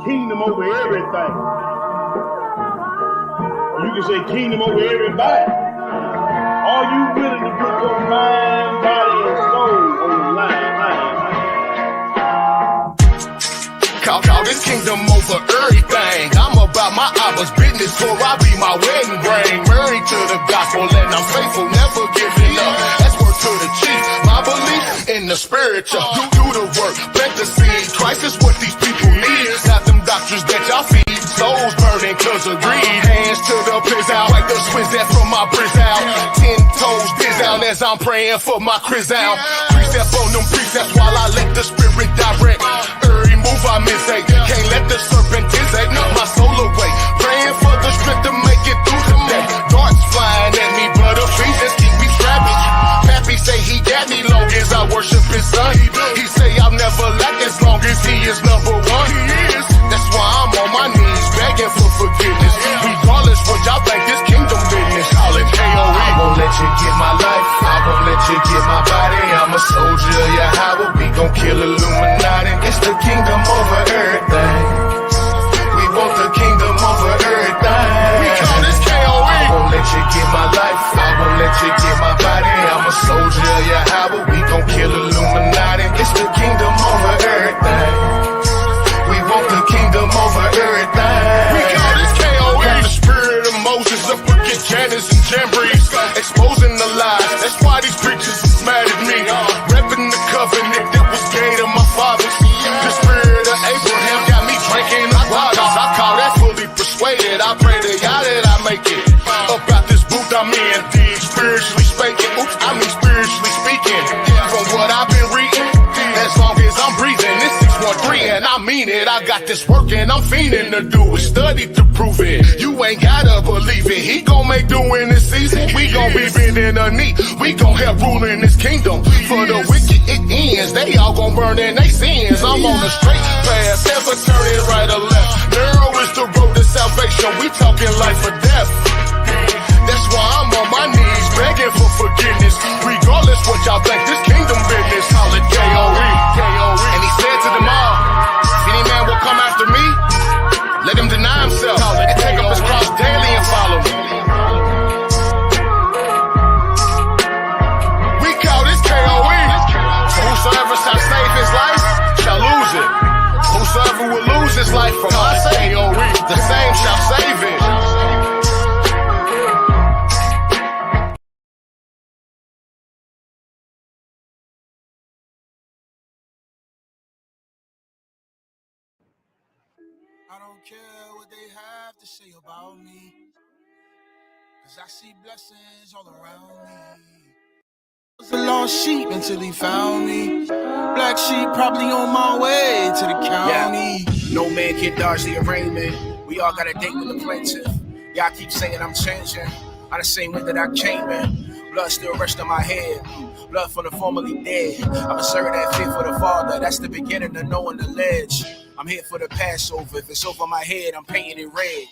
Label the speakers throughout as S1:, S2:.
S1: kingdom over everything. You can say kingdom over everybody. Are you willing to put your mind, body, and soul on the line?
S2: Call this kingdom over everything. I'm about my Abba's business, for I be my wedding ring. Married to the gospel and I'm faithful, never giving up. That's word to the chief. My belief in the spiritual. Do the work, plant the seed. Christ is what these people need. Not them doctors that y'all feed. Souls burning cause of greed. Hands to the piss out, like the swizz that from my brizz out. 10 toes biz out as I'm praying for my Chris out. Precept on them precepts while I let the spirit direct. Every move I miss, can't let the serpent dissect my soul away. Praying for the strength to make it through the day. Darts flying at me, but the fiends just keep me trapping. Pappy say he got me long as I worship his son. He say I'll never lack as long as he is number one. That's why I'm on my knees begging for forgiveness. Regardless what y'all think, this kingdom business. Call it KOE. I won't let you get my life. I won't let you get my body. I'm a soldier of Yahweh. We gon' kill Illuminati. It's the kingdom over everything. We want the kingdom over everything. We call this KOE. I won't let you get my life. I won't let you get my body. I'm a soldier of Yahweh. We gon' kill Illuminati. It's the kingdom over everything. We want the kingdom over everything. We call this KOE. Got the spirit of Moses up against Janus and Jambres, exposing the lies. That's why these preachers is mad at me. Repping the covenant that was gave to my fathers. The spirit of Abraham got me drinking the waters. I call that fully persuaded. I pray to God that I make it up out this booth I'm in. Spiritually speaking, spiritually speaking. From what I've been reading, as long as I'm breathing, this 613 and I mean it. I got this work and I'm fiending to do it. Study to prove it. You ain't gotta believe it. He gon' make do in this season. We gon' be bending a knee. We gon' help rule in this kingdom. For the wicked it ends. They all gon' burn in they sins. I'm on the straight path, never turning right or left. Narrow is the road to salvation. We talking life or death. That's why I'm on my knees begging for forgiveness. Regardless what y'all think, this kingdom business. Call it KOE. And he said to them all, if any man will come after me, let him deny himself and take up his cross daily and follow me. We call this KOE. Whosoever shall save his life shall lose it. Whosoever will lose his life for my sake, the same shall save it.
S3: I don't care what they have to say about me, 'cause I see blessings all around me. I was a lost sheep until he found me. Black sheep probably on my way to the county.
S4: Yeah. No man can dodge the arraignment. We all got a date with the plaintiff. Y'all keep saying I'm changing. I the same way that I came in. Blood still rushed on my head. Blood for the formerly dead. I'm a servant that fear for the Father. That's the beginning of knowing the ledge. I'm here for the Passover. If it's over my head, I'm painting it red.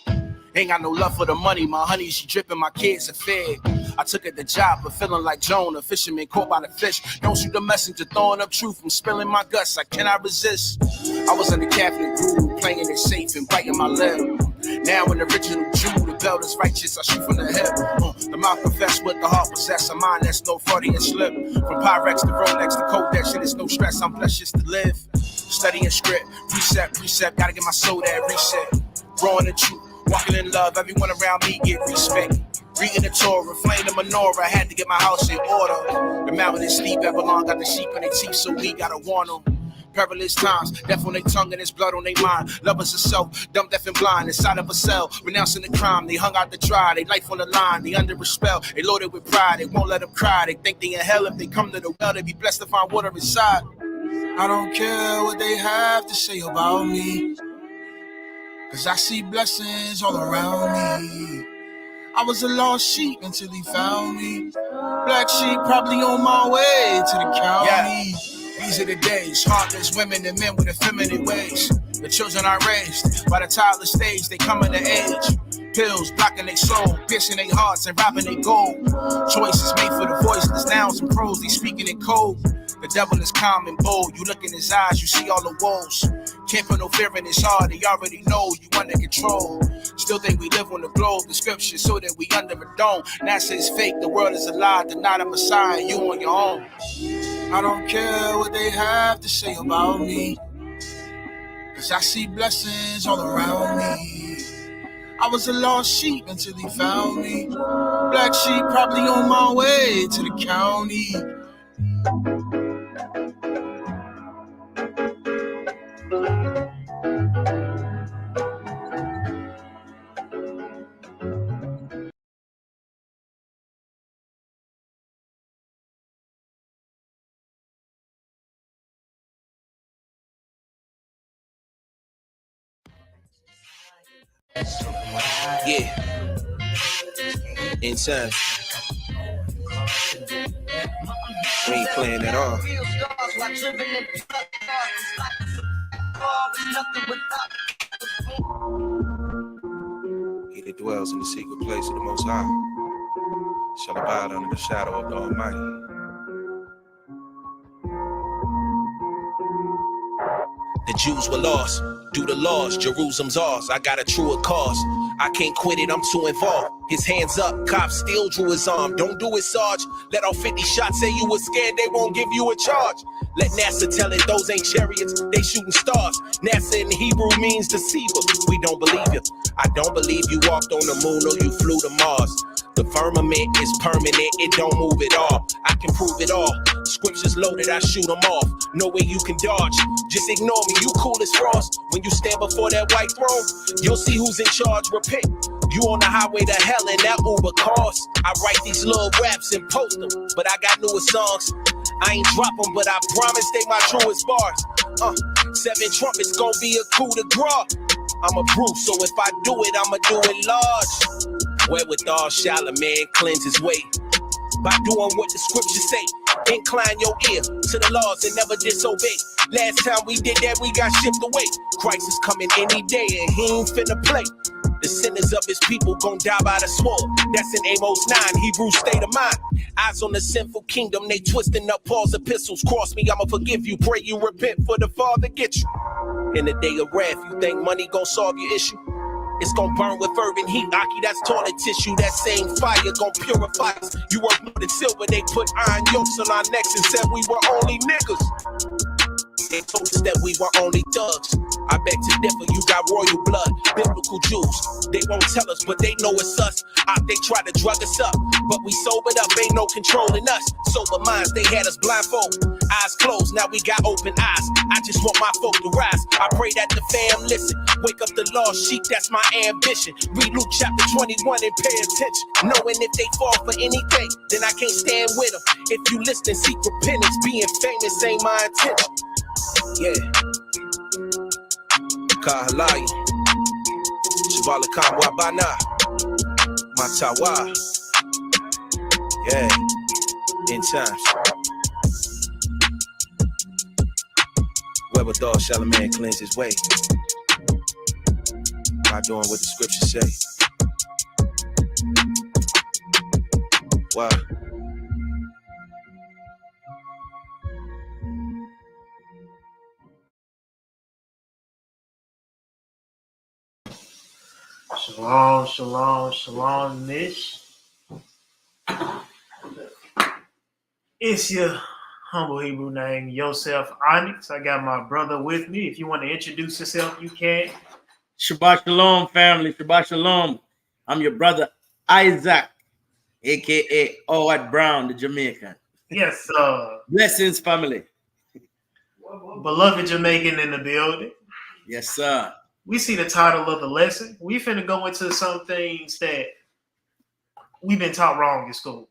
S4: Ain't got no love for the money. My honey, she dripping. My kids are fed. I took at the job, but feeling like Jonah, fisherman caught by the fish. Don't shoot the messenger, throwing up truth. I'm spilling my guts. I cannot resist. I was in the Catholic group, playing it safe and biting my lip. Now an original Jew, the belt is righteous. I shoot from the hip. The mouth confess what the heart possess. A mind that's no Freudian slip. From Pyrex to Rolex to Kodak, shit is no stress. I'm blessed just to live. Studying script, precept. Gotta get my soul that reset. Growing the truth. Walking in love, everyone around me get respect. Reading the Torah, flame the menorah, had to get my house in order. The mountain is steep, Babylon got the sheep in their teeth, so we gotta warn them. Perilous times, death on their tongue and there's blood on their mind. Lovers of self, dumb, deaf, and blind, inside of a cell, renouncing the crime. They hung out to dry, they life on the line, they under a spell. They loaded with pride, they won't let them cry. They think they in hell if they come to the well, they be blessed to find water inside.
S3: I don't care what they have to say about me, 'cause I see blessings all around me. I was a lost sheep until he found me. Black sheep probably on my way to the county.
S4: Yeah. These are the days, heartless women and men with effeminate ways. The children are raised by the toddler stage, they coming to age. Pills blocking their soul, piercing their hearts and robbing their gold. Choices made for the voiceless, nouns and pros, they speaking in code. The devil is calm and bold, you look in his eyes, you see all the woes. Can't put no fear in his heart, he already know you under control. Still think we live on the globe, the scripture so that we under a dome. NASA is fake, the world is a lie, deny the Messiah, you on your own. I don't care what they have to say about me, cause I see blessings all around me. I was a lost sheep until he found me. Black sheep probably on my way to the county. Yeah, inside. We ain't playing at all. He that dwells in the secret place of the Most High shall abide under the shadow of the Almighty. The Jews were lost, due to laws, Jerusalem's ours. I got a truer cause, I can't quit it, I'm too involved. His hands up, cops still drew his arm. Don't do it, Sarge. Let off 50 shots, say you was scared, they won't give you a charge. Let NASA tell it, those ain't chariots, they shooting stars. NASA in Hebrew means deceiver, we don't believe you. I don't believe you walked on the moon or you flew to Mars. The firmament is permanent, it don't move at all. I can prove it all. Scriptures loaded, I shoot them off. No way you can dodge, just ignore me, you cool as frost. When you stand before that white throne, you'll see who's in charge, repent. You on the highway to hell and that Uber cost. I write these little raps and post them, but I got newer songs. I ain't drop them, but I promise they my truest bars. 7 trumpets gon' be a coup de grace. I'm a Bruce, so if I do it, I'ma do it large. Wherewithal shall a man cleanse his way by doing what the scriptures say. Incline your ear to the laws and never disobey. Last time we did that, we got shipped away. Christ is coming any day and he ain't finna play. The sinners of his people gon' die by the sword. That's in Amos 9, Hebrew state of mind. Eyes on the sinful kingdom, they twisting up Paul's epistles. Cross me, I'ma forgive you. Pray you repent for the Father get you. In the day of wrath, you think money gon' solve your issue? It's gon' burn with fervent heat, Aki, that's toilet tissue. That same fire gon' purify us. You worth more than silver, they put iron yokes on our necks and said we were only niggas. They told us that we were only thugs. I beg to differ, you got royal blood, biblical Jews. They won't tell us, but they know it's us. They try to drug us up, but we sobered up, ain't no controlling us. Sober minds, they had us blindfold. Eyes closed, now we got open eyes. I just want my folk to rise. I pray that the fam listen. Wake up the lost sheep, that's my ambition. Read Luke chapter 21 and pay attention. Knowing if they fall for anything, then I can't stand with them. If you listen, seek repentance. Being famous ain't my intention. Yeah. Kahalai. Shabalakam Wabana. Matawa. Yeah. In times. Wherewithal shall a man cleanse his way by doing what the scriptures say. Wow.
S5: Shalom, shalom, shalom, Nish. It's your humble Hebrew name, Yosef Onyx. I got my brother with me. If you want to introduce yourself, you can.
S6: Shabbat Shalom, family. Shabbat Shalom. I'm your brother, Isaac, a.k.a. Owad Brown, the Jamaican.
S5: Yes, sir.
S6: Blessings, family.
S5: Beloved Jamaican in the building.
S6: Yes, sir.
S5: We see the title of the lesson. We finna go into some things that we've been taught wrong in school.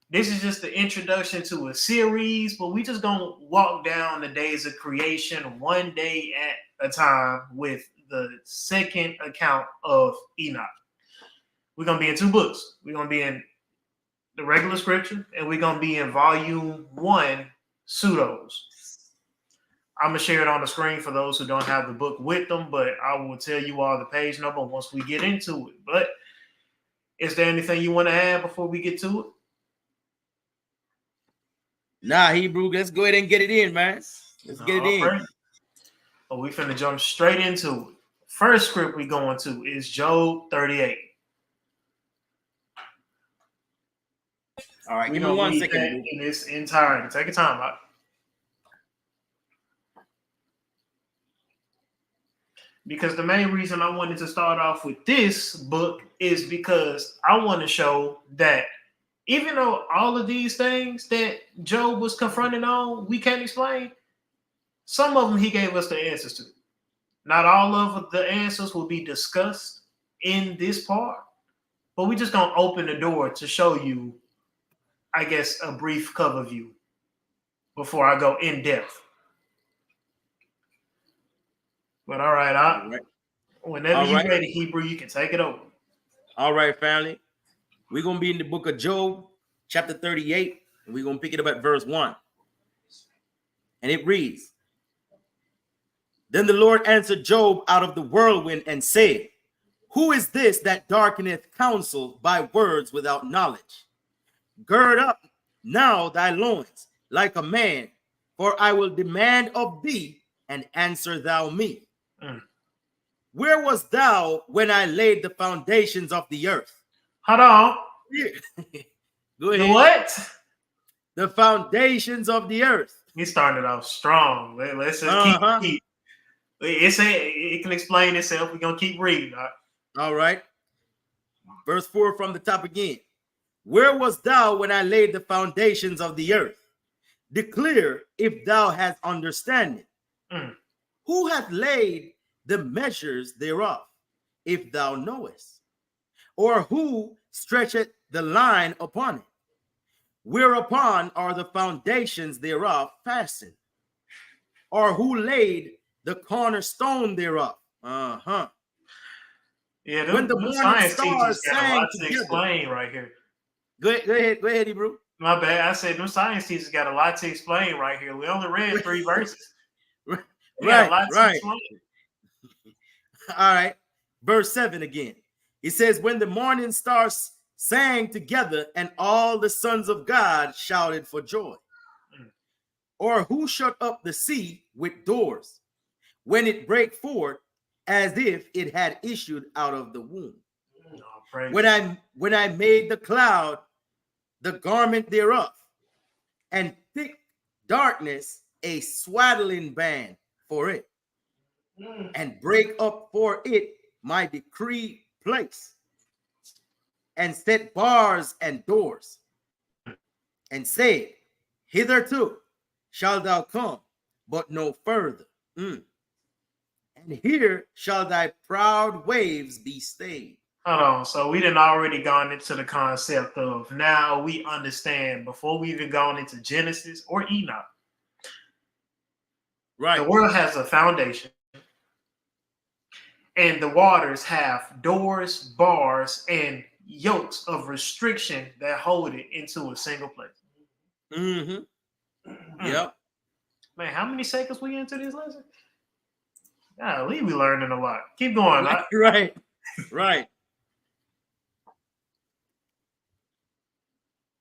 S5: This is just the introduction to a series, but we just gonna walk down the days of creation one day at a time with the second account of Enoch. We're gonna be in 2 books. We're gonna be in the regular scripture, and we're gonna be in volume 1, Pseudos. I'm gonna share it on the screen for those who don't have the book with them, but I will tell you all the page number once we get into it. But is there anything you want to add before we get to it?
S6: Nah, Hebrew, let's go ahead and get it in, man. Let's get it in.
S5: But we finna jump straight into it. First script we going to is Job 38.
S6: All right,
S5: We
S6: give me
S5: gonna
S6: 1
S5: read
S6: second.
S5: that in its entirety. Take your time out. Because the main reason I wanted to start off with this book is because I want to show that even though all of these things that Job was confronted on, we can't explain, some of them he gave us the answers to. Not all of the answers will be discussed in this part, but we're just going to open the door to show you, I guess, a brief cover view before I go in depth. But all right, whenever you're ready, Hebrew, you can take it over.
S6: All right, family. We're going to be in the book of Job, chapter 38, and we're going to pick it up at verse 1. And it reads, Then the Lord answered Job out of the whirlwind and said, Who is this that darkeneth counsel by words without knowledge? Gird up now thy loins like a man, for I will demand of thee, and answer thou me. Where wast thou when I laid the foundations of the earth?
S5: Hold on.
S6: Go ahead.
S5: The what?
S6: The foundations of the earth.
S5: He started off strong. Let's just keep. It can explain itself. We're gonna keep reading.
S6: All right. Verse 4 from the top again. Where wast thou when I laid the foundations of the earth? Declare if thou hast understanding. Who hath laid the measures thereof, if thou knowest? Or who stretcheth the line upon it? Whereupon are the foundations thereof fastened? Or who laid the cornerstone thereof?
S5: Yeah,
S6: when the morning stars sang
S5: to explain right here.
S6: Go ahead, Hebrew.
S5: My bad. I said them science teachers got a lot to explain right here. We only read 3 verses.
S6: Right. All right. Verse 7 again. It says, when the morning stars sang together and all the sons of God shouted for joy. Or who shut up the sea with doors when it brake forth as if it had issued out of the womb? When I made the cloud the garment thereof, and thick darkness a swaddling band for it, and break up for it my decreed place, and set bars and doors, and said, hitherto shalt thou come, but no further. And here shall thy proud waves be stayed.
S5: Hold on. So we didn't already gone into the concept of now we understand before we even gone into Genesis or Enoch.
S6: Right.
S5: The world has a foundation. And the waters have doors, bars, and yokes of restriction that hold it into a single place.
S6: Yep.
S5: Man, how many seconds we into this lesson? Golly, we learning a lot. Keep going.
S6: Right.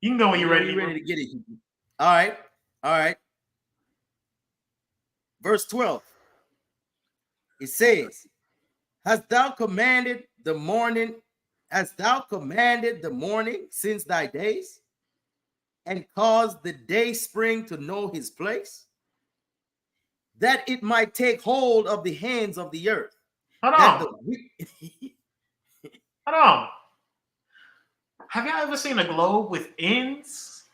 S5: You can go when you're ready.
S6: You're ready to get it. All right. Verse 12. It says, Hast thou commanded the morning since thy days, and caused the day spring to know his place, that it might take hold of the hands of the earth?
S5: Hold on. Hold on. Have y'all ever seen a globe with ends?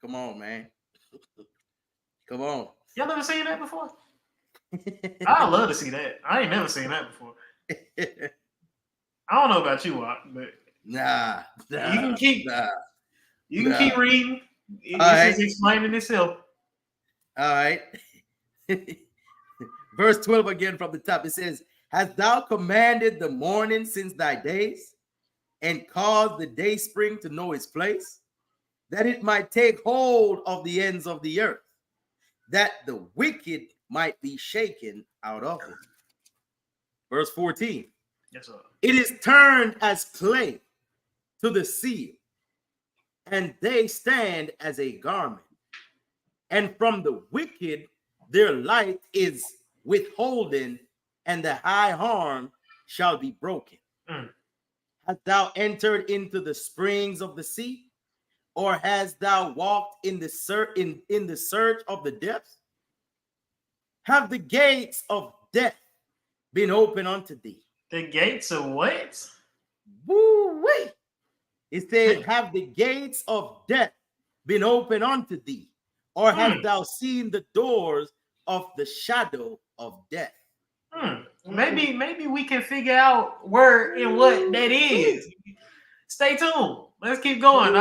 S6: Come on, man. Come on.
S5: Y'all ever seen that before? I'd love to see that. I ain't never seen that before. I don't know about you, but
S6: nah.
S5: You can keep reading. This is explaining itself.
S6: All right. Verse 12 again from the top. It says, Hast thou commanded the morning since thy days, and caused the day spring to know its place, that it might take hold of the ends of the earth, that the wicked might be shaken out of it? Verse 14.
S5: Yes, sir.
S6: It is turned as clay to the sea, and they stand as a garment. And from the wicked their light is withholding, and the high arm shall be broken.
S5: Mm.
S6: Hast thou entered into the springs of the sea, or hast thou walked in the search of the depths? Have the gates of death been opened unto thee?
S5: The gates of what?
S6: Woo-wee. It says, have the gates of death been opened unto thee, or hast thou seen the doors of the shadow of death?
S5: Maybe we can figure out where and what that is. Stay tuned. Let's keep going.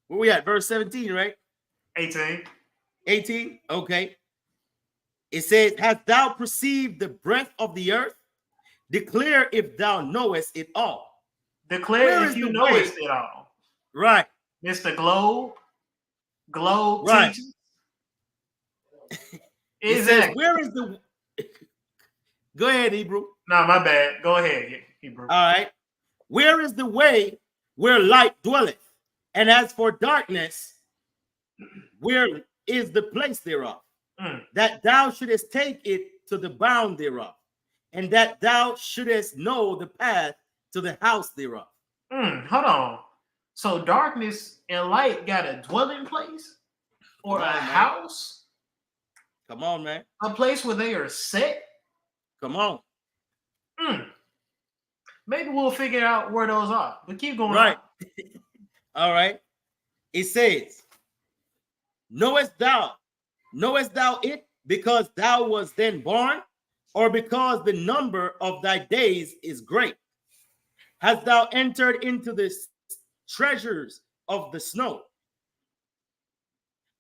S6: Where we at? Verse 17, right?
S5: 18.
S6: 18. Okay. It says, hast thou perceived the breadth of the earth? Declare if thou knowest it all.
S5: Declare if you knowest it all.
S6: Right.
S5: Mr. Globe
S6: Right.
S5: teaches.
S6: It says, where is the... Go ahead, Hebrew.
S5: No, my bad. Go ahead, Hebrew.
S6: All right. Where is the way where light dwelleth? And as for darkness, where is the place thereof? That thou shouldest take it to the bound thereof, and that thou shouldest know the path to the house thereof.
S5: Hold on. So darkness and light got a dwelling place or a house?
S6: Come on, man.
S5: A place where they are set?
S6: Come on.
S5: Maybe we'll figure out where those are. But keep going.
S6: Right. All right. It says, knowest thou it because thou was then born, or because the number of thy days is great? Hast thou entered into the treasures of the snow,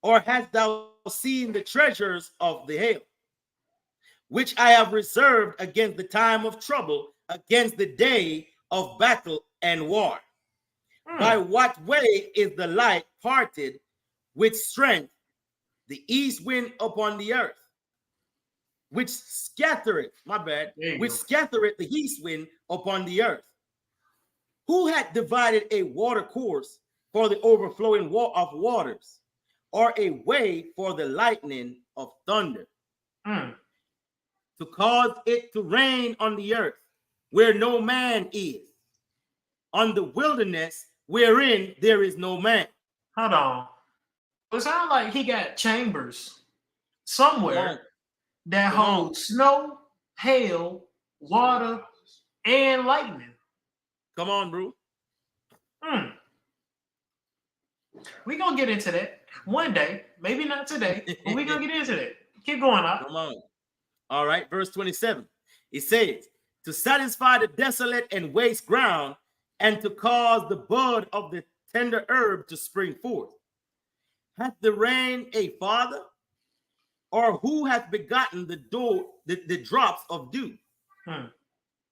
S6: or hast thou seen the treasures of the hail, which I have reserved against the time of trouble, against the day of battle and war? By what way is the light parted with strength, the east wind upon the earth, which scattereth, scattereth the east wind upon the earth? Who had divided a water course for the overflowing of waters, or a way for the lightning of thunder? To cause it to rain on the earth where no man is, on the wilderness wherein there is no man.
S5: Hold on. It sounds like he got chambers somewhere that hold snow, hail, water, and lightning.
S6: Come on, bro.
S5: We're going to get into that one day. Maybe not today, but we're going to get into that. Keep going up.
S6: Come on. All right, verse 27. It says, to satisfy the desolate and waste ground, and to cause the bud of the tender herb to spring forth. Hath the rain a father? Or who hath begotten the drops of dew?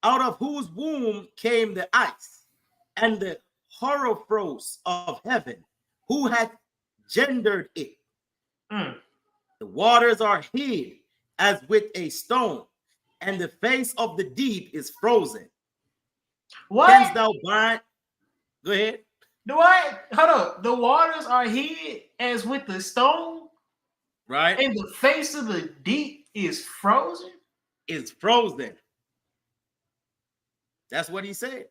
S6: Out of whose womb came the ice, and the hoarfrost of heaven? Who hath gendered it? The waters are hid as with a stone, and the face of the deep is frozen.
S5: What?
S6: Canst thou bind? Go ahead.
S5: What? Hold up. The waters are hid as with the stone,
S6: right?
S5: And the face of the deep is frozen.
S6: It's frozen. That's what he said.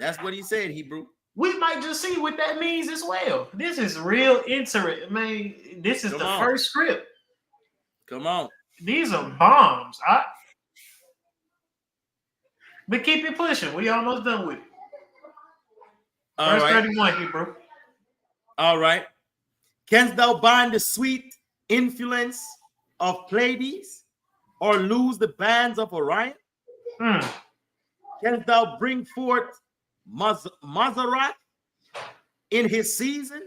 S6: That's what he said, Hebrew.
S5: We might just see what that means as well. This is real interesting, man. This is the first script.
S6: Come on.
S5: These are bombs. But keep it pushing. We almost done with it. Verse 31, Hebrew.
S6: All right. Canst thou bind the sweet influence of Pleiades, or loose the bands of Orion? Canst thou bring forth Mazzaroth in his season?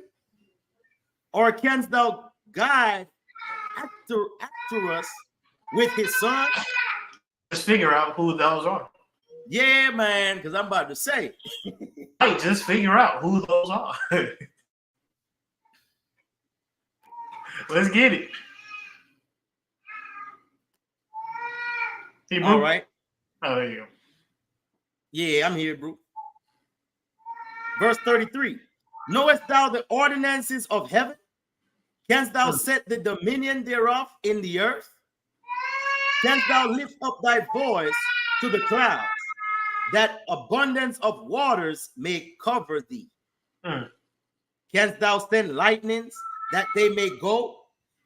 S6: Or canst thou guide Arcturus with his son?
S5: Just figure out who those are.
S6: Yeah, man, because I'm about to say.
S5: Hey, just figure out who those are. Let's get it. Hey,
S6: all right.
S5: Oh, there you go.
S6: Yeah, I'm here, bro. Verse 33. Knowest thou the ordinances of heaven? Canst thou set the dominion thereof in the earth? Canst thou lift up thy voice to the clouds, that abundance of waters may cover thee? Canst thou send lightnings, that they may go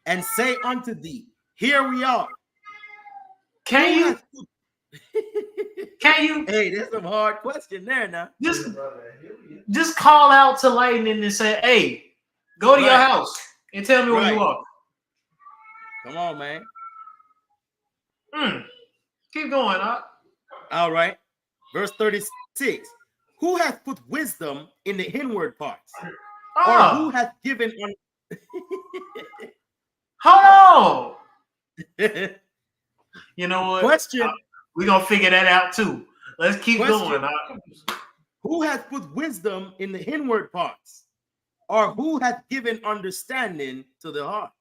S6: and say unto thee, here we are?
S5: Can you? Can you?
S6: Hey, that's some hard question there now.
S5: Just call out to lightning and say, hey, go to your house and tell me where you are.
S6: Come on, man.
S5: Keep going, huh?
S6: All right. Verse 36. Who hath put wisdom in the inward parts? Or who hath given
S5: Hold on. You know what?
S6: Question.
S5: We're going to figure that out too. Let's keep going.
S6: Who hath put wisdom in the inward parts? Or who hath given understanding to the heart?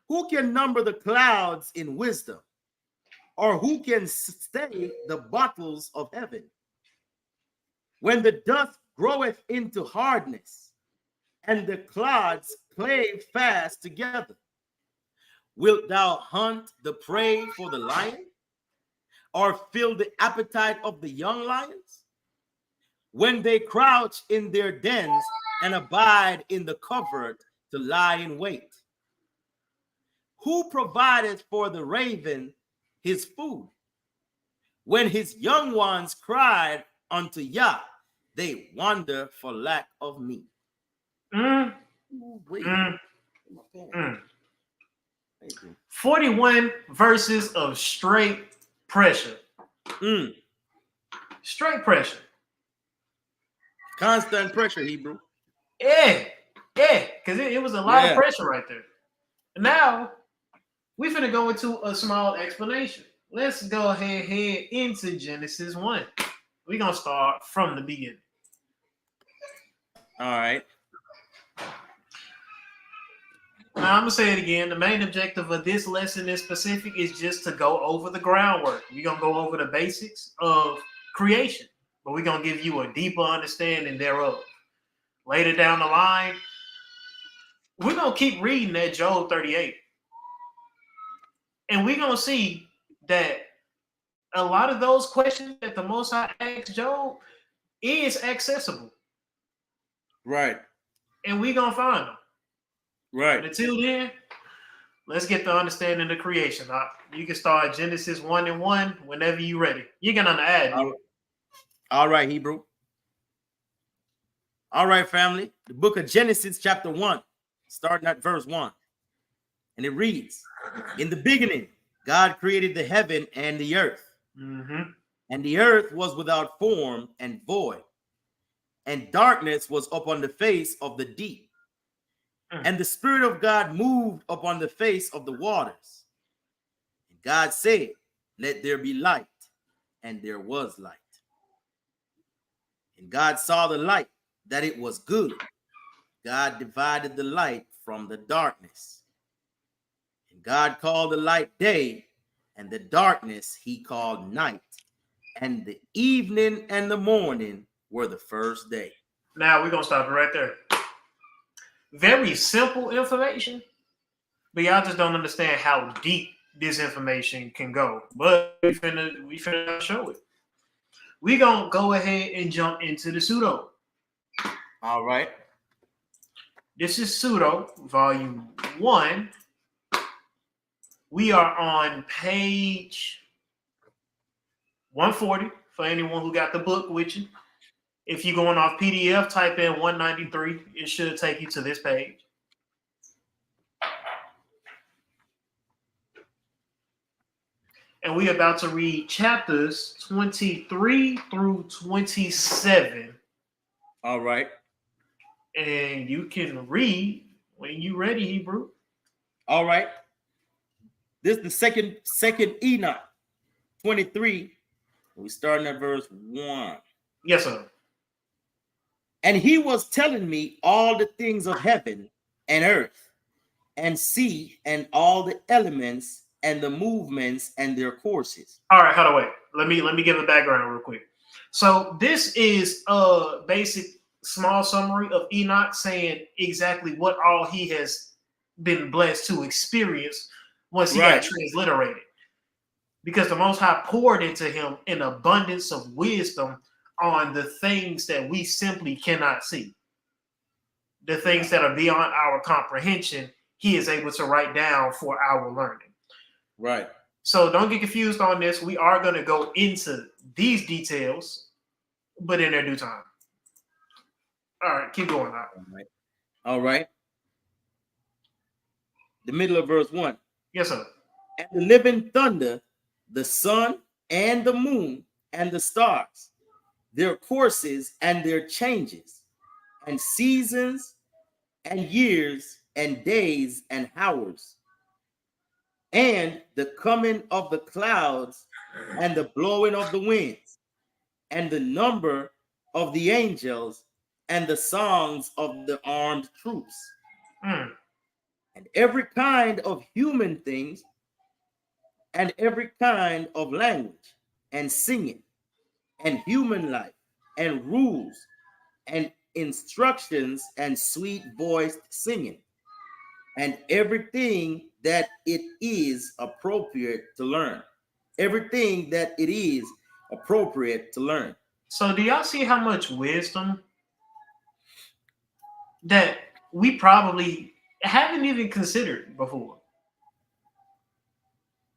S6: Who can number the clouds in wisdom? Or who can stay the bottles of heaven? When the dust groweth into hardness, and the clods clave fast together, wilt thou hunt the prey for the lion, or fill the appetite of the young lions? When they crouch in their dens and abide in the covert to lie in wait? Who provideth for the raven his food? When his young ones cried unto Yah, they wander for lack of meat.
S5: 41 verses of straight pressure. Straight pressure.
S6: Constant pressure, Hebrew.
S5: Yeah, because it was a lot of pressure right there. Now, we're finna go into a small explanation. Let's go ahead and head into Genesis 1. We're going to start from the beginning.
S6: All right.
S5: Now, I'm going to say it again. The main objective of this lesson in specific is just to go over the groundwork. We're going to go over the basics of creation, but we're going to give you a deeper understanding thereof. Later down the line, we're going to keep reading that Job 38. And we're going to see that a lot of those questions that the Most High asked Job is accessible.
S6: Right.
S5: And we're going to find them.
S6: Right.
S5: But until then, let's get the understanding of creation. You can start Genesis 1:1 whenever you're ready. You can add.
S6: All right, Hebrew. All right, family. The book of Genesis, chapter 1, starting at verse 1. And it reads, in the beginning, God created the heaven and the earth. And the earth was without form and void, and darkness was upon the face of the deep. And the Spirit of God moved upon the face of the waters. And God said, let there be light. And there was light. And God saw the light, that it was good. God divided the light from the darkness. And God called the light day, and the darkness he called night. And the evening and the morning were the first day.
S5: Now we're going to stop it right there. Very simple information, but y'all just don't understand how deep this information can go. But we finna show it. We're going to go ahead and jump into the pseudo.
S6: All right.
S5: This is Pseudo, volume 1. We are on page 140 for anyone who got the book with you. If you're going off PDF, type in 193. It should take you to this page. And we're about to read chapters 23 through 27.
S6: All right.
S5: And you can read when you're ready, Hebrew.
S6: All right. This is the second Enoch, 23. We're starting at verse 1.
S5: Yes, sir.
S6: And he was telling me all the things of heaven and earth and sea and all the elements and the movements and their courses.
S5: All right, hold on, wait. Let me give a background real quick. So this is a basic small summary of Enoch saying exactly what all he has been blessed to experience once he
S6: Right.
S5: got transliterated. Because the Most High poured into him an abundance of wisdom on the things that we simply cannot see. The things that are beyond our comprehension, he is able to write down for our learning.
S6: Right.
S5: So don't get confused on this. We are going to go into these details, but in their due time. All right, keep going now.
S6: All right. The middle of verse 1.
S5: Yes, sir.
S6: And the living thunder, the sun and the moon and the stars, their courses and their changes, and seasons and years and days and hours, and the coming of the clouds and the blowing of the winds, and the number of the angels and the songs of the armed troops,
S5: Mm.
S6: and every kind of human things, and every kind of language, and singing, and human life, and rules, and instructions, and sweet voiced singing, and everything that it is appropriate to learn. Everything that it is appropriate to learn.
S5: So do y'all see how much wisdom that we probably haven't even considered before?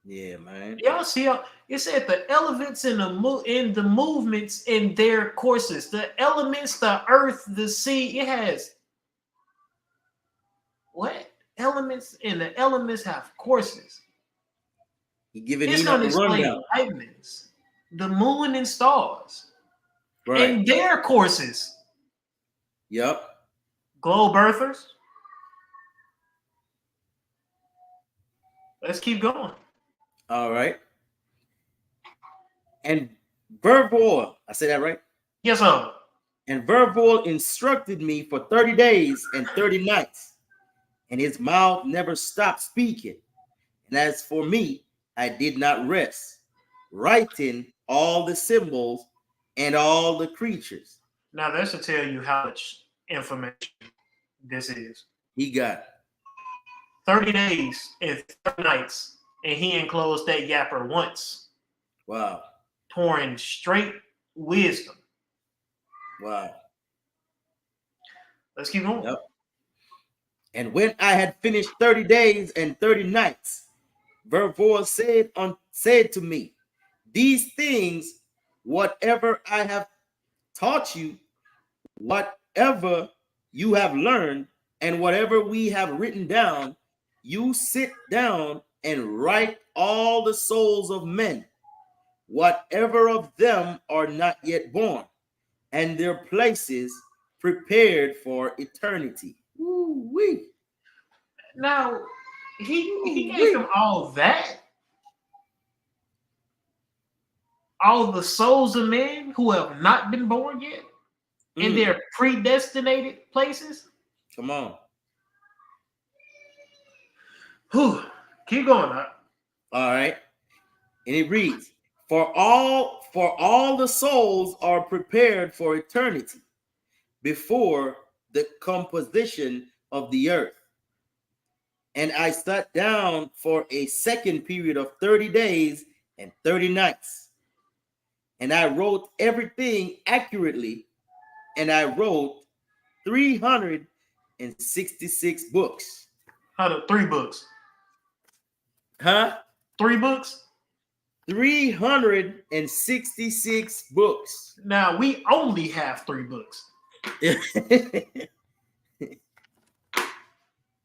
S6: Yeah, man.
S5: Y'all see how it said the elements in the movements in their courses, the elements, the earth, the sea. It has what elements, and the elements have courses.
S6: He giving
S5: It's
S6: Enoch
S5: going to
S6: a
S5: explain
S6: rundown.
S5: lightnings, the moon and stars,
S6: Right.
S5: and their courses.
S6: Yep.
S5: Globe earthers. Let's keep going.
S6: All right. And Verbal, I say that right?
S5: Yes, sir.
S6: And Verbal instructed me for 30 days and 30 nights, and his mouth never stopped speaking. And as for me, I did not rest, writing all the symbols and all the creatures.
S5: Now that should tell you how much information this is.
S6: He got
S5: 30 days and 30 nights, and he enclosed that yapper once,
S6: wow.
S5: pouring straight wisdom.
S6: Wow.
S5: Let's keep going.
S6: Yep. And when I had finished 30 days and 30 nights, Verbal said to me, these things, whatever I have taught you, whatever you have learned, and whatever we have written down, you sit down and write all the souls of men, whatever of them are not yet born, and their places prepared for eternity. Woo-wee.
S5: Now, he gave them all that. All the souls of men who have not been born yet in their predestinated places.
S6: Come on.
S5: Whew. Keep going.
S6: All right. And it reads, for all the souls are prepared for eternity before the composition of the earth. And I sat down for a second period of 30 days and 30 nights. And I wrote everything accurately. And I wrote 366 books.
S5: How to 3 books?
S6: Huh?
S5: 3 books?
S6: 366 books.
S5: Now, we only have 3 books.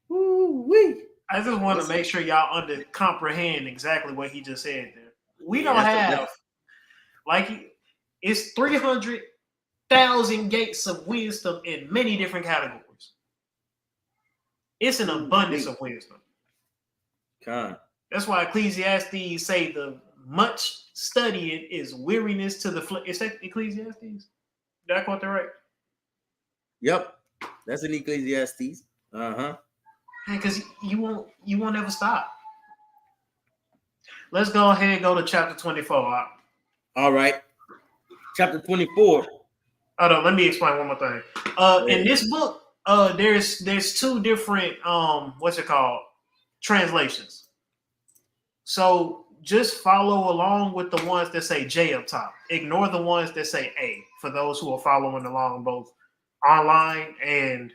S6: Woo-wee.
S5: I just want to make sure y'all comprehend exactly what he just said there. We don't
S6: that's
S5: have, it's 300,000 gates of wisdom in many different categories. It's an abundance of wisdom. That's why Ecclesiastes say the much studying is weariness to the flesh. Is that Ecclesiastes? Did I quote that right?
S6: Yep. That's in Ecclesiastes. Uh-huh.
S5: Because you won't ever stop. Let's go ahead and go to chapter 24.
S6: All right. Chapter 24.
S5: Hold on, let me explain one more thing. In this book, There's two different what's it called, translations. So just follow along with the ones that say J up top. Ignore the ones that say A for those who are following along both online and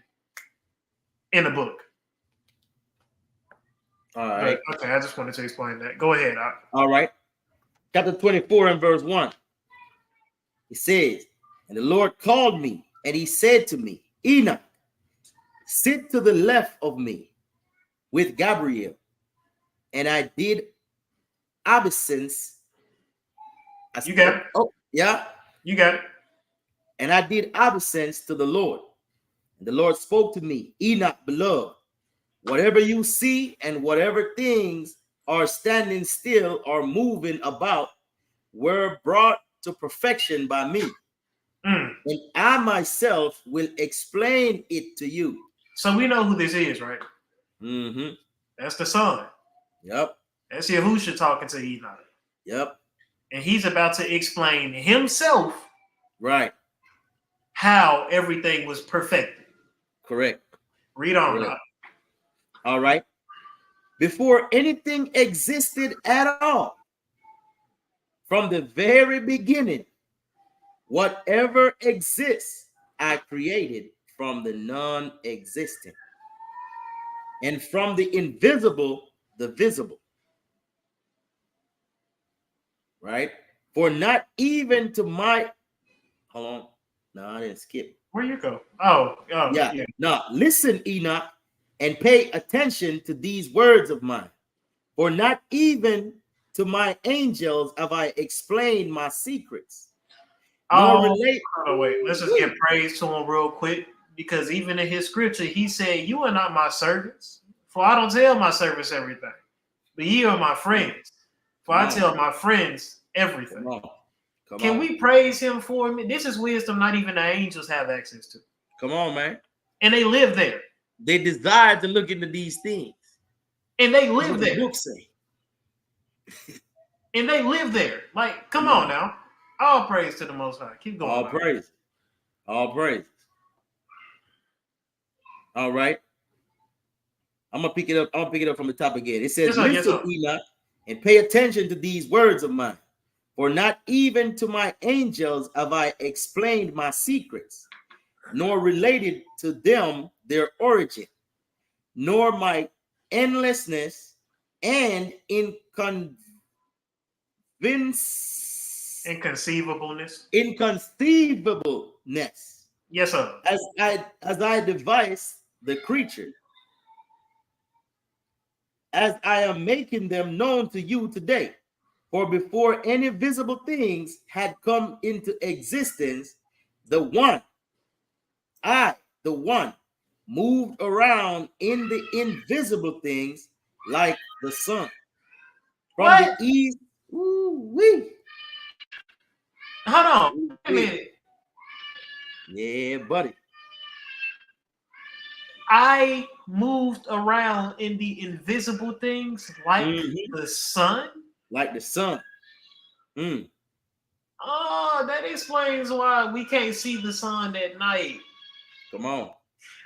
S5: in the book.
S6: All right.
S5: But, okay, I just wanted to explain that. Go ahead.
S6: All right. Chapter 24 and verse 1. It says, and the Lord called me, and he said to me, Enoch, sit to the left of me with Gabriel. And I did obeisance.
S5: You got it.
S6: Oh, yeah.
S5: You got it.
S6: And I did obeisance to the Lord. And the Lord spoke to me, Enoch, beloved, whatever you see and whatever things are standing still or moving about were brought to perfection by me. And I myself will explain it to you.
S5: So we know who this is, right?
S6: Mm-hmm.
S5: That's the son.
S6: Yep.
S5: That's Yahusha talking to Enoch.
S6: Yep.
S5: And he's about to explain himself
S6: Right.
S5: how everything was perfected.
S6: Correct.
S5: Read on.
S6: Correct. All right. Before anything existed at all, from the very beginning, whatever exists, I created from the non-existent, and from the invisible, the visible. Right? For not even to my, hold on. No, I didn't skip.
S5: Where you go? Oh,
S6: Yeah. Now, listen, Enoch, and pay attention to these words of mine. For not even to my angels have I explained my secrets.
S5: Oh, wait. Let's just give praise to him real quick, because even in his scripture, he said, "You are not my servants, for I don't tell my servants everything, but ye are my friends, for I tell my friends everything." Can we praise him for me? This is wisdom not even the angels have access to.
S6: Come on, man.
S5: And they live there.
S6: They desire to look into these things.
S5: And they live there.
S6: The book say.
S5: And they live there. Like, come on now. All praise to the Most High. Keep going.
S6: All praise. All praise. All right. I'm gonna pick it up. I'm gonna pick it up from the top again. It says, "Listen, Enoch, and pay attention to these words of mine. For not even to my angels have I explained my secrets, nor related to them their origin, nor my endlessness and
S5: inconceivableness. Yes, sir.
S6: As I devise the creature, as I am making them known to you today. For before any visible things had come into existence, the one, moved around in the invisible things like the sun. From the east,
S5: Hold on. Wait a minute.
S6: Yeah, buddy.
S5: I moved around in the invisible things like the sun?
S6: Like the sun.
S5: Oh, that explains why we can't see the sun at night.
S6: Come on.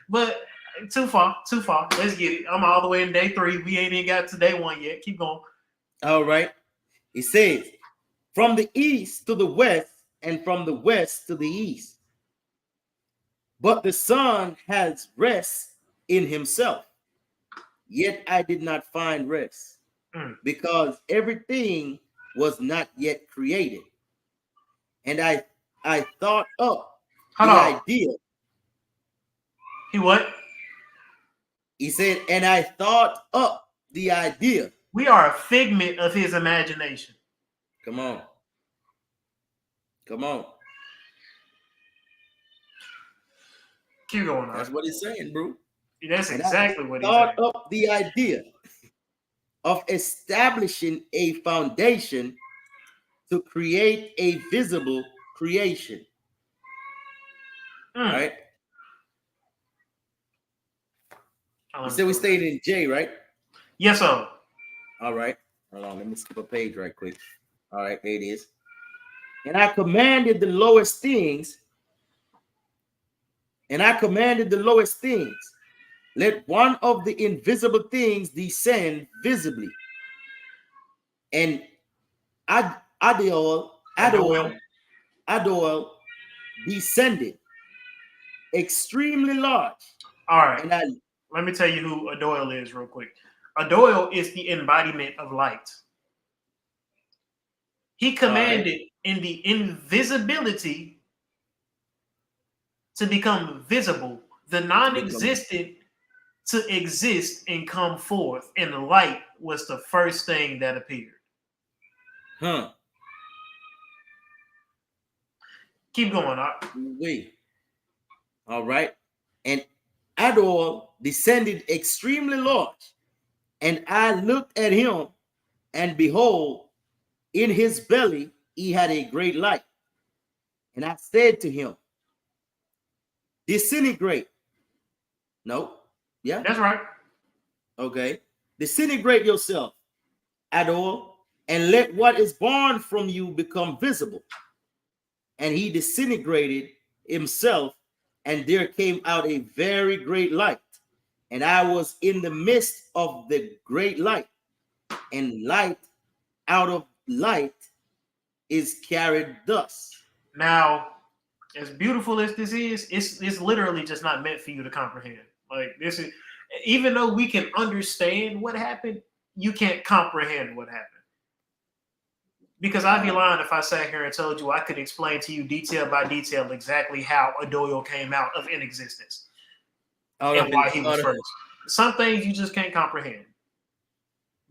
S5: But too far. Let's get it. I'm all the way in day 3. We ain't even got to day 1 yet. Keep going.
S6: All right. It says, from the east to the west, and from the west to the east. But the sun has rest in himself. Yet I did not find rest, because everything was not yet created. And I thought up the idea.
S5: He what?
S6: He said, and I thought up the idea.
S5: We are a figment of his imagination.
S6: Come on. Come on.
S5: Keep going.
S6: That's what he's saying, bro.
S5: That's exactly what he's
S6: saying.
S5: Thought
S6: up the idea of establishing a foundation to create a visible creation. Right? You said we stayed in J, right?
S5: Yes, sir.
S6: All right. Hold on. Let me skip a page right quick. All right. There it is. And I commanded the lowest things And I commanded the lowest things, let one of the invisible things descend visibly. And Adol descended extremely large.
S5: All right.
S6: And
S5: let me tell you who Adoil is real quick. Adoil is the embodiment of light. He commanded in the invisibility to become visible, the non-existent to exist and come forth, and the light was the first thing that appeared. Keep going.
S6: Wait. All right. And Adol descended extremely large, and I looked at him, and behold, in his belly he had a great light. And I said to him, disintegrate. No. Yeah.
S5: That's right.
S6: Okay. Disintegrate yourself, Adol, and let what is born from you become visible. And he disintegrated himself, and there came out a very great light. And I was in the midst of the great light, and light out of light is carried thus.
S5: Now, as beautiful as this is, it's literally just not meant for you to comprehend. Like, this is, even though we can understand what happened, you can't comprehend what happened. Because I'd be lying if I sat here and told you I could explain to you detail by detail exactly how Adoil came out of inexistence and why he was first. Some things you just can't comprehend.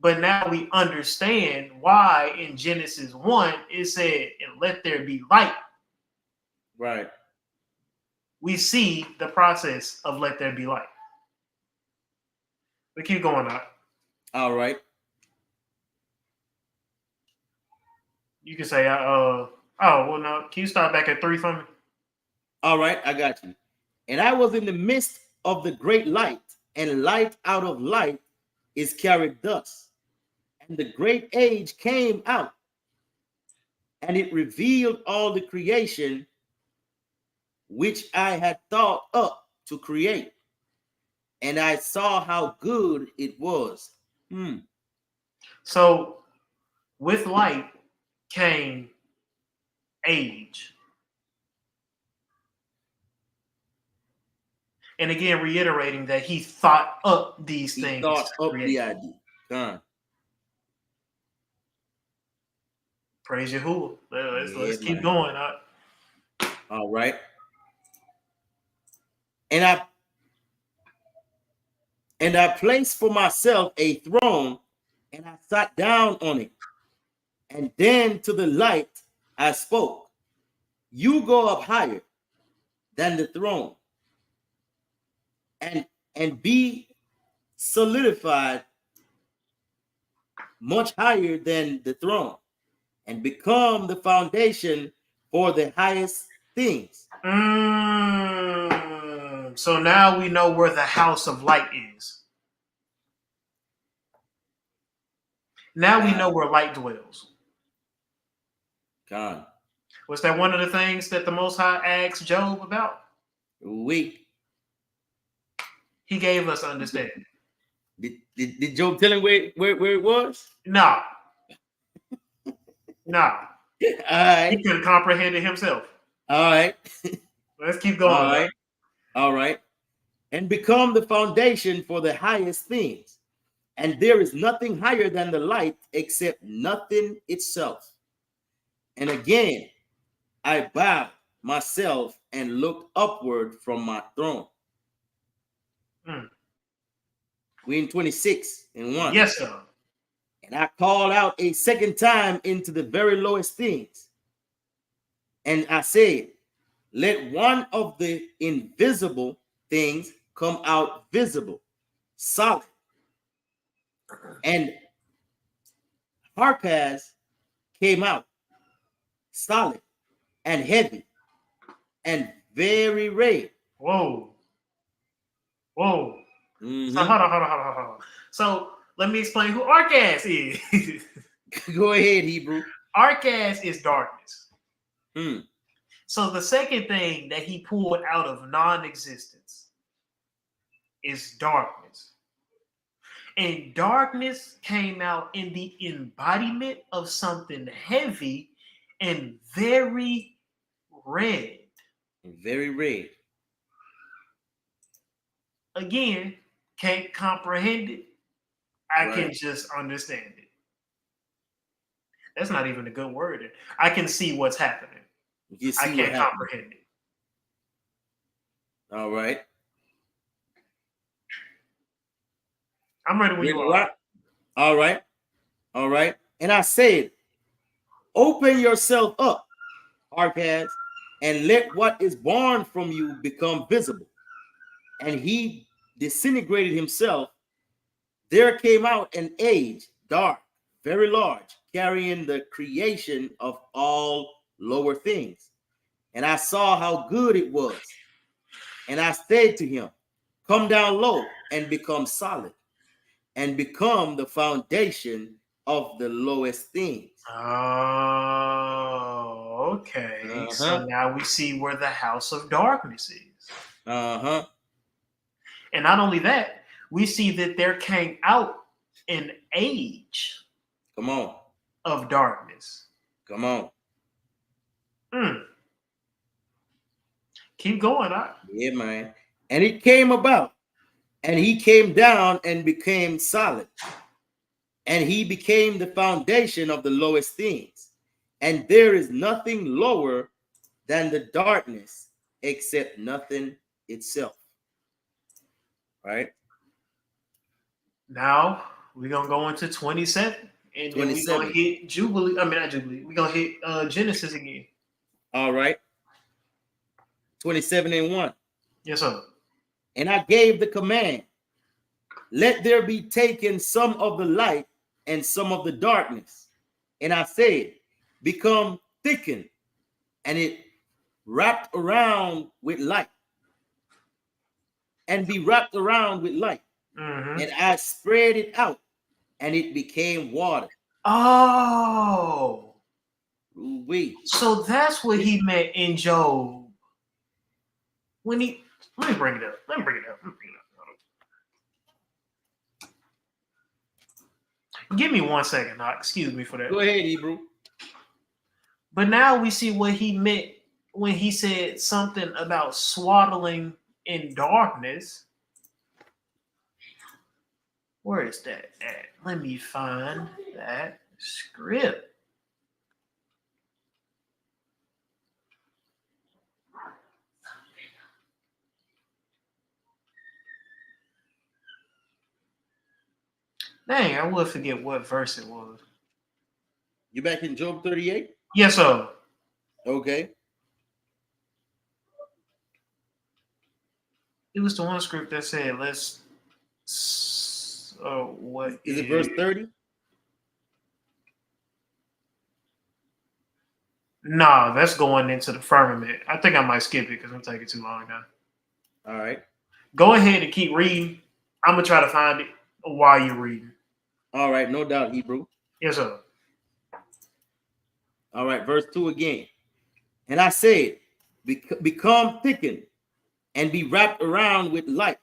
S5: But now we understand why in Genesis 1 it said, and let there be light.
S6: Right.
S5: We see the process of let there be light. But keep going on.
S6: All right.
S5: You can say, oh, well, no. Can you start back at 3 for me?
S6: All right, I got you. And I was in the midst of the great light, and light out of light is carried thus. And the great age came out, and it revealed all the creation which I had thought up to create. And I saw how good it was.
S5: So, with light came age. And again, reiterating that he thought up these things.
S6: He thought up the idea.
S5: Praise Yahuwah. Let's keep going.
S6: All right. And I placed for myself a throne, and I sat down on it. And then to the light I spoke, you go up higher than the throne, and be solidified much higher than the throne, and become the foundation for the highest things.
S5: So now we know where the house of light is. Now we know where light dwells.
S6: God.
S5: Was that one of the things that the Most High asked Job about? He gave us understanding.
S6: Did Job tell him where it was?
S5: No. No.
S6: All right.
S5: He couldn't comprehend it himself.
S6: All right.
S5: Let's keep going.
S6: All right. All right. And become the foundation for the highest things. And there is nothing higher than the light except nothing itself. And again, I bowed myself and looked upward from my throne. We in 26:1.
S5: Yes, sir.
S6: And I called out a second time into the very lowest things. And I said, let one of the invisible things come out visible, solid. And Harpaz came out solid and heavy and very red.
S5: Whoa.
S6: Mm-hmm.
S5: So hold on. So let me explain who Arcas is.
S6: Go ahead, Hebrew.
S5: Arcas is darkness. So the second thing that he pulled out of non-existence is darkness. And darkness came out in the embodiment of something heavy and very red.
S6: Very red.
S5: Again, can't comprehend it. I can
S6: Right.
S5: just understand it. That's not even a good word. I can see what's happening.
S6: You see
S5: I
S6: what
S5: can't
S6: happened.
S5: comprehend it.
S6: All right.
S5: I'm ready when
S6: Ready
S5: you
S6: to
S5: are.
S6: rock? All right. All right. And I said, open yourself up, Arcas, and let what is born from you become visible. And he disintegrated himself. There came out an age, dark, very large, carrying the creation of all lower things. And I saw how good it was. And I said to him, come down low and become solid, and become the foundation of the lowest things.
S5: Oh, okay. So now we see where the house of darkness is.
S6: Uh-huh.
S5: And not only that, we see that there came out an age
S6: Come on.
S5: of darkness.
S6: Come on.
S5: Keep going.
S6: Yeah, man. And it came about, and he came down and became solid, and he became the foundation of the lowest things. And there is nothing lower than the darkness except nothing itself. Right?
S5: Now we're gonna go into 27, and then we're gonna hit Jubilee. I mean, not Jubilee. We're gonna hit Genesis again.
S6: All right. 27:1.
S5: Yes, sir.
S6: And I gave the command, let there be taken some of the light and some of the darkness. And I said, become thickened, and it wrapped around with light, and be wrapped around with light. And I spread it out, and it became water.
S5: Oh.
S6: Ooh-wee.
S5: So that's what he meant in Job. When he, let me bring it up. Give me 1 second. Excuse me for that.
S6: Go ahead, Hebrew.
S5: But now we see what he meant when he said something about swaddling in darkness. Where is that at? Let me find that script. Dang, I would forget what verse it was.
S6: You back in Job 38?
S5: Yes, sir.
S6: Okay.
S5: It was the one script that said, let's. What
S6: is it? Verse 30?
S5: Nah, that's going into the firmament. I think I might skip it because I'm taking too long now.
S6: All right.
S5: Go ahead and keep reading. I'm going to try to find it while you're reading.
S6: All right, no doubt, Hebrew.
S5: Yes, sir.
S6: All right, verse 2 again. And I said, become thickened and be wrapped around with light.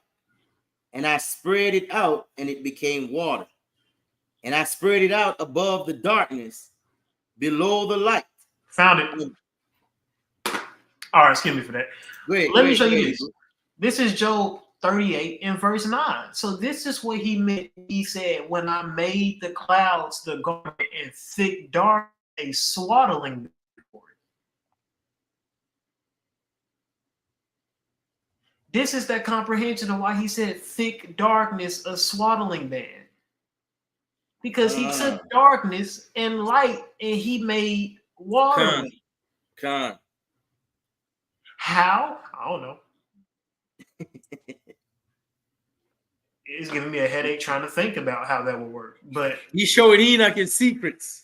S6: And I spread it out, and it became water. And I spread it out above the darkness, below the light.
S5: Found it. All right, excuse me for that. Let me show you this. This is Job 38 in verse 9. So this is what he meant. He said, when I made the clouds the garment and thick dark, a swaddling before it. This is that comprehension of why he said thick darkness, a swaddling band. Because he took darkness and light and he made water.
S6: Con.
S5: How? I don't know. It's giving me a headache trying to think about how that would work. But
S6: he's showing Enoch his secrets.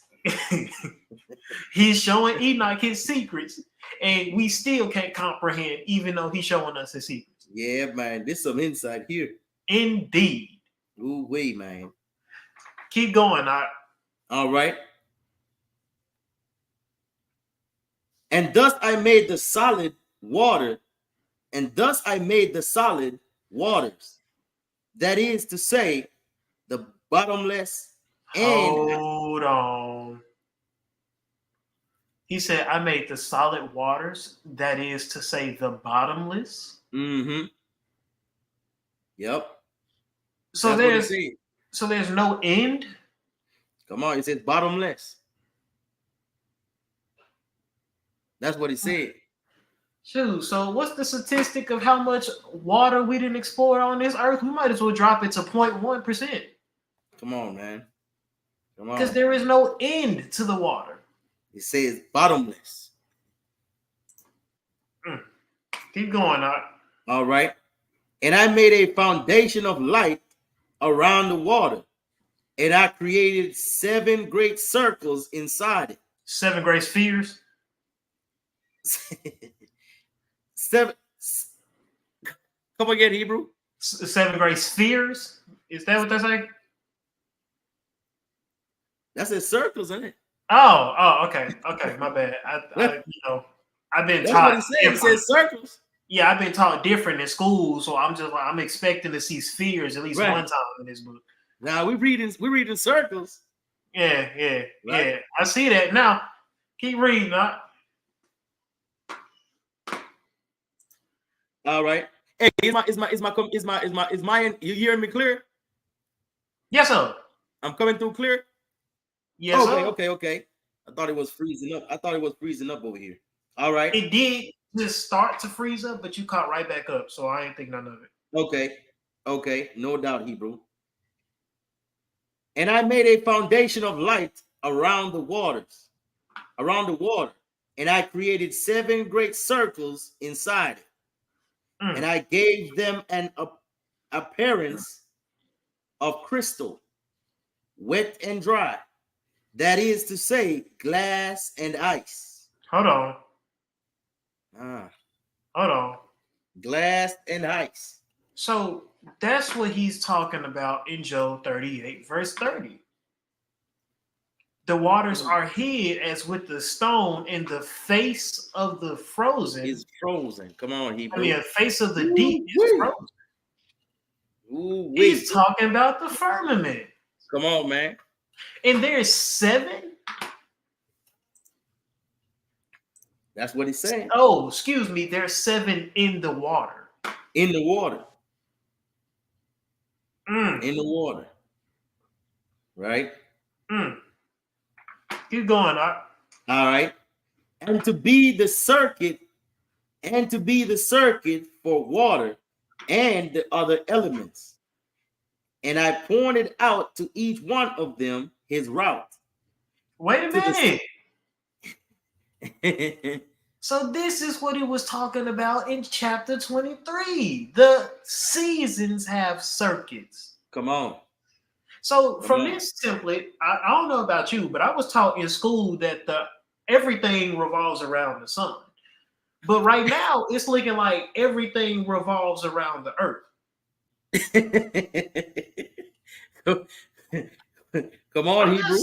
S5: He's showing Enoch his secrets, and we still can't comprehend, even though he's showing us his secrets.
S6: Yeah, man. There's some insight here.
S5: Indeed.
S6: Ooh, wait, man.
S5: Keep going.
S6: All right. And thus I made the solid water, and thus I made the solid waters. That is to say, the bottomless and
S5: Hold on. He said, I made the solid waters. That is to say, the bottomless.
S6: Yep.
S5: So
S6: That's what he said.
S5: there's no end.
S6: Come on, it says bottomless. That's what he said.
S5: Shoot, so what's the statistic of how much water we didn't explore on this earth? We might as well drop it to 0.1%.
S6: Come on, man. Come on.
S5: Because there is no end to the water.
S6: It says bottomless.
S5: Keep going,
S6: All right. And I made a foundation of light around the water, and I created 7 great circles inside it.
S5: 7 great spheres.
S6: 7. Come again, Hebrew.
S5: 7 great spheres. Is that what they're saying?
S6: That's in circles, isn't it?
S5: Oh, okay, my bad. I've been
S6: That's
S5: taught.
S6: what he said. He said circles.
S5: Yeah, I've been taught different in school, so I'm expecting to see spheres at least
S6: Right.
S5: one time in this book.
S6: Now we're reading circles.
S5: Yeah,
S6: Right.
S5: yeah. I see that now. Keep reading,
S6: All right. Hey, is my you hearing me clear?
S5: Yes, sir.
S6: I'm coming through clear.
S5: Yes, sir.
S6: Okay. I thought it was freezing up over here. All right.
S5: It did just start to freeze up, but you caught right back up, so I ain't think none of it.
S6: Okay. No doubt, Hebrew. And I made a foundation of light around the water, and I created 7 great circles inside it. And I gave them an appearance of crystal, wet and dry. That is to say, glass and ice.
S5: Hold on.
S6: Glass and ice.
S5: So that's what he's talking about in Job 38, verse 30. The waters are hid as with the stone in the face of the frozen.
S6: It's frozen. Come on, Hebrew.
S5: The face of the deep is frozen. He's talking about the firmament.
S6: Come on, man.
S5: And there's 7.
S6: That's what he's saying.
S5: Oh, excuse me. There's 7 in the water.
S6: In the water.
S5: In
S6: the water. Right?
S5: Keep going,
S6: All right. And to be the circuit for water and the other elements. And I pointed out to each one of them his route.
S5: Wait a minute. So this is what he was talking about in chapter 23. The seasons have circuits.
S6: Come on.
S5: So from this template, I don't know about you, but I was taught in school that everything revolves around the sun. But right now, it's looking like everything revolves around the earth.
S6: Come on, Hebrew.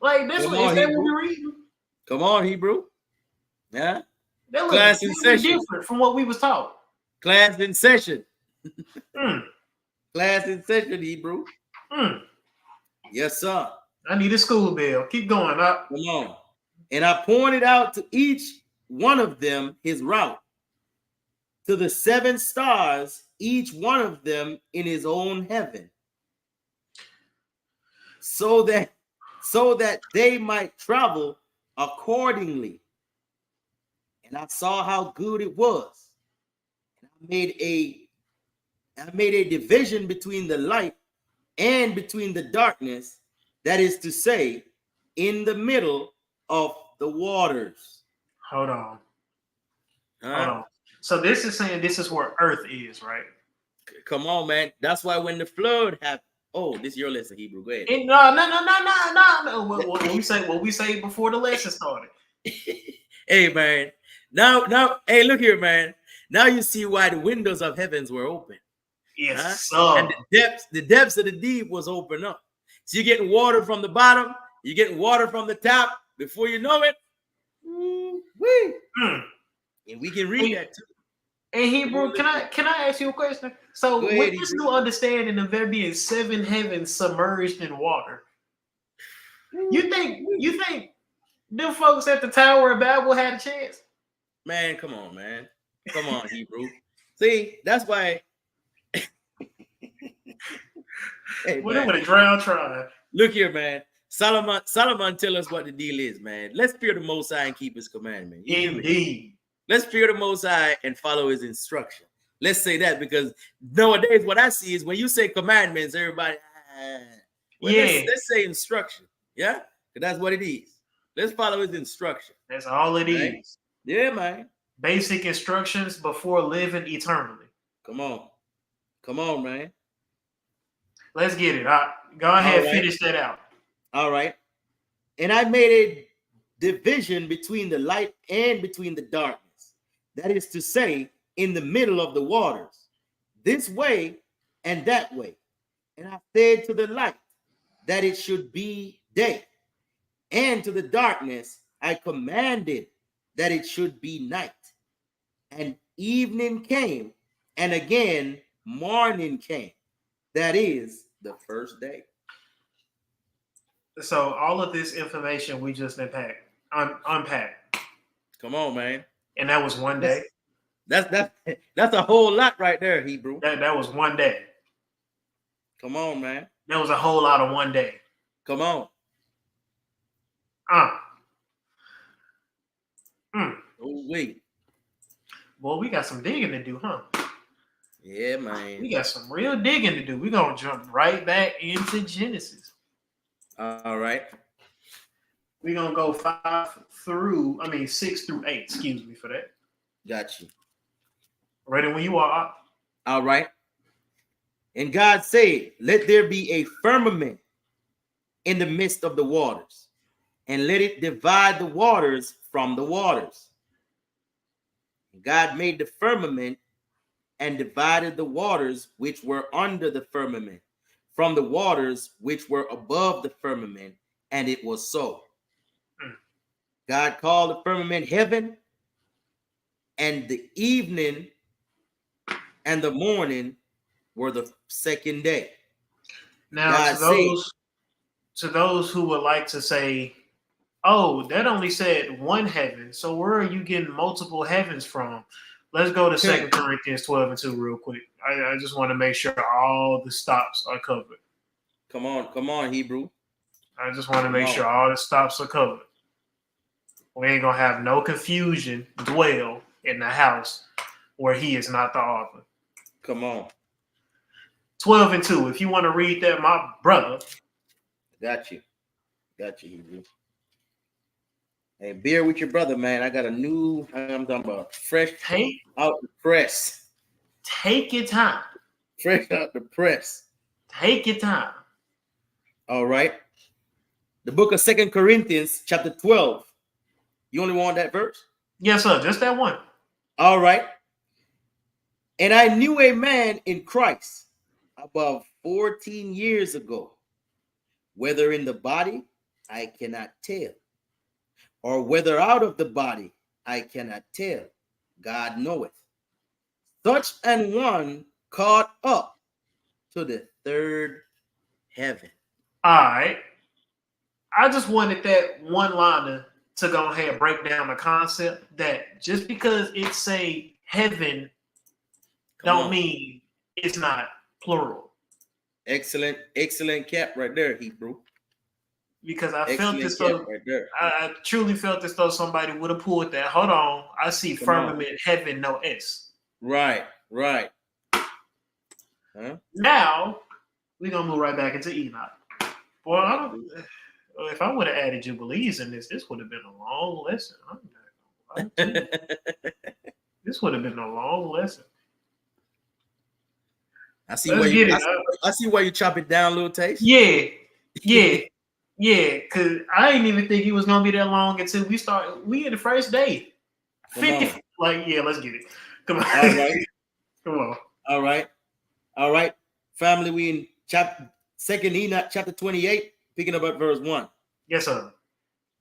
S5: Like this one, is that what we're reading?
S6: Come on, Hebrew. Yeah.
S5: That
S6: Class in session.
S5: Different from what we was taught.
S6: Class in session. Class in session, Hebrew. Yes, sir.
S5: I need a school bell. Keep going up.
S6: Come on. And I pointed out to each one of them his route, to the 7 stars, each one of them in his own heaven, so that they might travel accordingly. And I saw how good it was. And I made a division between the light and between the darkness, that is to say, in the middle of the waters.
S5: Hold on. So this is saying this is where Earth is, right?
S6: Come on, man. That's why when the flood happened. Oh, this is your lesson, Hebrew. Go ahead.
S5: No. What we say before the lesson started.
S6: Hey, man. Now, hey, look here, man. Now you see why the windows of heavens were open.
S5: Yes,
S6: And the depths of the deep was open up. So you're getting water from the bottom, you're getting water from the top. Before you know it, Woo.
S5: Mm.
S6: And we can read that too.
S5: And Hebrew, can I ask you a question? So
S6: Go
S5: with
S6: ahead,
S5: this
S6: Hebrew.
S5: new understanding of there being 7 heavens submerged in water, you think them folks at the Tower of Babel had a chance?
S6: Man, come on, man. Come on, Hebrew. See, that's why. Hey,
S5: Well, they
S6: man.
S5: would have drowned trying.
S6: Look here, man. Solomon tell us what the deal is, man. Let's fear the Most High and keep His commandment. You hear me?
S5: Indeed.
S6: Let's fear the Most High and follow His instruction. Let's say that, because nowadays what I see is when you say commandments, everybody, let's say instruction. Yeah, that's what it is. Let's follow His instruction.
S5: That's all it
S6: Right?
S5: is.
S6: Yeah, man.
S5: Basic instructions before living eternally.
S6: Come on, man.
S5: Let's get it. Go ahead,
S6: All right.
S5: finish that out.
S6: All right. And I made a division between the light and between the darkness. That is to say, in the middle of the waters, this way and that way. And I said to the light that it should be day, and to the darkness I commanded that it should be night. And evening came, and again morning came. That is the first day.
S5: So all of this information we just unpacked.
S6: Come on, man.
S5: And that was one day.
S6: That's a whole lot right there, Hebrew.
S5: That was one day.
S6: Come on, man.
S5: That was a whole lot of one day.
S6: Come on. Oh, wait.
S5: Well, we got some digging to do, huh?
S6: Yeah, man.
S5: We got some real digging to do. We're going to jump right back into Genesis.
S6: All right.
S5: We're going to go 6 through 8. Excuse me for that.
S6: Got you.
S5: Ready when you are.
S6: All right. And God said, let there be a firmament in the midst of the waters, and let it divide the waters from the waters. And God made the firmament and divided the waters which were under the firmament from the waters which were above the firmament, and it was so. God called the firmament heaven, and the evening and the morning were the second day.
S5: Now, to those who would like to say, oh, that only said one heaven, so where are you getting multiple heavens from? Let's go to 2 Corinthians 12:2 real quick. I just want to make sure all the stops are covered.
S6: Come on, Hebrew.
S5: I just want to make sure all the stops are covered. We ain't going to have no confusion dwell in the house where he is not the author.
S6: Come on.
S5: 12:2. If you want to read that, my brother.
S6: Got you, Hebrew. Hey, beer with your brother, man. I got a new, I'm talking about fresh out the press.
S5: Take your time.
S6: Fresh out the press.
S5: Take your time.
S6: All right. The book of 2 Corinthians, chapter 12. You only want that verse?
S5: Yes, sir. Just that one.
S6: All right. And I knew a man in Christ about 14 years ago, whether in the body, I cannot tell, or whether out of the body, I cannot tell. God knoweth. Such an one caught up to the third heaven.
S5: All right. I just wanted that one-liner to go ahead and break down the concept that just because it say heaven don't mean it's not plural.
S6: Excellent cap right there, Hebrew.
S5: Because I felt as though right there. I truly felt as though somebody would have pulled that. Hold on, I see firmament, heaven, no S.
S6: Right. Huh?
S5: Now we're gonna move right back into Enoch. Boy, if I would have added Jubilees in this would have been a long lesson. This would have been a long lesson.
S6: I see why you chop it down a little taste.
S5: Yeah. Because I didn't even think it was gonna be that long until we start. We in the first day. 50. Let's get it. Come on.
S6: All right.
S5: Come on.
S6: All right. Family, we in 2 Enoch chapter 28, picking up at verse 1.
S5: Yes, sir.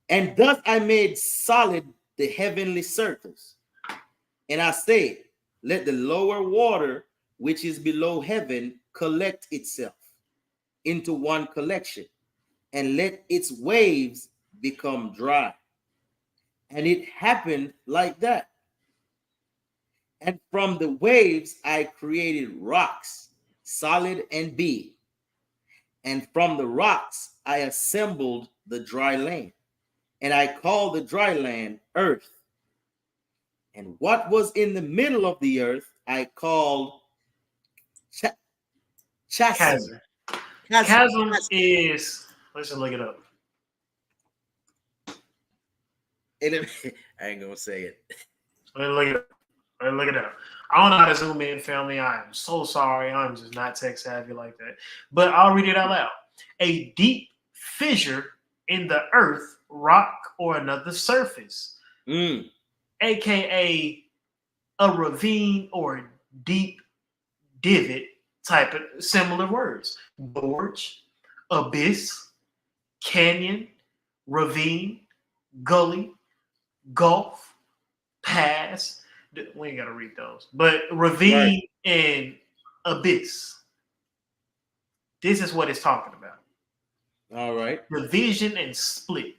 S6: And thus I made solid the heavenly circles. And I said, let the lower water, which is below heaven, collect itself into one collection, and let its waves become dry. And it happened like that. And from the waves I created rocks, solid and big. And from the rocks I assembled the dry land. And I called the dry land earth. And what was in the middle of the earth I called chasm.
S5: Chasm is, let's just look it up.
S6: I ain't gonna say it.
S5: Let's look it up. Let's look it up. I don't know how to zoom in, family. I am so sorry. I'm just not tech savvy like that. But I'll read it out loud. A deep fissure in the earth, rock, or another surface, aka a ravine or deep divot type of similar words. Gorge, abyss, canyon, ravine, gully, gulf, pass. We ain't got to read those. But ravine and abyss. This is what it's talking about.
S6: All right.
S5: Division and split.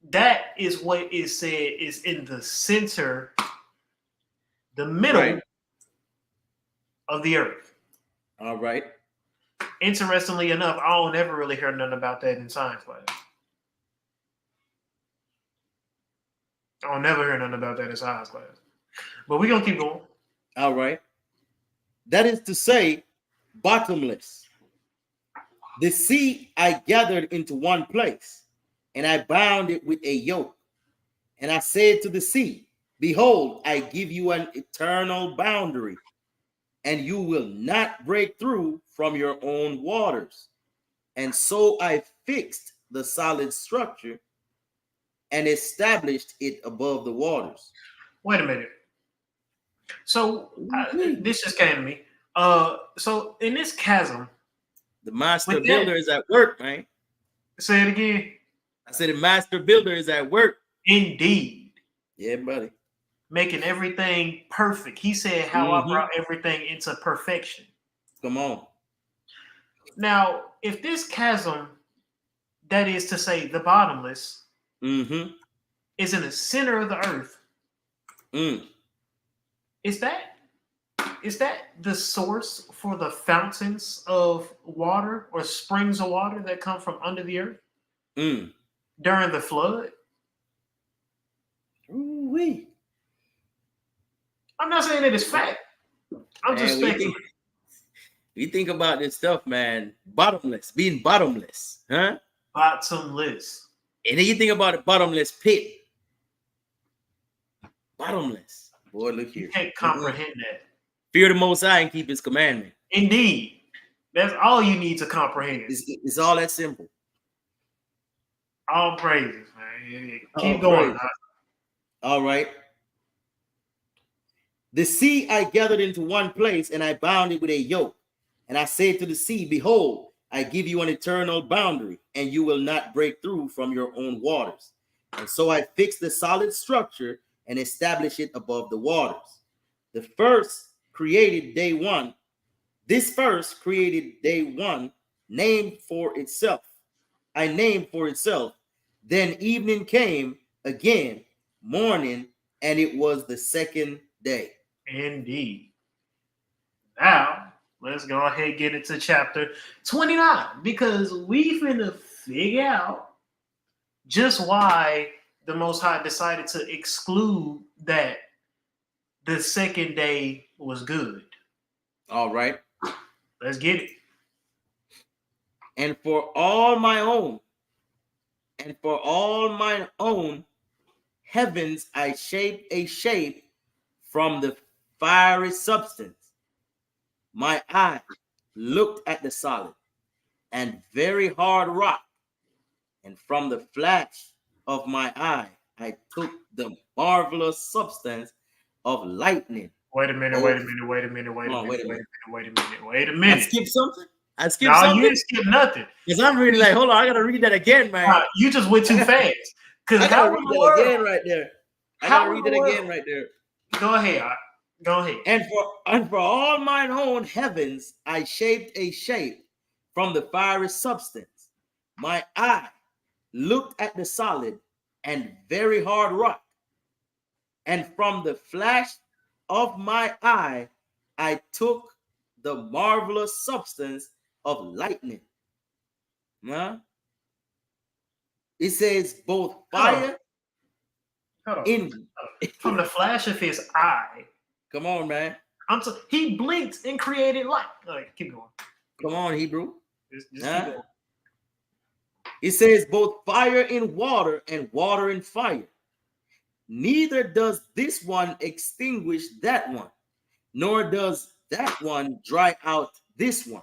S5: That is what is said is in the center, the middle of the earth.
S6: All right.
S5: Interestingly enough, I don't ever really hear nothing about that in science class. I'll never hear nothing about that in science class. But we're going to keep going.
S6: All right. That is to say, bottomless. The sea I gathered into one place, and I bound it with a yoke. And I said to the sea, behold, I give you an eternal boundary, and you will not break through from your own waters. And so I fixed the solid structure and established it above the waters.
S5: Wait a minute. So this just came to me. So in this chasm,
S6: the master builder is at work, man.
S5: Say it again.
S6: I said the master builder is at work.
S5: Indeed.
S6: Yeah, buddy.
S5: Making everything perfect. He said how I brought everything into perfection.
S6: Come on.
S5: Now, if this chasm, that is to say the bottomless, is in the center of the earth, is that the source for the fountains of water or springs of water that come from under the earth during the flood?
S6: Ooh-wee.
S5: I'm not saying that it's fact. I'm just speculating.
S6: We think about this stuff, man. Bottomless, being bottomless, huh?
S5: Bottomless.
S6: And then you think about a bottomless pit. Bottomless. Boy, look here.
S5: You can't comprehend that.
S6: Fear the Most High and keep His commandment.
S5: Indeed. That's all you need to comprehend.
S6: It's all that simple.
S5: All praises, man. Keep going.
S6: All right. The sea I gathered into one place, and I bound it with a yoke. And I said to the sea, behold, I give you an eternal boundary, and you will not break through from your own waters. And so I fixed the solid structure and established it above the waters. The first created day one. This first created day one, named for itself. I named for itself. Then evening came again, morning, and it was the second day.
S5: Indeed. Now, let's go ahead and get into chapter 29, because we finna figure out just why the Most High decided to exclude that the second day was good.
S6: All right.
S5: Let's get it.
S6: And for all my own heavens I shaped a shape from the fiery substance. My eye looked at the solid and very hard rock, and from the flash of my eye I took the marvelous substance of lightning.
S5: Wait a minute.
S6: I skipped something? I skipped
S5: No, you
S6: something
S5: didn't skip nothing.
S6: because I'm reading like, hold on, I gotta read that again, man.
S5: You just went too fast. Because
S6: I
S5: how
S6: gotta
S5: in
S6: read
S5: the
S6: that
S5: world?
S6: again right there. I
S5: How
S6: gotta
S5: in
S6: read
S5: the
S6: that
S5: world?
S6: again right there.
S5: Go ahead. Go ahead.
S6: And for all mine own heavens, I shaped a shape from the fiery substance. My eye looked at the solid and very hard rock. And from the flash of my eye, I took the marvelous substance of lightning. Huh? It says both fire
S5: Hold on.
S6: in.
S5: From the flash of his eye.
S6: Come on, man.
S5: He blinked and created light. All right, keep going.
S6: Come on, Hebrew.
S5: Just keep going.
S6: It says both fire in water and water in fire. Neither does this one extinguish that one, nor does that one dry out this one.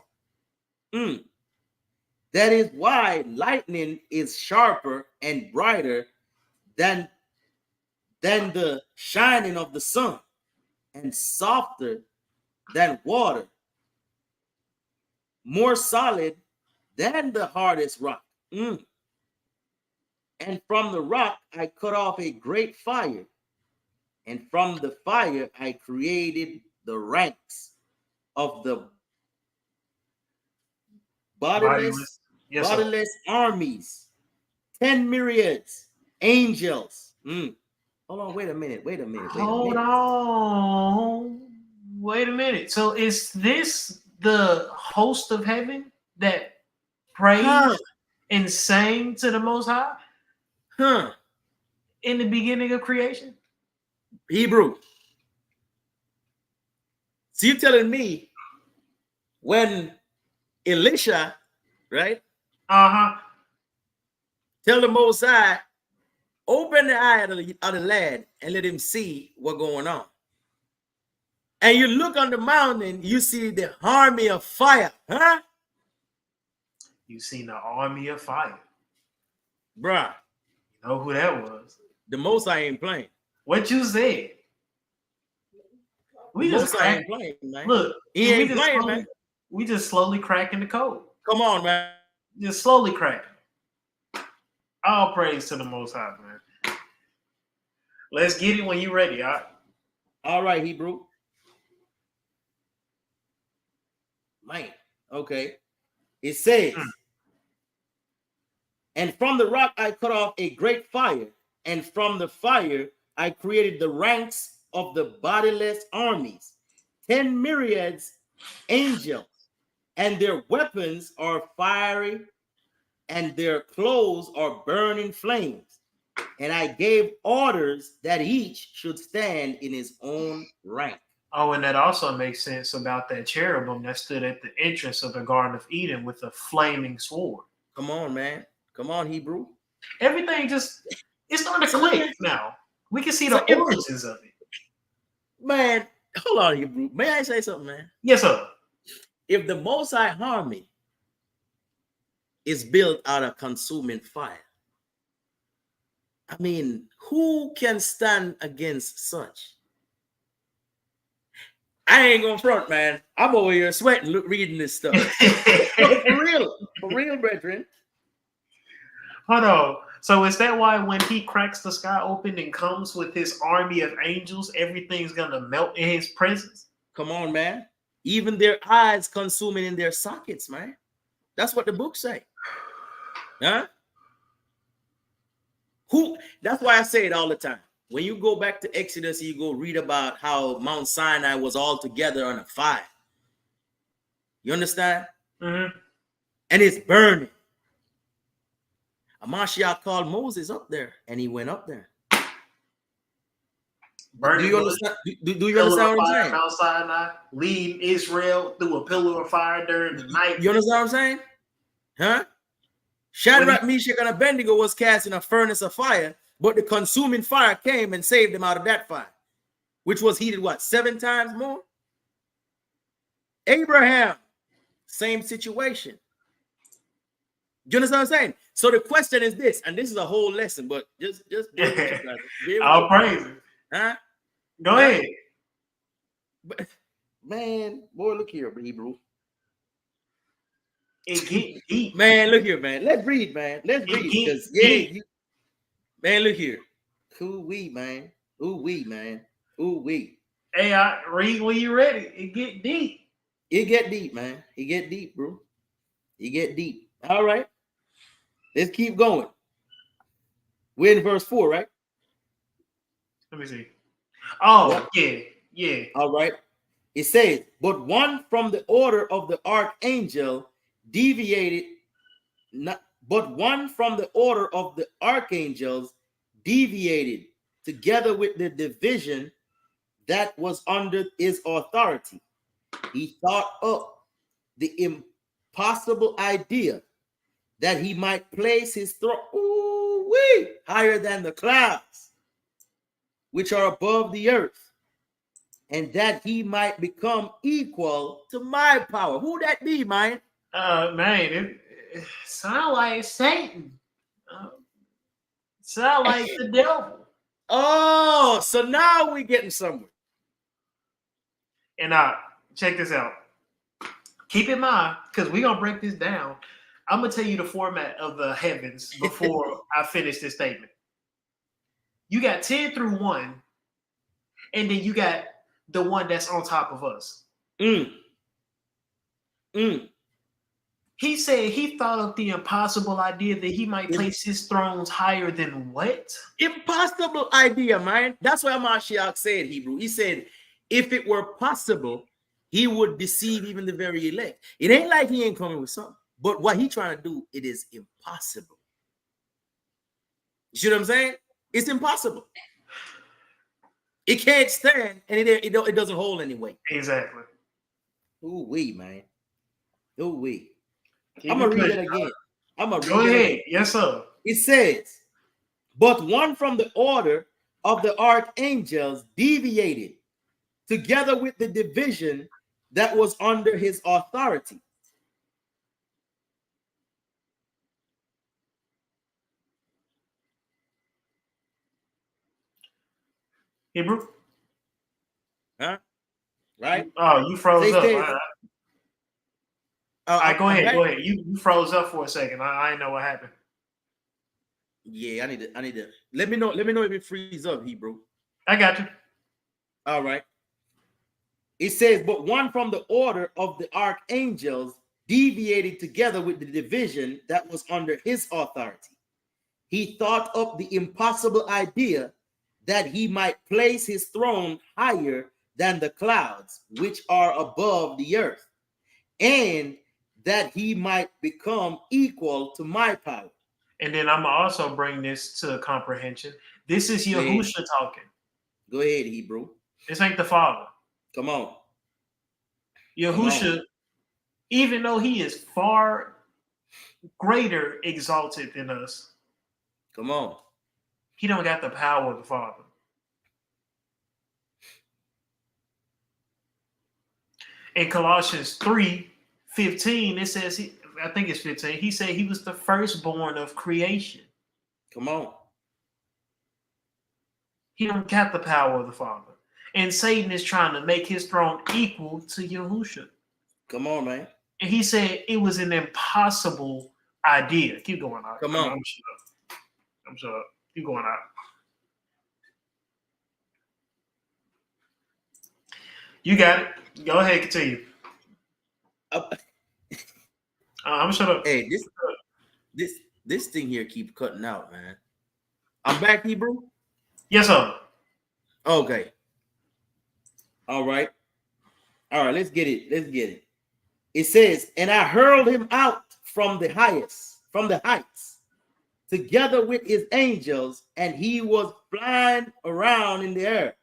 S6: That is why lightning is sharper and brighter than the shining of the sun, and softer than water, more solid than the hardest rock. And from the rock I cut off a great fire, and from the fire I created the ranks of the bodiless armies, 10 myriads, angels. Hold on, wait a minute.
S5: Hold on. Wait a minute. So is this the host of heaven that praised and sang to the Most High? In the beginning of creation?
S6: Hebrew. So you're telling me when Elisha, right? Tell the Most High, open the eye of the lad and let him see what's going on. And you look on the mountain, you see the army of fire, huh?
S5: You seen the army of fire.
S6: Bruh.
S5: You know who that was?
S6: The Most High ain't playing.
S5: What you said. We just
S6: ain't playing, man.
S5: Look,
S6: he ain't playing, man.
S5: We just slowly cracking the code.
S6: Come on, man.
S5: Just slowly cracking. All praise to the Most High, man. Let's get it when you're ready.
S6: All right, Hebrew. Man, okay. It says, and from the rock I cut off a great fire, and from the fire I created the ranks of the bodiless armies, 10 myriads angels, and their weapons are fiery, and their clothes are burning flames. And I gave orders that each should stand in his own rank.
S5: Oh, and that also makes sense about that cherubim that stood at the entrance of the Garden of Eden with a flaming sword.
S6: Come on, man. Come on, Hebrew.
S5: Everything it's starting to click now. We can see the origins of it.
S6: Man, hold on, Hebrew. May I say something, man?
S5: Yes, sir.
S6: If the Most High army is built out of consuming fire, I mean, who can stand against such? I ain't gonna front, man. I'm over here sweating, reading this stuff. For real, brethren.
S5: Hold on. So is that why when he cracks the sky open and comes with his army of angels, everything's gonna melt in his presence?
S6: Come on, man. Even their eyes consuming in their sockets, man. That's what the book say. Huh? That's why I say it all the time. When you go back to Exodus, you go read about how Mount Sinai was all together on a fire. You understand? And it's burning. Amashiach called Moses up there, and he went up there.
S5: Burning.
S6: Do you understand? Do you understand what I'm saying?
S5: Mount Sinai, lead Israel through a pillar of fire during the night.
S6: You understand what I'm saying? Huh? Shadrach, Meshach, and Abednego was cast in a furnace of fire, but the consuming fire came and saved them out of that fire, which was heated, 7 times more? Abraham, same situation. You understand what I'm saying? So the question is this, and this is a whole lesson, but just
S5: I'll praise it.
S6: Huh?
S5: Go ahead.
S6: But, man, boy, look here, Hebrew.
S5: It get deep.
S6: Man, look here, man. Let's read, man. Let's
S5: It
S6: read.
S5: get
S6: Because
S5: deep.
S6: man, look here. Ooh wee, man. Ooh wee, man. Ooh wee.
S5: Hey, I read when you ready. It get deep.
S6: It get deep, man. It get deep, bro. It get deep. All right. Let's keep going. We're in verse 4, right?
S5: Let me see. Oh, yeah.
S6: All right. It says, but one from the order of the archangel deviated, but one from the order of the archangels deviated together with the division that was under his authority. He thought up the impossible idea that he might place his throne higher than the clouds, which are above the earth, and that he might become equal to my power. Who that be, man?
S5: Man, it sound like Satan. Sound like the devil.
S6: Oh, so now we getting somewhere.
S5: And check this out. Keep in mind, because we're gonna break this down. I'm gonna tell you the format of the heavens before I finish this statement. You got 10 through 1, and then you got the one that's on top of us. He said he thought of the impossible idea that he might place his thrones higher than what?
S6: Impossible idea, man. That's why Mashiach said, Hebrew. He said, if it were possible, he would deceive even the very elect. It ain't like he ain't coming with something. But what he trying to do, it is impossible. You see what I'm saying? It's impossible. It can't stand, and it doesn't hold anyway.
S5: Exactly.
S6: Ooh wee, man. Ooh wee.
S5: Keep
S6: I'm gonna read
S5: it
S6: it again. I'm gonna
S5: Go
S6: read it
S5: ahead.
S6: again.
S5: Yes, sir.
S6: It says, but one from the order of the archangels deviated together with the division that was under his authority.
S5: Hebrew?
S6: Huh? Right?
S5: Oh, you froze up.
S6: Says,
S5: All right, go ahead.
S6: right?
S5: Go ahead. You froze up for a second. I didn't know what happened.
S6: Yeah, I need to let me know if it frees up, Hebrew.
S5: I got you.
S6: All right. It says, but one from the order of the archangels deviated together with the division that was under his authority. He thought up the impossible idea that he might place his throne higher than the clouds, which are above the earth, and that he might become equal to my power.
S5: And then I'm going to also bring this to comprehension. This is Yahusha talking.
S6: Go ahead, Hebrew.
S5: This ain't the Father.
S6: Come on.
S5: Yahusha, even though he is far greater exalted than us,
S6: come on,
S5: he don't got the power of the Father. In Colossians 3:15, it says, I think it's 15, he said he was the firstborn of creation.
S6: Come on.
S5: He don't got the power of the Father. And Satan is trying to make his throne equal to Yahusha.
S6: Come on, man.
S5: And he said it was an impossible idea. Keep going out.
S6: Come on.
S5: I'm shut up. Keep going out. You got it. Go ahead, continue. I'm shut up.
S6: Hey, this thing here keep cutting out, man. I'm back, Hebrew.
S5: Yes, sir.
S6: Okay. All right. Let's get it. It says, and I hurled him out from the heights, together with his angels, and he was flying around in the air,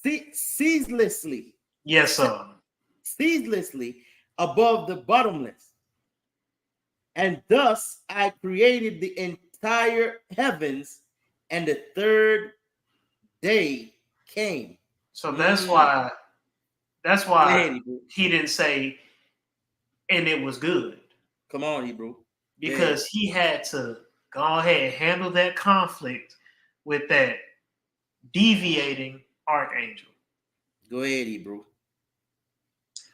S6: ceaselessly.
S5: Yes, sir.
S6: Ceaselessly above the bottomless. And thus I created the entire heavens, and the third day came.
S5: So that's why he didn't say, and it was good.
S6: Come on, Hebrew.
S5: Because he had to go ahead and handle that conflict with that deviating archangel.
S6: Go ahead, Hebrew.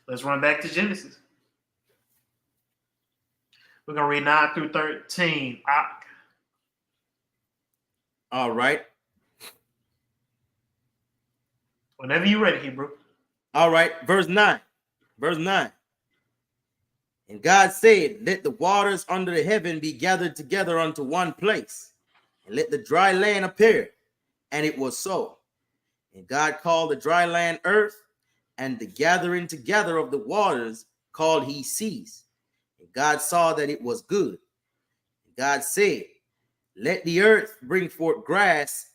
S5: Let's run back to Genesis. We're gonna read 9 through 13.
S6: All right.
S5: Whenever you're ready, Hebrew.
S6: All right. Verse 9. Verse 9. And God said, let the waters under the heaven be gathered together unto one place, and let the dry land appear. And it was so. And God called the dry land earth, and the gathering together of the waters called he seas. And God saw that it was good. And God said, let the earth bring forth grass,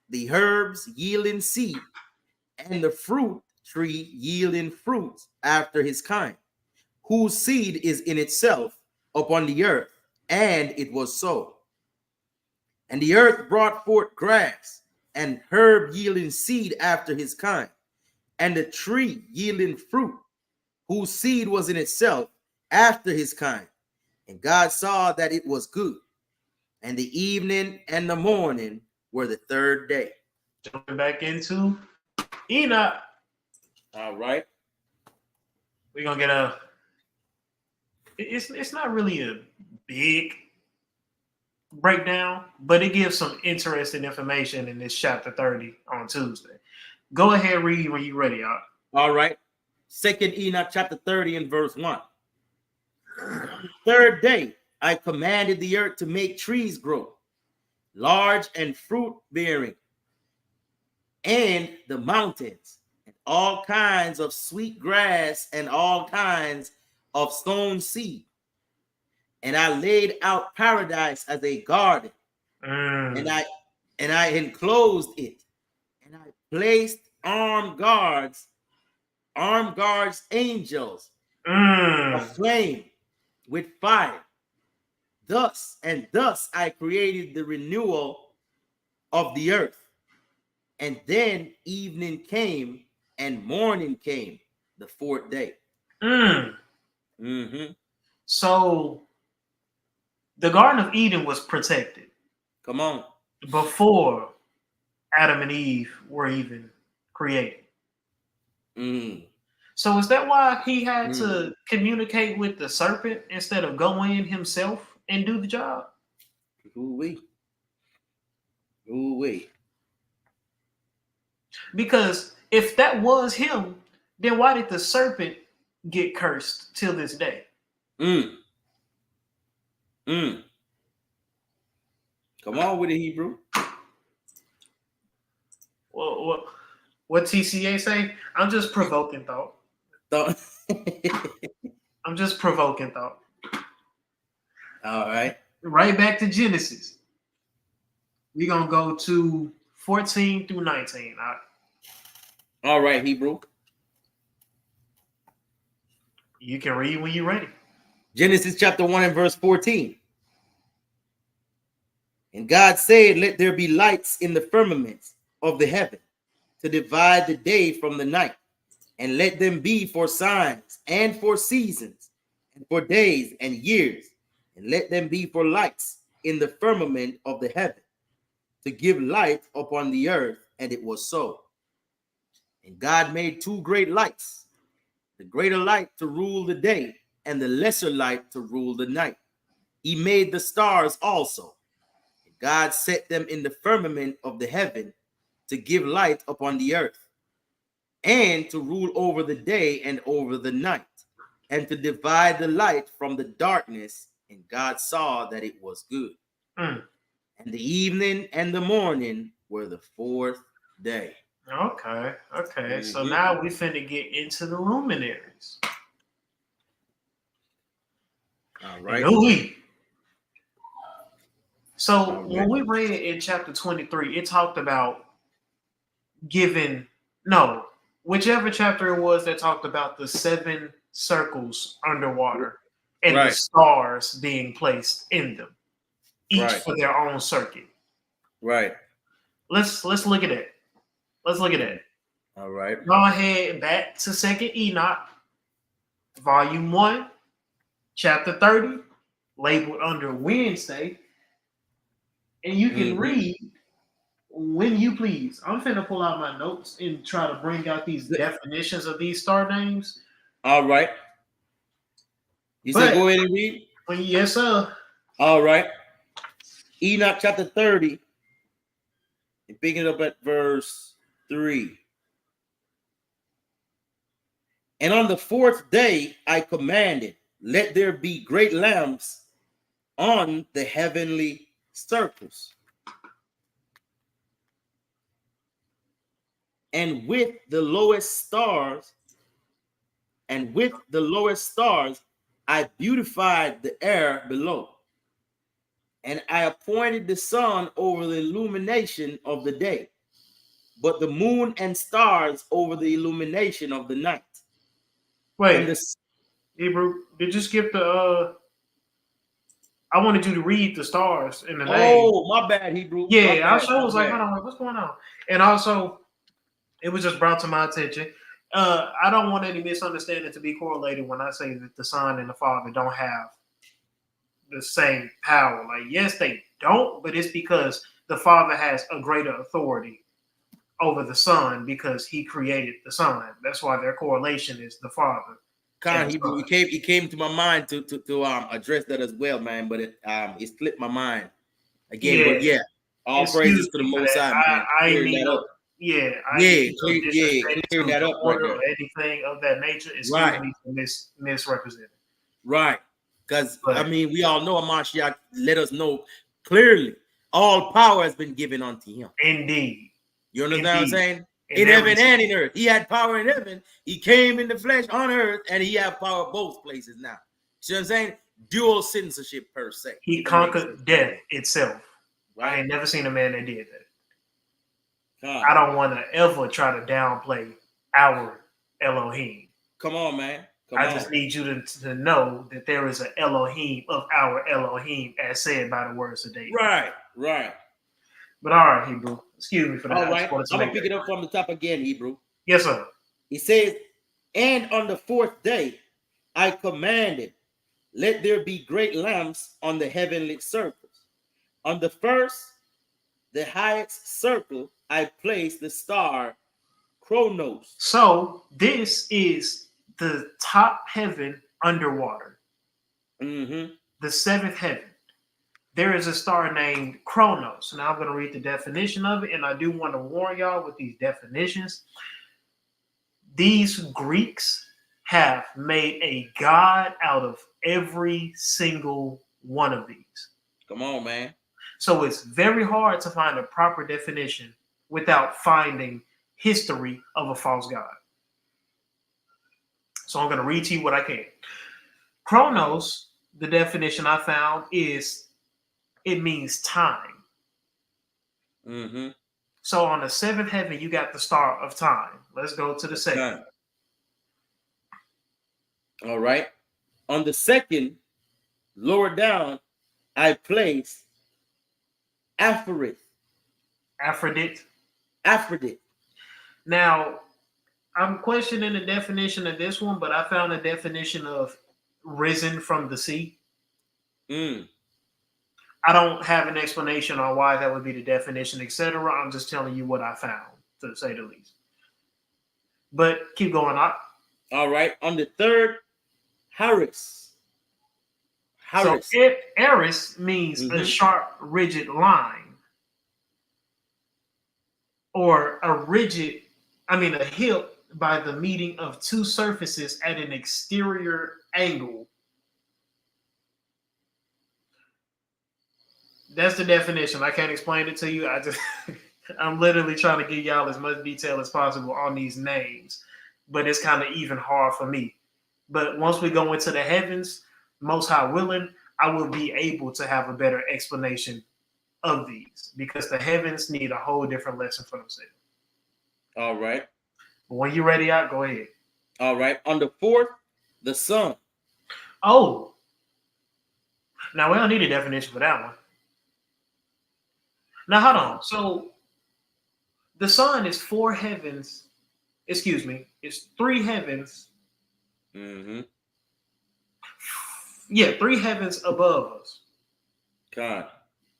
S6: the herbs yielding seed, and the fruit tree yielding fruit after his kind, whose seed is in itself upon the earth. And it was so. And the earth brought forth grass, and herb yielding seed after his kind, and the tree yielding fruit, whose seed was in itself after his kind. And God saw that it was good. And the evening and the morning were the third day.
S5: Jumping back into Enoch.
S6: All right.
S5: We're gonna get a. It's not really a big breakdown, but it gives some interesting information in this chapter 30 on Tuesday. Go ahead, read when you're ready, y'all.
S6: All right. 2nd Enoch chapter 30 and verse 1. Third day, I commanded the earth to make trees grow, large and fruit bearing, and the mountains, and all kinds of sweet grass, and all kinds of stone seed. And I laid out paradise as a garden, and I enclosed it, and I placed armed guards, angels aflame with fire. Thus I created the renewal of the earth. And then evening came and morning came, the fourth day.
S5: So the Garden of Eden was protected.
S6: Come on.
S5: Before Adam and Eve were even created. So is that why he had to communicate with the serpent instead of go in himself and do the job?
S6: Ooh-wee.
S5: Because if that was him, then why did the serpent get cursed till this day?
S6: Come on with it, Hebrew.
S5: Well, what TCA say? I'm just provoking thought. I'm just provoking thought.
S6: All right.
S5: Right back to Genesis. We're going to go to 14 through 19.
S6: All right, Hebrew.
S5: You can read when you're ready.
S6: Genesis chapter 1 and verse 14. And God said, let there be lights in the firmaments of the heaven to divide the day from the night, and let them be for signs and for seasons and for days and years, and let them be for lights in the firmament of the heaven to give light upon the earth. And it was so. And God made two great lights, the greater light to rule the day, and the lesser light to rule the night. He made the stars also. And God set them in the firmament of the heaven to give light upon the earth, and to rule over the day and over the night, and to divide the light from the darkness. And God saw that it was good. And the evening and the morning were the fourth day.
S5: Okay. So now we finna get into the luminaries.
S6: All right.
S5: So when we read in chapter 23, it talked about whichever chapter it was that talked about the 7 circles underwater and the stars being placed in them, each for their own circuit.
S6: Right.
S5: Let's look at it.
S6: All right.
S5: Go ahead back to 2nd Enoch, volume 1, chapter 30, labeled under Wednesday, and you can read when you please. I'm finna pull out my notes and try to bring out these definitions of these star names.
S6: All right. You said go ahead and read?
S5: Yes, sir.
S6: All right. Enoch chapter 30, and picking up at verse 3. And on the fourth day I commanded, let there be great lamps on the heavenly circles, and with the lowest stars, I beautified the air below. And I appointed the sun over the illumination of the day, but the moon and stars over the illumination of the night.
S5: Wait,
S6: And the
S5: Hebrew, did you skip the I wanted you to read the stars in the name.
S6: Oh, my bad, Hebrew.
S5: Yeah, I was like, hold on, what's going on? And also, it was just brought to my attention. I don't want any misunderstanding to be correlated when I say that the Son and the Father don't have the same power. Like, yes, they don't, but it's because the Father has a greater authority over the Son because he created the Son. That's why their correlation is the Father.
S6: Hebrew, it came to my mind to address that as well, man. But it slipped my mind again.
S5: Yeah.
S6: But yeah, all praises to the Most High, man.
S5: I mean,
S6: clearing that up right there.
S5: Anything of that nature is
S6: right.
S5: Misrepresented.
S6: Right, because I mean, we all know Hamashiach let us know clearly all power has been given unto him.
S5: Indeed.
S6: You understand what I'm saying? In heaven and in earth. He had power in heaven. He came in the flesh on earth, and he had power both places now. See what I'm saying? Dual censorship per se.
S5: He conquered death itself. Right. I ain't never seen a man that did that. I don't want to ever try to downplay our Elohim.
S6: Come on, man.
S5: I just need you to know that there is an Elohim of our Elohim, as said by the words of David.
S6: Right.
S5: But all right, Hebrew. Excuse me for that.
S6: All right. I'm going to pick it up from the top again, Hebrew.
S5: Yes, sir.
S6: He says, and on the fourth day, I commanded, let there be great lamps on the heavenly circles. On the first, the highest circle, I placed the star Chronos.
S5: So this is the top heaven underwater.
S6: Mm-hmm.
S5: The seventh heaven. There is a star named Chronos. Now I'm going to read the definition of it, and I do want to warn y'all with these definitions. These Greeks have made a god out of every single one of these.
S6: Come on, man.
S5: So it's very hard to find a proper definition without finding history of a false god. So I'm going to read to you what I can. Chronos, the definition I found is it means time.
S6: Mm-hmm.
S5: So on the seventh heaven, you got the star of time. Let's go to the second.
S6: All right. On the second, lower down, I place Aphrodite. Now, I'm questioning the definition of this one, but I found a definition of risen from the sea. I don't have an explanation on why that would be the definition, etc. I'm just telling you what I found, to say the least. But keep going on. All right. On the third, Haris. So Eris means a sharp, rigid line. Or a hip by the meeting of two surfaces at an exterior angle. That's the definition. I can't explain it to you. I'm literally trying to give y'all as much detail as possible on these names, but it's kind of even hard for me. But once we go into the heavens, Most High willing, I will be able to have a better explanation of these because the heavens need a whole different lesson for themselves. All right. When you're ready, out, go ahead. All right. On the fourth, the sun. Oh. Now, we don't need a definition for that one. Now, hold on. So, the sun is four heavens. Excuse me. It's three heavens. Mm-hmm. Yeah, three heavens above us. God.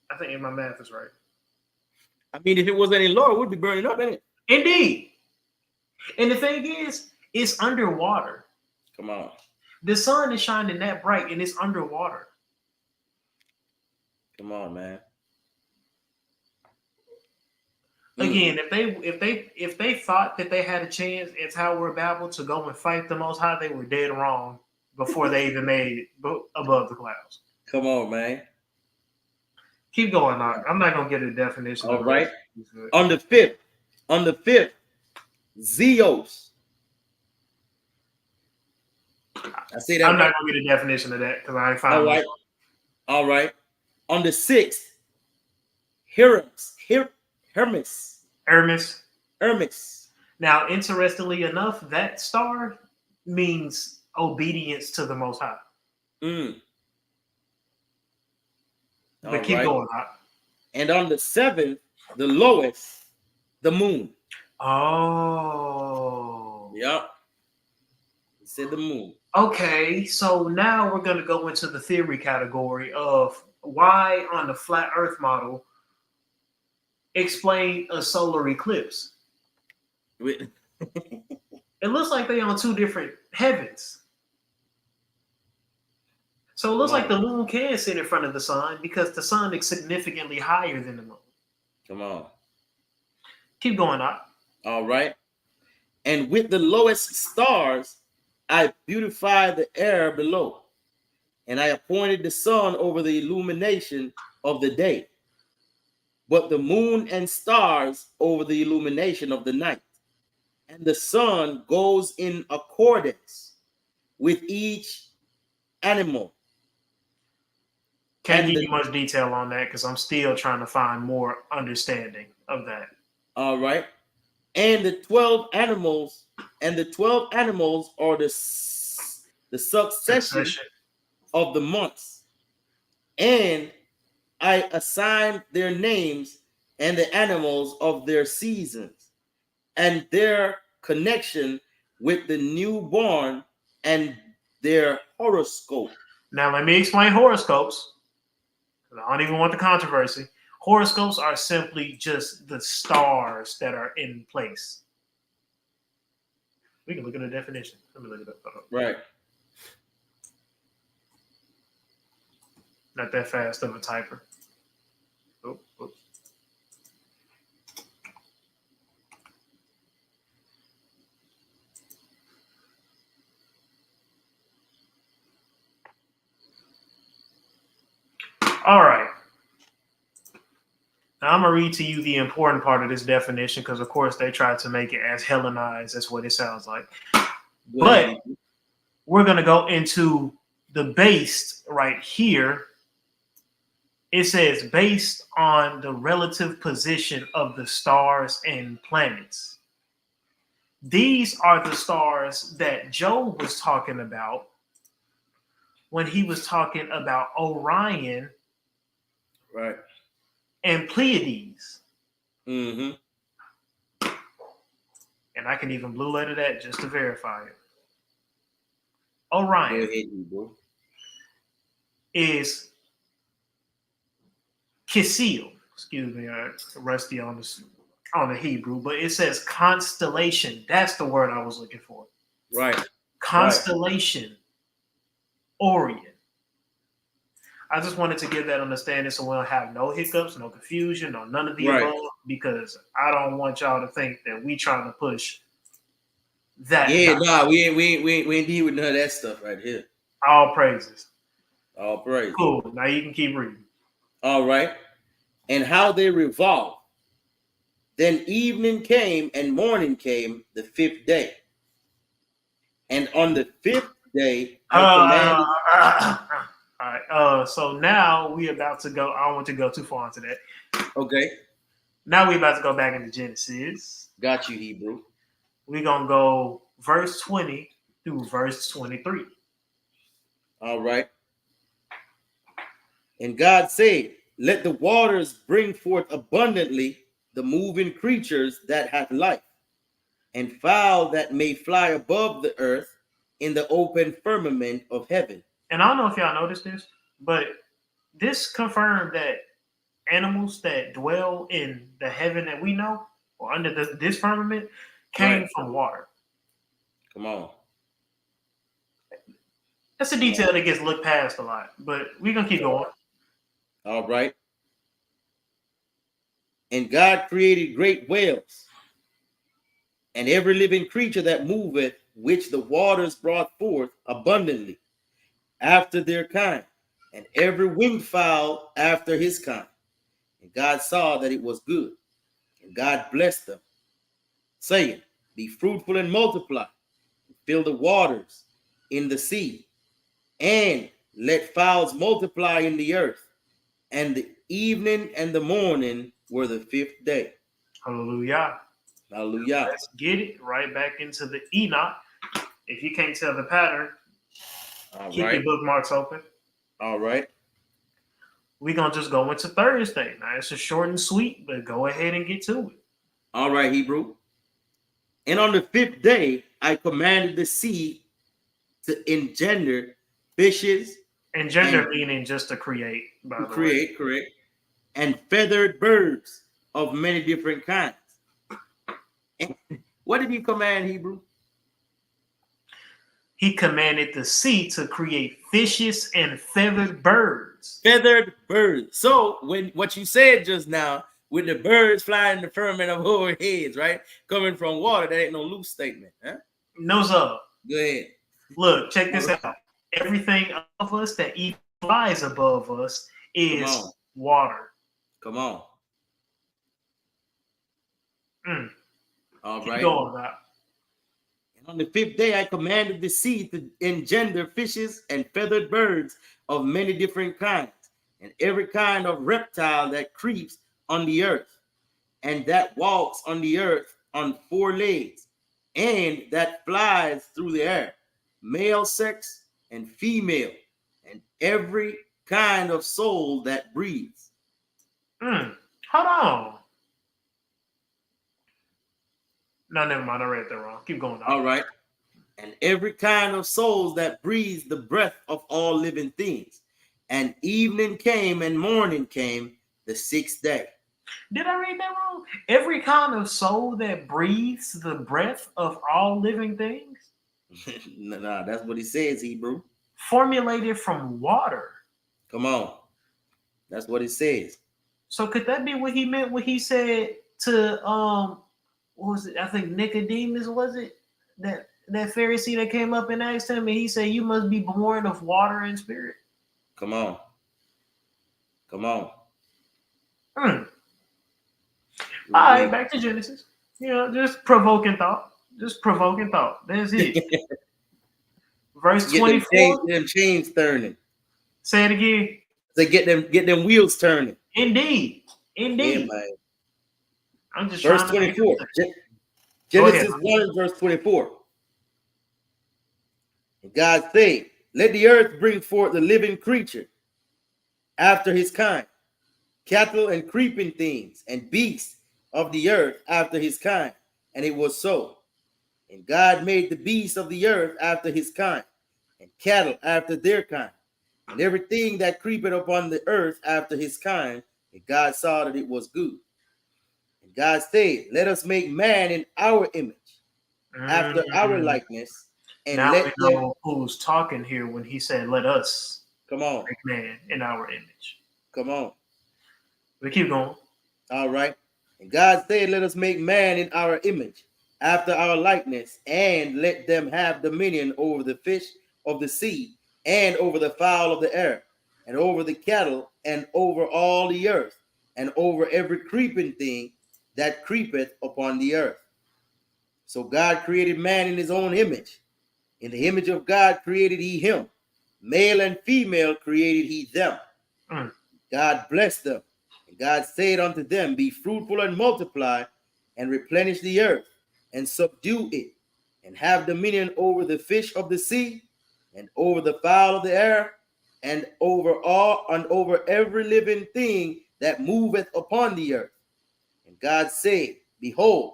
S6: I think my math is right. I mean, if it was any lower, it would be burning up, ain't it? Indeed. And the thing is, it's underwater. Come on. The sun is shining that bright and it's underwater. Come on, man.
S5: Again, if they thought that they had a chance in Tower of Babel to go and fight the Most High, they were dead wrong before they even made it above the clouds.
S6: Come on, man.
S5: Keep going, Knock. I'm not gonna get a definition.
S6: All right. On the fifth, Zeos. I say that.
S5: I'm not gonna get a definition of that because I ain't found.
S6: All right. All right. On the sixth, Hermes.
S5: Now, interestingly enough, that star means obedience to the Most High. But keep going, Knock.
S6: And on the seventh, the lowest, the moon.
S5: Oh.
S6: Yep. He said the moon.
S5: Okay, so now we're going to go into the theory category of why on the flat earth model explain a solar eclipse. It looks like they're on two different heavens. So it looks like the moon can sit in front of the sun because the sun is significantly higher than the moon.
S6: Come on.
S5: Keep going up.
S6: All right. And with the lowest stars, I beautified the air below, and I appointed the sun over the illumination of the day, but the moon and stars over the illumination of the night. And the sun goes in accordance with each animal.
S5: Can't give you much detail on that because I'm still trying to find more understanding of that.
S6: All right. And the 12 animals are the succession of the months. And I assigned their names and the animals of their seasons and their connection with the newborn and their horoscope.
S5: Now, let me explain horoscopes. I don't even want the controversy. Horoscopes are simply just the stars that are in place. We can look at the definition. Let me look it up.
S6: Right.
S5: Not that fast of a typer. Oops. All right. Now I'm going to read to you the important part of this definition because, of course, they tried to make it as Hellenized as what it sounds like. But we're going to go into the based right here. It says based on the relative position of the stars and planets. These are the stars that Job was talking about when he was talking about Orion.
S6: Right.
S5: And Pleiades.
S6: Mm-hmm.
S5: And I can even blue letter that just to verify it. Orion is Kisil. Excuse me, rusty on the Hebrew, but it says constellation. That's the word I was looking for.
S6: Right.
S5: Constellation. Orion. I just wanted to give that understanding so we don't have no hiccups, no confusion, or none of the above, because I don't want y'all to think that we trying to push that.
S6: Yeah, we ain't deal with none of that stuff right here.
S5: All praises.
S6: All praise.
S5: Cool. Now you can keep reading.
S6: All right. And how they revolve. Then evening came and morning came the fifth day. And on the fifth day, I commanded.
S5: All right. So now we about to go. I don't want to go too far into that.
S6: Okay.
S5: Now we about to go back into Genesis.
S6: Got you, Hebrew.
S5: We're gonna go verse 20 through verse 23.
S6: All right. And God said, let the waters bring forth abundantly the moving creatures that have life, and fowl that may fly above the earth in the open firmament of heaven.
S5: And I don't know if y'all noticed this, but this confirmed that animals that dwell in the heaven that we know, or under this firmament, came from water.
S6: Come on.
S5: That's a detail that gets looked past a lot, but we're going to keep going.
S6: All right. And God created great whales and every living creature that moveth, which the waters brought forth abundantly after their kind, and every winged fowl after his kind. And God saw that it was good. And God blessed them, saying, be fruitful and multiply, and fill the waters in the sea, and let fowls multiply in the earth. And the evening and the morning were the fifth day.
S5: Hallelujah.
S6: Hallelujah.
S5: Let's get it right back into the Enoch. If you can't tell the pattern,
S6: All
S5: keep
S6: right.
S5: your bookmarks open.
S6: All right.
S5: We're going to just go into Thursday. Now, it's a short and sweet, but go ahead and get to it.
S6: All right, Hebrew. And on the fifth day, I commanded the sea to engender fishes.
S5: Engender
S6: And-
S5: meaning just to create, by
S6: To
S5: the way.
S6: create, correct. And feathered birds of many different kinds. And what did he command, Hebrew?
S5: He commanded the sea to create fishes and feathered birds.
S6: Feathered birds. So when what you said just now, with the birds flying in the firmament of our heads, right? Coming from water, that ain't no loose statement. Huh?
S5: Nose up.
S6: Go ahead.
S5: Look, check this out. Everything of us that even flies above us is
S6: Come on.
S5: water.
S6: Come on. All
S5: Keep
S6: right.
S5: going now.
S6: And on the fifth day, I commanded the sea to engender fishes and feathered birds of many different kinds, and every kind of reptile that creeps on the earth, and that walks on the earth on four legs, and that flies through the air, male sex and female, and every kind of soul that breathes.
S5: Hold on. No, never mind. I read that wrong. Keep going.
S6: All right. And every kind of souls that breathes the breath of all living things. And evening came and morning came, the sixth day.
S5: Did I read that wrong? Every kind of soul that breathes the breath of all living things,
S6: Nah, that's what he says, Hebrew.
S5: formulated from water.
S6: Come on. That's what it says.
S5: So could that be what he meant when he said to what was it? I think Nicodemus, was it? That Pharisee that came up and asked him, and he said, you must be born of water and spirit.
S6: Come on. Come on.
S5: All right, back to Genesis. You know, just provoking thought. Just provoking thought. That's it. Verse 24.
S6: Get them chains turning.
S5: Say it again.
S6: They get them wheels turning.
S5: Indeed.
S6: Yeah,
S5: Indeed.
S6: man.
S5: I'm just
S6: Verse
S5: trying to
S6: 24. Genesis 1, verse 24. And God said, let the earth bring forth the living creature after his kind, cattle and creeping things, and beasts of the earth after his kind. And it was so. And God made the beasts of the earth after his kind, and cattle after their kind, and everything that creepeth upon the earth after his kind. And God saw that it was good. And God said, let us make man in our image, after our likeness, and
S5: now
S6: let
S5: we
S6: them.
S5: know who's talking here when he said, let us
S6: Come on,
S5: make man in our image.
S6: come on.
S5: We keep going.
S6: All right. And God said, let us make man in our image, after our likeness, and let them have dominion over the fish of the sea, and over the fowl of the air, and over the cattle, and over all the earth, and over every creeping thing that creepeth upon the earth. So God created man in his own image. In the image of God created he him. Male and female created he them. God blessed them. And God said unto them, be fruitful and multiply, and replenish the earth, and subdue it, and have dominion over the fish of the sea, and over the fowl of the air, and over all, and over every living thing that moveth upon the earth. And God said, behold,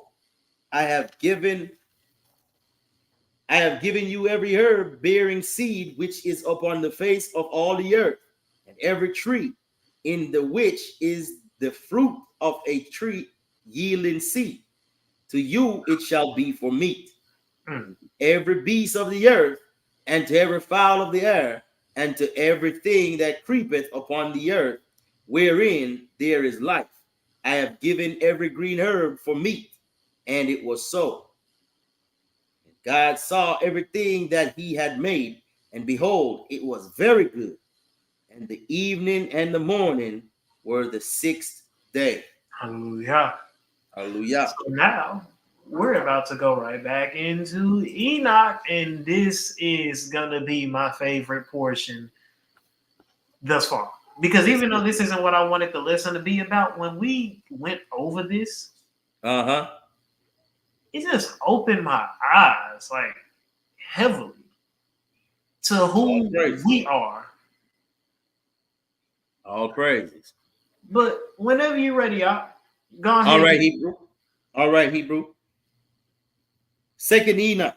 S6: I have given you every herb bearing seed which is upon the face of all the earth, and every tree in the which is the fruit of a tree yielding seed. To you it shall be for meat. Every beast of the earth, and to every fowl of the air, and to everything that creepeth upon the earth, wherein there is life. I have given every green herb for meat, and it was so. God saw everything that he had made, and behold, it was very good. And the evening and the morning were the sixth day.
S5: Hallelujah.
S6: Hallelujah.
S5: So now we're about to go right back into Enoch, and this is gonna be my favorite portion thus far. Because even though this isn't what I wanted the lesson to be about, when we went over this, it just opened my eyes like heavily to who we are.
S6: All praises.
S5: But whenever you're ready, go ahead.
S6: All right, Hebrew. All right, Hebrew. Second Enoch.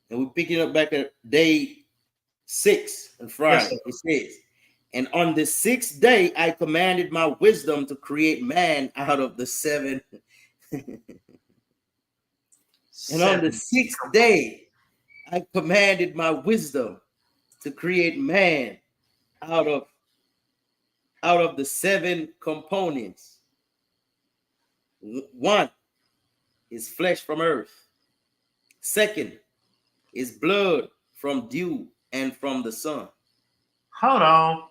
S6: And we're picking up back at day 6 on Friday. It says, and on the 6th day, I commanded my wisdom to create man out of the 7. And on the 6th day, I commanded my wisdom to create man out of the 7 components. 1 is flesh from earth. 2 is blood from dew and from the sun.
S5: Hold on.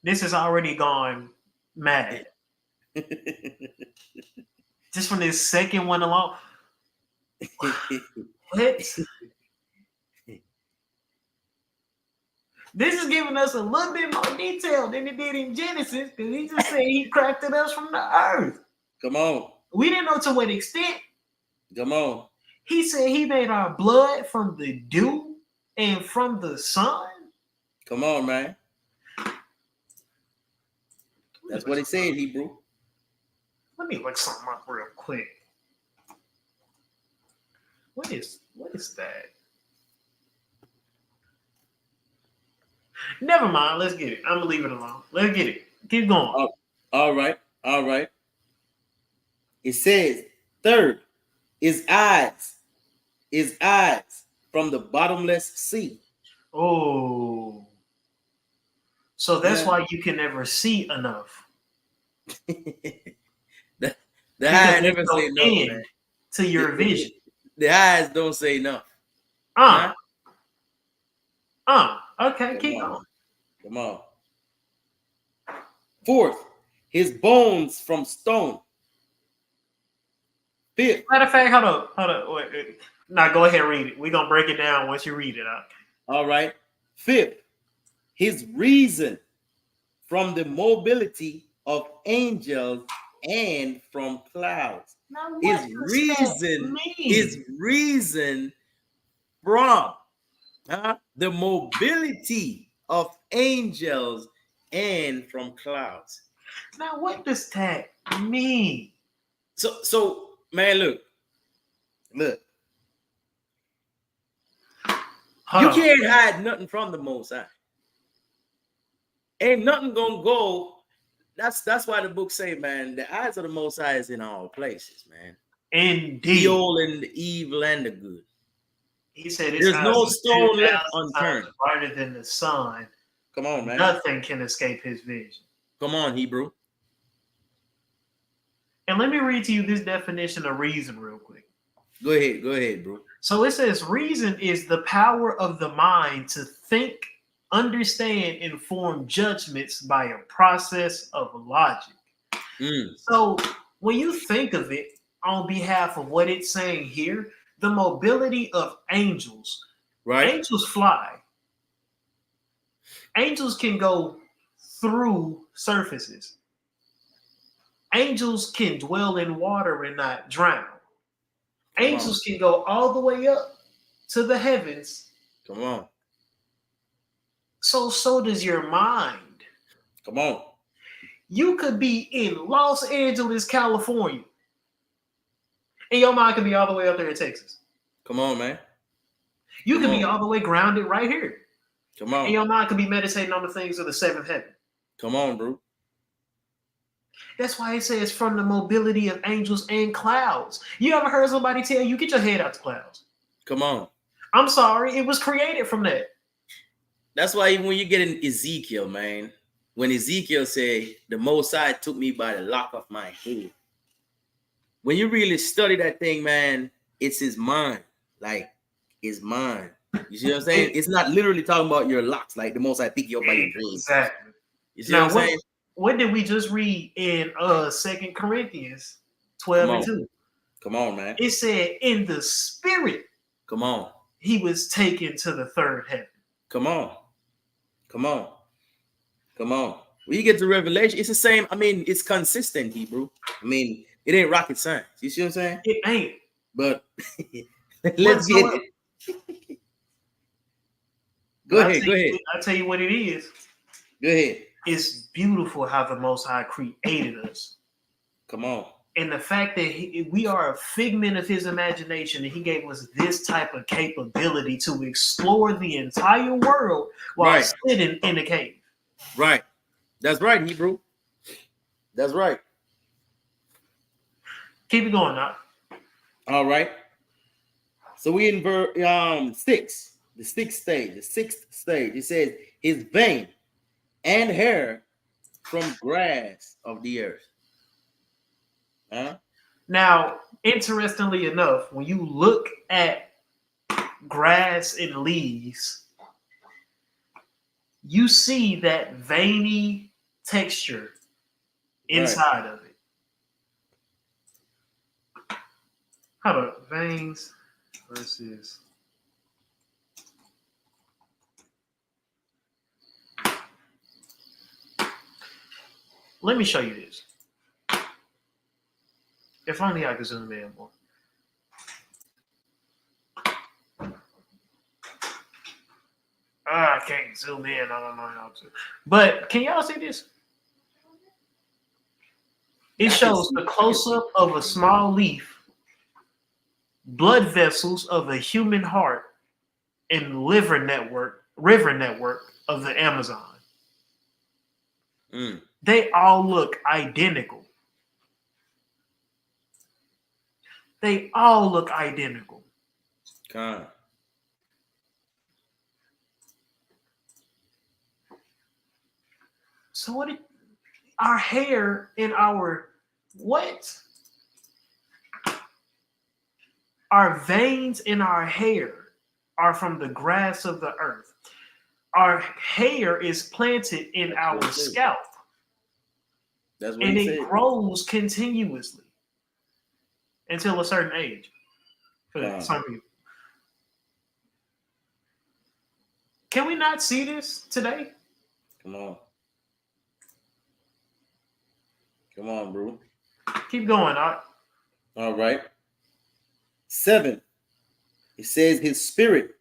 S5: This has already gone mad. Just from this second one alone. What? This is giving us a little bit more detail than it did in Genesis, because he just said he crafted us from the earth.
S6: Come on.
S5: We didn't know to what extent.
S6: Come on.
S5: He said he made our blood from the dew and from the sun.
S6: Come on, man. That's what he said, Hebrew.
S5: Let me look something up real quick. What is that? Never mind. Let's get it. I'm gonna leave it alone. Let's get it. Keep going.
S6: All right. All right. It says, 3rd is eyes from the bottomless sea.
S5: Oh. So that's why you can never see enough.
S6: The eyes never say no, man.
S5: To your vision.
S6: The eyes don't say no.
S5: Okay, keep going.
S6: Come on. 4th, his bones from stone. 5th.
S5: Matter of fact, hold up. Wait. Now go ahead and read it. We're gonna break it down once you read it. Okay.
S6: All right. 5th, his reason from the mobility of angels and from clouds.
S5: Now,
S6: His reason from the mobility of angels and from clouds.
S5: Now, what does that mean?
S6: So man, look. You can't hide nothing from the Most High. Ain't nothing gonna go. That's why the book say, man, the eyes of the Most High is in all places, man.
S5: Indeed.
S6: The old and the evil and the good.
S5: He said,
S6: there's no stone left unturned.
S5: Brighter than the sun.
S6: Come on, man.
S5: Nothing can escape his vision.
S6: Come on, Hebrew.
S5: And let me read to you this definition of reason real quick.
S6: Go ahead, bro.
S5: So it says, reason is the power of the mind to think, understand, and form judgments by a process of logic. So when you think of it on behalf of what it's saying here, the mobility of angels,
S6: right?
S5: Angels fly. Angels can go through surfaces. Angels can dwell in water and not drown. Angels can go all the way up to the heavens.
S6: Come on.
S5: So does your mind.
S6: Come on.
S5: You could be in Los Angeles, California, and your mind could be all the way up there in Texas.
S6: Come on, man.
S5: You could be all the way grounded right here.
S6: Come on.
S5: And your mind could be meditating on the things of the 7th heaven.
S6: Come on, bro.
S5: That's why it says from the mobility of angels and clouds. You ever heard somebody tell you, get your head out the clouds?
S6: Come on.
S5: I'm sorry, it was created from that.
S6: That's why even when you get in Ezekiel, man, when Ezekiel said, the Most High took me by the lock of my head. When you really study that thing, man, it's his mind. Like, his mind. You see what I'm saying? It's not literally talking about your locks, like the Most High pick you up by your dreams.
S5: Exactly.
S6: You see
S5: Now,
S6: what I'm saying?
S5: what did we just read in 2 Corinthians 12 and 2?
S6: Come on, man.
S5: It said, in the spirit,
S6: Come on.
S5: he was taken to the third heaven.
S6: Come on. Come on. Come on. When you get to Revelation, it's the same. I mean, it's consistent, Hebrew. I mean, it ain't rocket science. You see what I'm saying?
S5: It ain't.
S6: But let's get it. Go ahead.
S5: I'll tell you what it is.
S6: Go ahead.
S5: It's beautiful how the Most High created us.
S6: Come on.
S5: And the fact that we are a figment of his imagination, and he gave us this type of capability to explore the entire world while sitting in a cave.
S6: Right. That's right, Hebrew. That's right.
S5: Keep it going now.
S6: All right. So we in verse 6, the sixth stage. It says his vein and hair from grass of the earth.
S5: Now, interestingly enough, when you look at grass and leaves, you see that veiny texture inside of it. How about veins versus let me show you this. If only I could zoom in more. I can't zoom in. I don't know how to. But can y'all see this? It shows the close-up of a small leaf, blood vessels of a human heart, and river network of the Amazon. They all look identical. They all look identical.
S6: God.
S5: So what? Our hair and our what? Our veins in our hair are from the grass of the earth. Our hair is planted in our scalp.
S6: That's what
S5: and
S6: it
S5: it grows continuously until a certain age. For some people. Can we not see this today?
S6: Come on. Come on, bro.
S5: Keep going.
S6: All right. 7. It says his spirit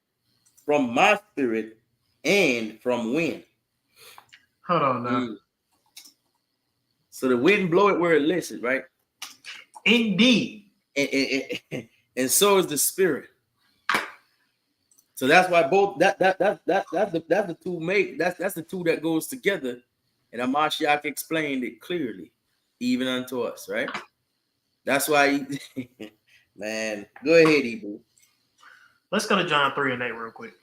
S6: from my spirit and from wind.
S5: Hold on now.
S6: So the wind blow it where it listens, right?
S5: Indeed.
S6: And so is the spirit. So that's why both that's the two make that's the two that goes together. And Hamashiach explained it clearly, even unto us, right? That's why man, go ahead, Hebrew.
S5: Let's go to John 3 and 8 real quick.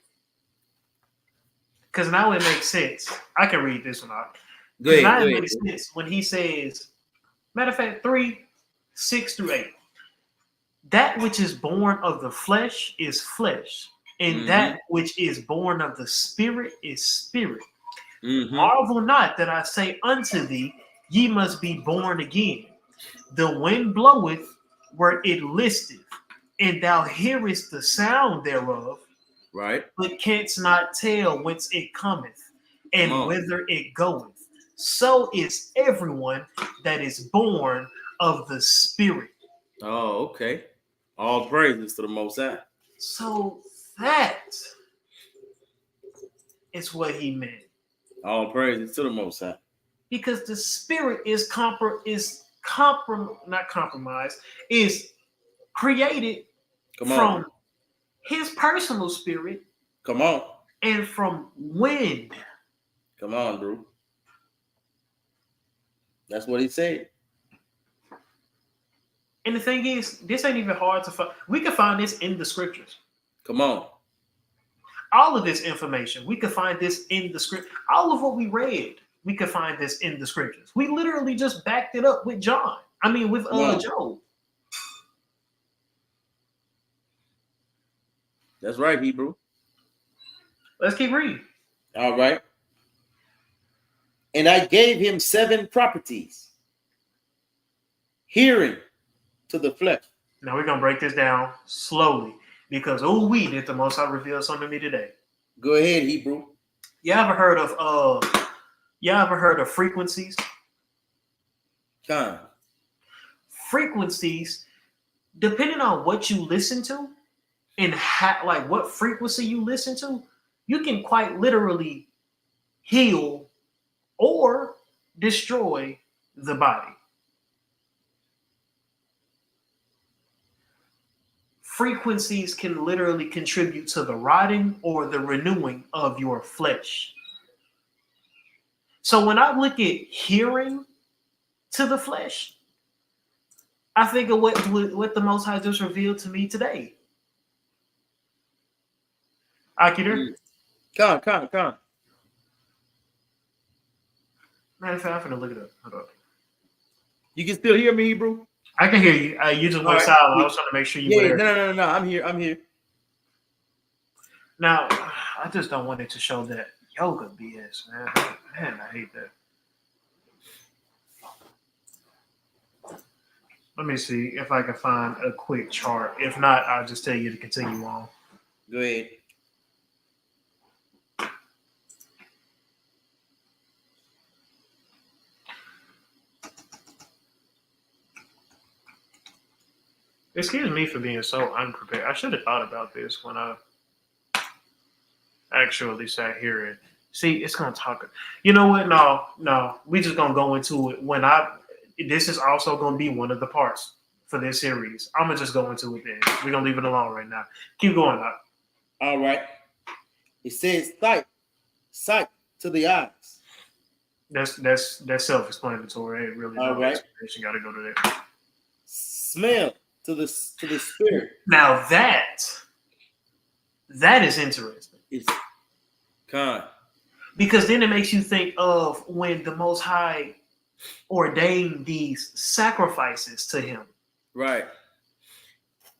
S5: Because now it makes sense. I can read this one out.
S6: Go ahead.
S5: Now it makes sense when he says, matter of fact, 3, 6 through 8. That which is born of the flesh is flesh, and that which is born of the spirit is spirit. Marvel not that I say unto thee, ye must be born again. The wind bloweth where it listeth, and thou hearest the sound thereof,
S6: right?
S5: But canst not tell whence it cometh, and whither it goeth. So is everyone that is born of the Spirit.
S6: Oh, okay. All praises to the Most High.
S5: So that is what he meant.
S6: All praises to the Most High.
S5: Because the Spirit is created from his personal spirit.
S6: Come on.
S5: And from wind.
S6: Come on, bro. That's what he said.
S5: And the thing is, this ain't even hard to find. We can find this in the scriptures.
S6: Come on.
S5: All of this information, we could find this in the script. All of what we read, we could find this in the scriptures. We literally just backed it up with John. I mean, with Job.
S6: That's right, Hebrew.
S5: Let's keep reading.
S6: All right. And I gave him 7 properties. Hearing to the flesh.
S5: Now we're gonna break this down slowly because did the Most High reveal something to me today.
S6: Go ahead, Hebrew.
S5: You ever heard of frequencies?
S6: Come.
S5: Frequencies, depending on what you listen to and like what frequency you listen to, you can quite literally heal or destroy the body. Frequencies can literally contribute to the rotting or the renewing of your flesh. So when I look at hearing to the flesh, I think of what the Most High just revealed to me today. Akira?
S6: Come.
S5: Matter of fact, I'm gonna look it up. Hold on.
S6: You can still hear me, Hebrew?
S5: I can hear you. You just went silent. I was trying to make sure you were there.
S6: No. I'm here.
S5: Now, I just don't want it to show that yoga BS, man. Man, I hate that. Let me see if I can find a quick chart. If not, I'll just tell you to continue on.
S6: Go ahead.
S5: Excuse me for being so unprepared. I should have thought about this when I actually sat here and see. It's gonna talk. You know what? No. We just gonna go into it when this is also gonna be one of the parts for this series. I'm gonna just go into it then. We're gonna leave it alone right now. Keep going up.
S6: All right. It says sight to the eyes.
S5: That's self-explanatory. It really
S6: all right.
S5: You gotta go to that.
S6: Smell to the spirit.
S5: Now that is interesting.
S6: It's kind.
S5: Because then it makes you think of when the Most High ordained these sacrifices to him.
S6: Right.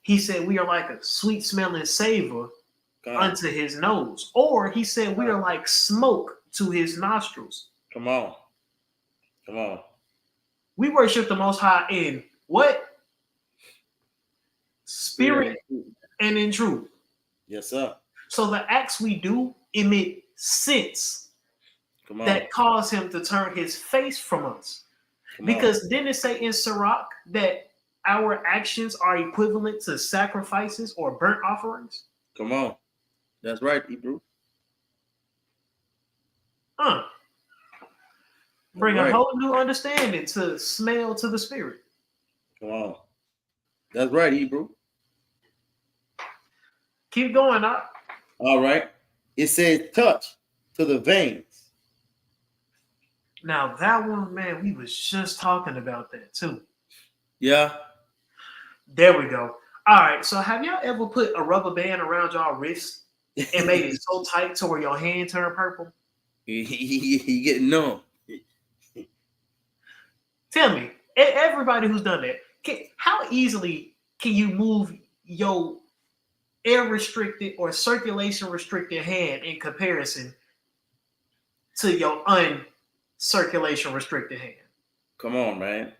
S5: He said we are like a sweet smelling savor unto his nose. Or he said we are like smoke to his nostrils.
S6: Come on.
S5: We worship the Most High in what? Spirit and in truth.
S6: Yes, sir.
S5: So the acts we do emit sense that cause him to turn his face from us. Because didn't it say in Sirach that our actions are equivalent to sacrifices or burnt offerings?
S6: Come on. That's right, Hebrew.
S5: Bring a whole new understanding to smell to the spirit.
S6: Come on. That's right, Hebrew.
S5: Keep going up.
S6: All right. It says touch to the veins.
S5: Now that one, man, we was just talking about that too.
S6: Yeah.
S5: There we go. All right. So have y'all ever put a rubber band around y'all wrist and made it so tight to where your hand turned purple?
S6: You get numb.
S5: Tell me, everybody who's done that, how easily can you move your air restricted or circulation restricted hand in comparison to your uncirculation restricted hand?
S6: Come on, man.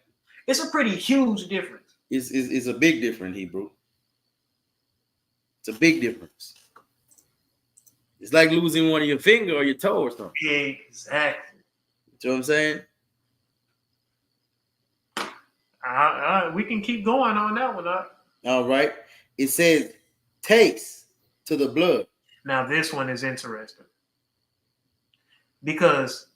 S5: It's a pretty huge difference.
S6: It's a big difference, Hebrew. It's a big difference. It's like losing one of your finger or your toe or something.
S5: Exactly.
S6: You know what I'm saying?
S5: We can keep going on that one.
S6: All right. It says taste to the blood.
S5: Now this one is interesting because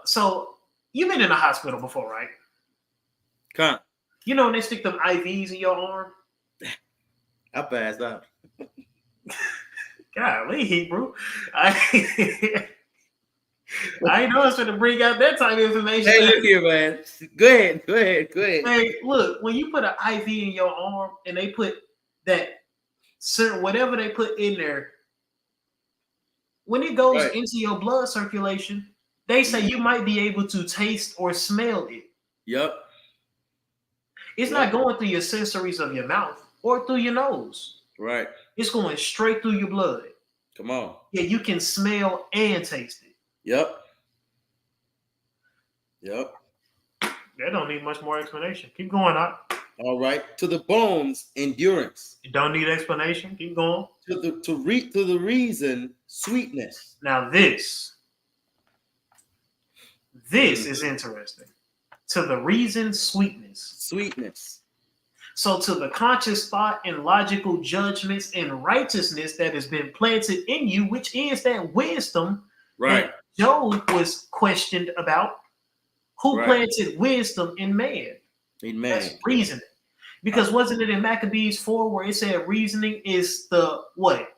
S5: so you've been in a hospital before, right?
S6: Come.
S5: You know when they stick them IVs in your arm?
S6: I passed out.
S5: Golly, Hebrew. I know it's going to bring out that type of information.
S6: Hey, look here, man. Go ahead. Hey,
S5: look, when you put an IV in your arm and they put that whatever they put in there, when it goes
S6: Right.
S5: into your blood circulation, they say you might be able to taste or smell it.
S6: Yep.
S5: It's not going through your sensories of your mouth or through your nose.
S6: Right.
S5: It's going straight through your blood.
S6: Come on.
S5: Yeah, you can smell and taste it.
S6: Yep. Yep.
S5: That don't need much more explanation. Keep going up.
S6: All right. To the bones, endurance.
S5: You don't need explanation. Keep going.
S6: To the reason, sweetness.
S5: Now this is interesting. To the reason, sweetness.
S6: Sweetness.
S5: So to the conscious thought and logical judgments and righteousness that has been planted in you, which is that wisdom
S6: Right.
S5: that Job was questioned about. Who
S6: Right.
S5: planted wisdom in man?
S6: Amen.
S5: That's reasoning. Because wasn't it in Maccabees 4 where it said reasoning is the what?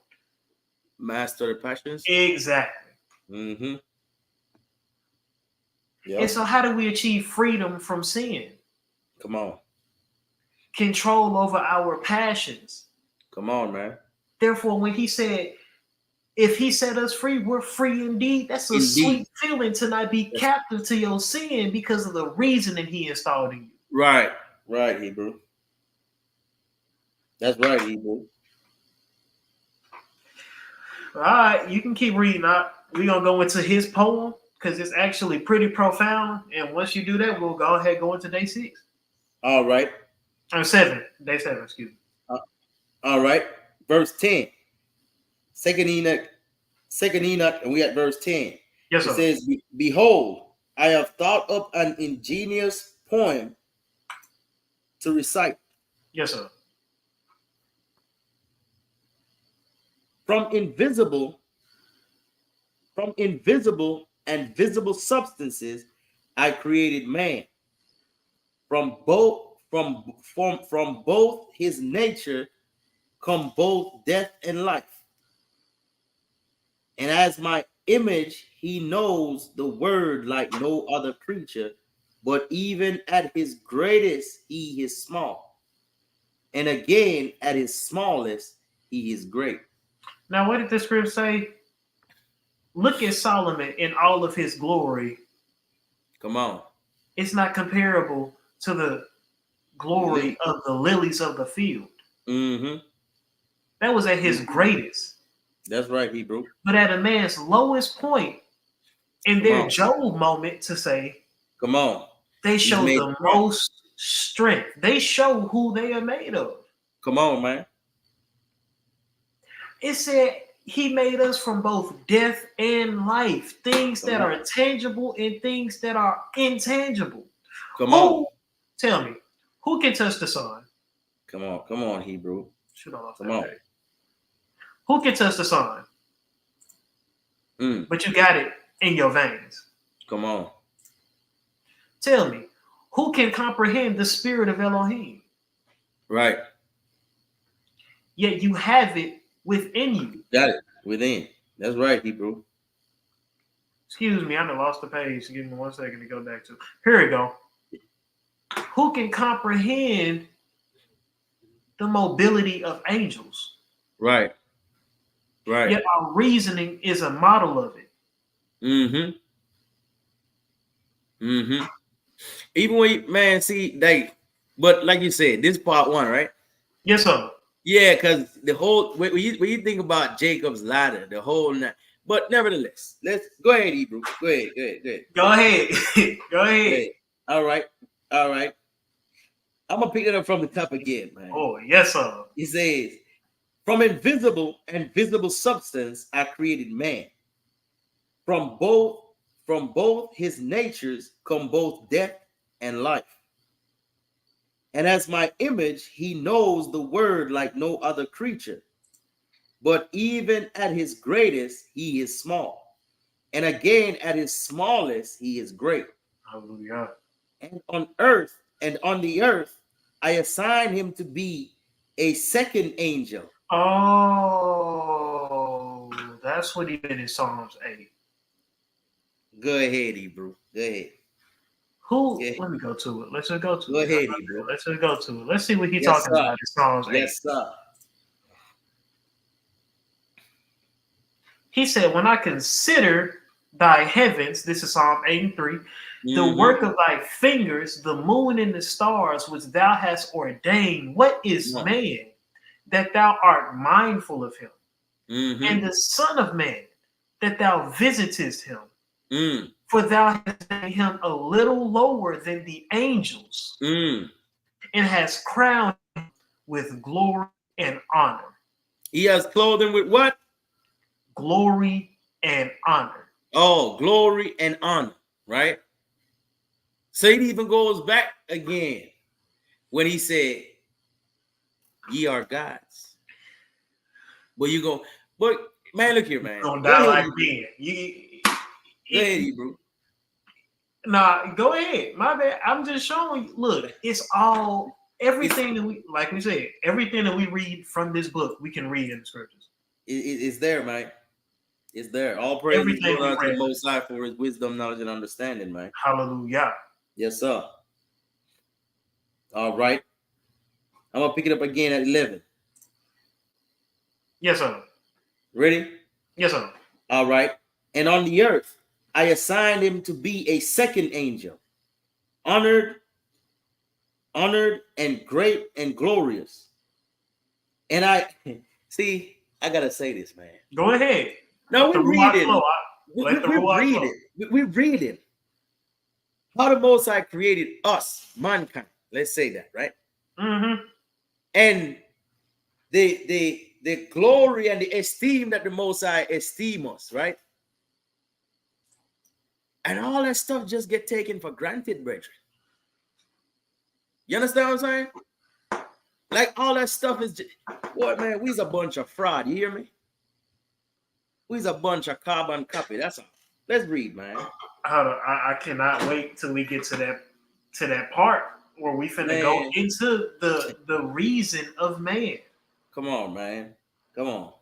S6: Master of the passions.
S5: Exactly.
S6: Mm-hmm.
S5: And
S6: Yep.
S5: so how do we achieve freedom from sin?
S6: Come on.
S5: Control over our passions.
S6: Come on, man.
S5: Therefore, when he said, if he set us free, we're free indeed. That's a
S6: Indeed.
S5: sweet feeling to not be
S6: Yes.
S5: captive to your sin because of the reasoning he installed in you.
S6: Right. Right, Hebrew. That's right, Hebrew.
S5: All right, you can keep reading. We're going to go into his poem because it's actually pretty profound. And once you do that, we'll go ahead and go into day 6.
S6: All right.
S5: Or 7. Day 7, excuse me.
S6: All right. Verse 10. Second Enoch, and we at verse 10.
S5: Yes,
S6: It
S5: sir.
S6: says, behold, I have thought up an ingenious poem to recite.
S5: Yes, sir.
S6: From invisible and visible substances, I created man. From both his nature come both death and life. And as my image, he knows the word like no other creature, but even at his greatest, he is small. And again, at his smallest, he is great.
S5: Now, what did the script say? Look at Solomon in all of his glory.
S6: Come on.
S5: It's not comparable to the glory of the lilies of the field.
S6: Mm-hmm.
S5: That was at his greatest.
S6: That's right, Hebrew.
S5: But at a man's lowest point in their Job moment to say,
S6: come on,
S5: they show the most strength. They show who they are made of.
S6: Come on, man.
S5: It said he made us from both death and life, things that are tangible and things that are intangible.
S6: Come on.
S5: Tell me, who can touch the sun?
S6: Come on, Hebrew.
S5: Shoot off
S6: Come on.
S5: day. Who can touch the sun? But you got it in your veins.
S6: Come on.
S5: Tell me, who can comprehend the spirit of Elohim?
S6: Right.
S5: Yet you have it within you.
S6: Got it within. That's right, Hebrew.
S5: Excuse me, I done lost the page. Give me 1 second to go back to. Here we go. Who can comprehend the mobility of angels?
S6: Right. Right.
S5: Yet our reasoning is a model of it.
S6: Mm-hmm. Mm-hmm. Even when but like you said, this part 1, right?
S5: Yes, sir.
S6: Yeah, because the whole when you think about Jacob's ladder, the whole night. But nevertheless, let's go ahead, Hebrew. Go ahead.
S5: Go ahead. Go ahead.
S6: All right. I'm gonna pick it up from the top again, man.
S5: Oh, yes, sir.
S6: He says, from invisible and visible substance, I created man. From both his natures come both death and life. And as my image, he knows the word like no other creature. But even at his greatest, he is small. And again, at his smallest, he is great.
S5: Hallelujah.
S6: And on the earth, I assign him to be a second angel.
S5: Oh, that's what he did in Psalms 8.
S6: Go ahead, Hebrew. Go ahead.
S5: Let me go to it. Let's just go to it.
S6: Go ahead, Hebrew.
S5: Let's just go to it. Let's see what he's
S6: Yes,
S5: talking
S6: sir.
S5: about in Psalms 8.
S6: Yes, sir.
S5: He said, when I consider thy heavens, this is Psalm 83, the work of thy fingers, the moon and the stars which thou hast ordained. What is man that thou art mindful of him? And the Son of Man that thou visitest him? For thou hast made him a little lower than the angels, and hast crowned him with glory and honor.
S6: He has clothed him with what?
S5: Glory and honor.
S6: Oh, glory and honor, right? So it even goes back again when he said, ye are gods. But you go, but man, look here, man.
S5: Don't die like Ben.
S6: Go ahead, Hebrew.
S5: Nah, go ahead. My bad. I'm just showing you. Look, it's all everything that we, like we said, everything that we read from this book, we can read in the scriptures.
S6: It's there, man. It's there. All praise to the Most High for his wisdom, knowledge, and understanding, man.
S5: Hallelujah.
S6: Yes, sir. All right. I'm gonna pick it up again at 11.
S5: Yes, sir.
S6: Ready?
S5: Yes, sir.
S6: All right. And on the earth, I assigned him to be a second angel, honored and great and glorious. And I see, I gotta say this, man.
S5: Go ahead.
S6: No, we're reading. We're reading how the Most High created us, mankind. Let's say that, right? And the glory and the esteem that the Most High esteem us, right? And all that stuff just get taken for granted, brethren. You understand what I'm saying? Like all that stuff is just, what, man? We's a bunch of fraud. You hear me? We's a bunch of carbon copy. That's all. Let's read, man.
S5: I cannot wait till we get to that part where we finna go into the reason of man.
S6: Come on, man. Come on.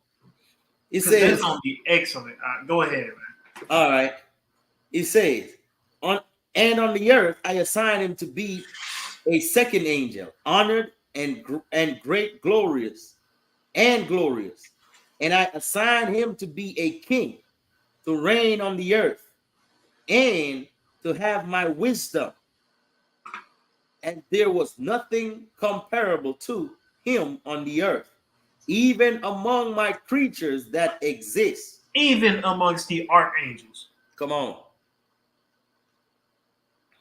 S6: It
S5: That's
S6: says
S5: gonna be excellent. Go ahead, man.
S6: All right. It says, on the earth I assign him to be a second angel, honored and great, glorious. And I assign him to be a king, to reign on the earth, and to have my wisdom. And there was nothing comparable to him on the earth, even among my creatures that exist.
S5: Even amongst the archangels.
S6: Come on.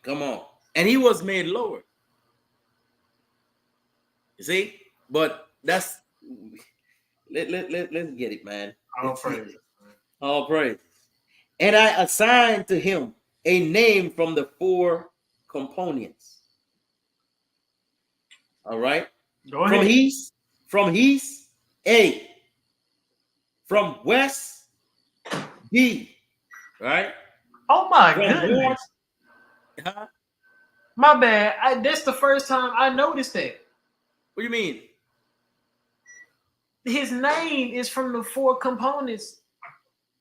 S6: Come on. And he was made lower. You see? But that's let's get it, man.
S5: All praise.
S6: All praise. And I assigned to him a name from the 4 components. All right.
S5: Go ahead.
S6: From east, A. From west, B. Right?
S5: Oh my
S6: From
S5: goodness.
S6: north,
S5: My bad. That's the first time I noticed that.
S6: What do you mean?
S5: His name is from the 4 components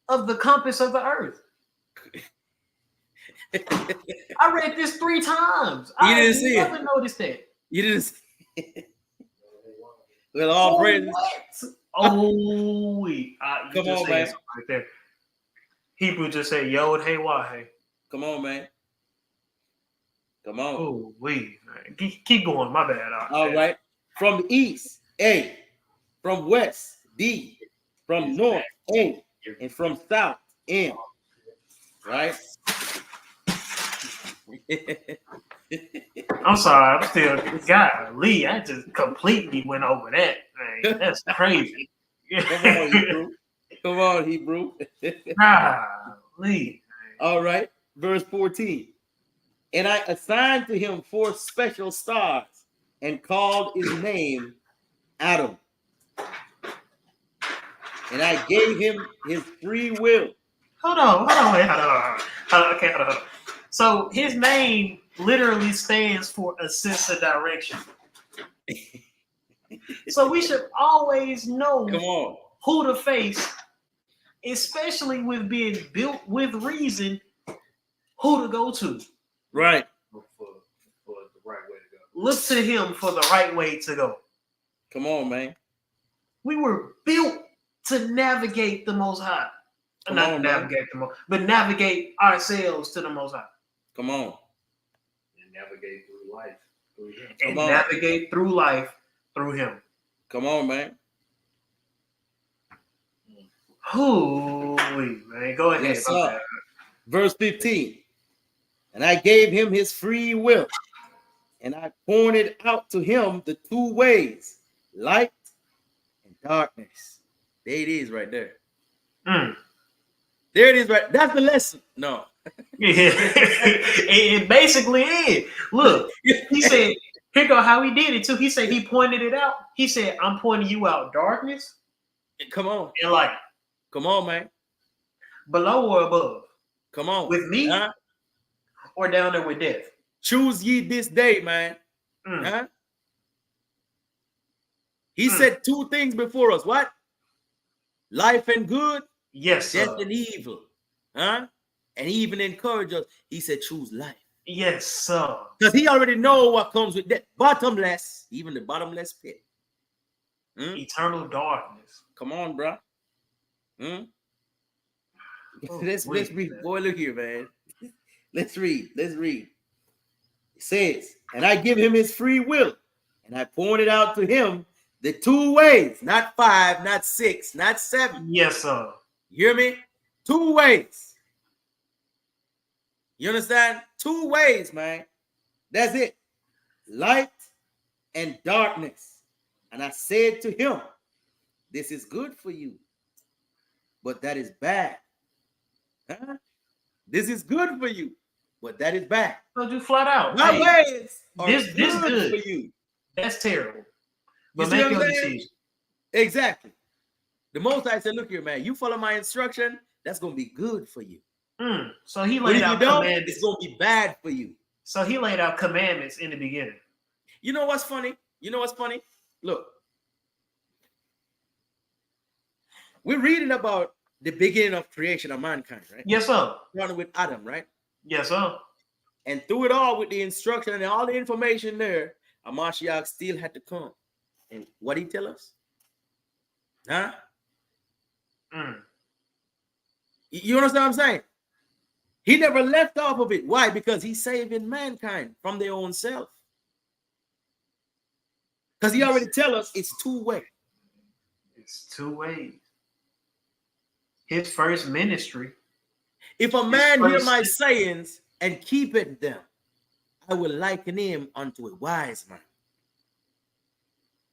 S5: of the compass of the earth. I read this 3 times.
S6: You didn't see it.
S5: I never noticed that.
S6: You didn't see it. Well, all praise.
S5: Oh, wait.
S6: Come on, man.
S5: Right there. Hebrew just said, yo, hey, why, hey.
S6: Come on, man. Come on.
S5: Oh, wait. Keep going. My bad.
S6: All right. From the east, A. From west, D. From north, A. And from south, M. Right?
S5: I'm sorry. I'm still, golly, I just completely went over that. Man, that's crazy.
S6: Come on, Hebrew. Come on, Hebrew.
S5: Golly.
S6: All right. Verse 14. And I assigned to him 4 special stars and called his name Adam. And I gave him his free will.
S5: Hold on. So his name literally stands for a sense of direction. So we should always know who to face, especially with being built with reason, who to go to.
S6: Right.
S1: For the right way to go.
S5: Look to him for the right way to go.
S6: Come on, man.
S5: We were built to navigate the Most High.
S6: Come
S5: Not
S6: on,
S5: navigate the most, but navigate ourselves to the Most High.
S6: Come on.
S1: And navigate through life through him.
S5: And
S6: Come on.
S5: navigate through life through him.
S6: Come on, man.
S5: Hoo-wee, man. Go ahead.
S6: Yes,
S5: my
S6: sir.
S5: bad.
S6: Verse 15. And I gave him his free will, and I pointed out to him the two ways, light and darkness. There it is right there.
S5: Mm.
S6: There it is right. That's the lesson. No.
S5: Yeah. it basically is. Look, he said, here go how he did it too. He said he pointed it out. He said, I'm pointing you out darkness
S6: Come on.
S5: and light.
S6: Come on, man.
S5: Below or above.
S6: Come on.
S5: With me
S6: Huh?
S5: or down there with death.
S6: Choose ye this day, man.
S5: Mm.
S6: Huh? He said two things before us. What? Life and good,
S5: Yes, sir.
S6: death and evil. Huh? And he even encouraged us. He said, choose life.
S5: Yes, sir.
S6: Because he already know what comes with that. Bottomless, even the bottomless pit. Hmm?
S5: Eternal darkness.
S6: Come on, bro. Hmm?
S5: Oh,
S6: let's
S5: wait,
S6: read.
S5: man.
S6: Boy, look here, man. Let's read. Let's read. It says, and I give him his free will, and I pointed out to him the two ways, not 5, not 6, not 7.
S5: Yes, sir.
S6: You hear me? Two ways. You understand? Two ways, man. That's it. Light and darkness. And I said to him, this is good for you, but that is bad. Huh? This is good for you, but that is bad.
S5: Told you flat out.
S6: My
S5: Hey,
S6: ways are
S5: this good.
S6: for you.
S5: that's terrible.
S6: You
S5: But
S6: see
S5: make
S6: what I'm
S5: your
S6: saying?
S5: decision.
S6: Exactly. The Most High said, look here, man, you follow my instruction, that's going to be good for you.
S5: So he
S6: But
S5: laid
S6: if you
S5: out
S6: don't,
S5: commandments.
S6: it's going to be bad for you.
S5: So he laid out commandments in the beginning.
S6: You know what's funny? You know what's funny? Look. We're reading about the beginning of creation of mankind, right?
S5: Yes, sir.
S6: Starting with Adam, right?
S5: Yes, sir.
S6: And through it all, with the instruction and all the information there, Amashiach still had to come. And what did he tell us? Huh?
S5: Mm.
S6: You understand what I'm saying? He never left off of it. Why? Because he's saving mankind from their own self. Because he already tell us it's two-way.
S5: It's two ways. His first ministry.
S6: If a man hear
S5: first-
S6: my sayings and keep it them, I will liken him unto a wise man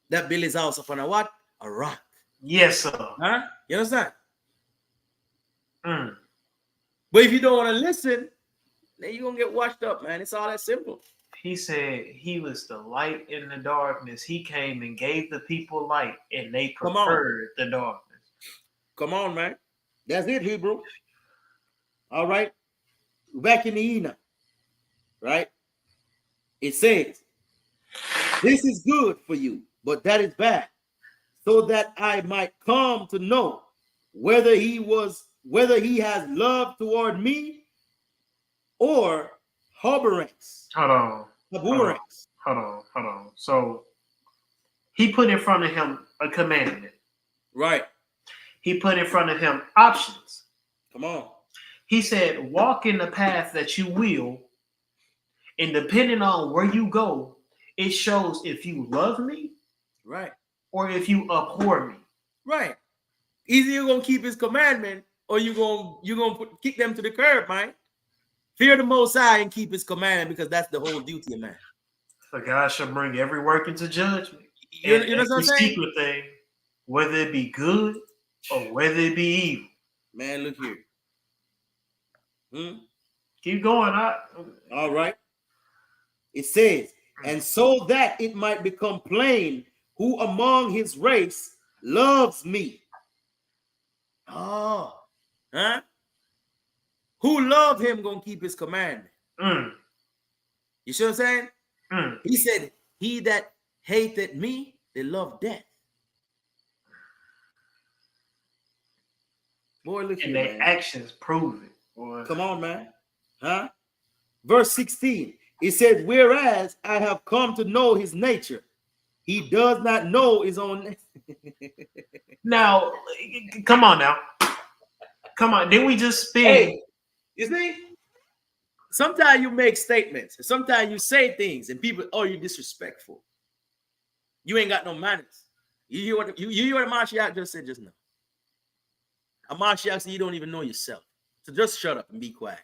S6: that built his house upon a what? A rock.
S5: Yes, sir.
S6: Huh? You understand?
S5: Mm.
S6: But if you don't want to listen, then you're going to get washed up, man. It's all that simple.
S5: He said he was the light in the darkness. He came and gave the people light, and they
S6: Come on.
S5: preferred the darkness.
S6: Come on, man. That's it, Hebrew. All right. Back in the Enoch, right? It says, this is good for you, but that is bad, so that I might come to know whether he has love toward me or abhorrence.
S5: Hold on.
S6: Abhorrence.
S5: Hold on. So he put in front of him a commandment.
S6: Right.
S5: He put in front of him options.
S6: Come on.
S5: He said, walk in the path that you will, and depending on where you go, it shows if you love me
S6: Right.
S5: or if you abhor me.
S6: Right. Either you're gonna keep his commandment or you're gonna kick them to the curb, man. Fear the Most High and keep his commandment, because that's the whole duty of man.
S5: For God shall bring every work into judgment.
S6: You
S5: And
S6: know what I'm
S5: every
S6: saying?
S5: secret thing, whether it be good or whether it be evil.
S6: Man, look here.
S5: Keep going.
S6: All right. It says, and so that it might become plain who among his race loves me. Oh, huh? Who love him gonna keep his commandment. You see what I'm saying? He said, he that hated me, they love death. Boy, look
S5: And
S6: here,
S5: their
S6: man.
S5: actions prove it. Boy.
S6: Come on, man. Huh? Verse 16. It says, whereas I have come to know his nature, he does not know his own nature.
S5: Now, come on now. Come on, didn't we just spend?
S6: Hey, you see? Sometimes you make statements, and sometimes you say things, and people, oh, you're disrespectful. You ain't got no manners. You hear what Mashiach just said just now? A Mashiach said you don't even know yourself. So just shut up and be quiet.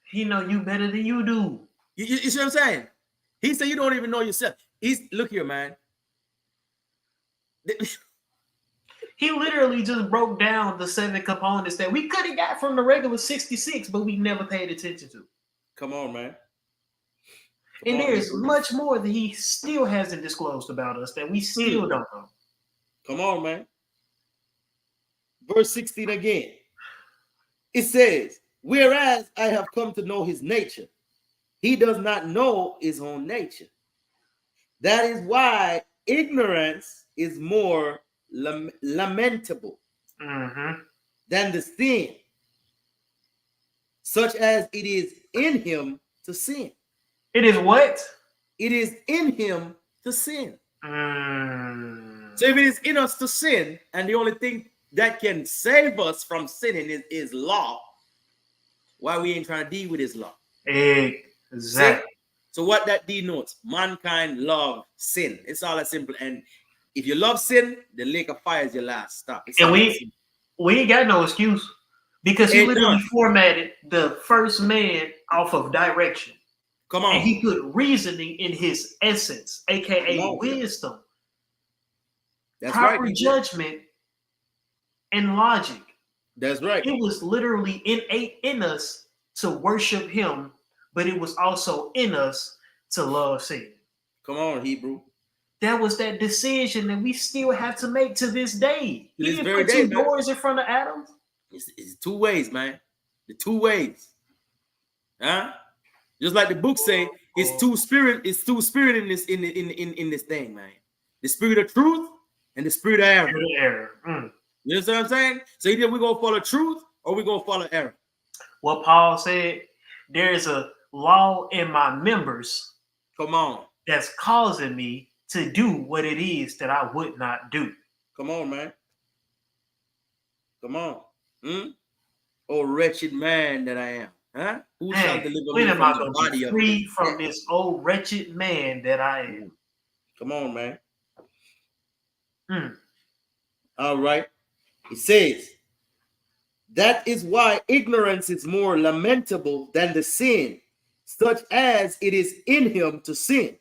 S5: He know you better than you do.
S6: You see what I'm saying? He said you don't even know yourself. Look here, man.
S5: He literally just broke down the 7 components that we could have got from the regular 66, but we never paid attention to.
S6: Come on, man.
S5: And there's much more that he still hasn't disclosed about us that we still don't know.
S6: Come on, man. Verse 16 again. It says, whereas I have come to know his nature, he does not know his own nature. That is why ignorance is more lamentable than the sin, such as it is in him to sin.
S5: It is what?
S6: It is in him to sin. So if it is in us to sin, and the only thing that can save us from sinning is law, why we ain't trying to deal with his law?
S5: Exactly.
S6: So what that denotes, mankind love sin. It's all that simple. And if you love sin, the lake of fire is your last stop.
S5: And we ain't got no excuse, because he literally formatted the first man off of direction.
S6: Come on.
S5: And he put reasoning in his essence, aka wisdom.
S6: That's
S5: proper
S6: right.
S5: judgment and logic.
S6: That's right.
S5: It was literally innate in us to worship him, but it was also in us to love sin.
S6: Come on, Hebrew.
S5: That was that decision that we still have to make to this day.
S6: To
S5: He
S6: this
S5: didn't
S6: very
S5: put
S6: day,
S5: two
S6: man.
S5: doors in front of Adam.
S6: It's 2 ways, man. The 2 ways. Huh? Just like the book say, it's two spirit in this in this thing, man. The spirit of truth and the spirit of error. You know what I'm saying? So either we're gonna follow truth or we're gonna follow error.
S5: What Paul said, there's a law in my members.
S6: Come on.
S5: That's causing me to do what it is that I would not do.
S6: Come on, man. Come on. Oh, wretched man that I am. Huh? Who shall deliver me from the body of
S5: free from this old wretched man that I am?
S6: Come on, man. All right. It says, that is why ignorance is more lamentable than the sin, such as it is in him to sin.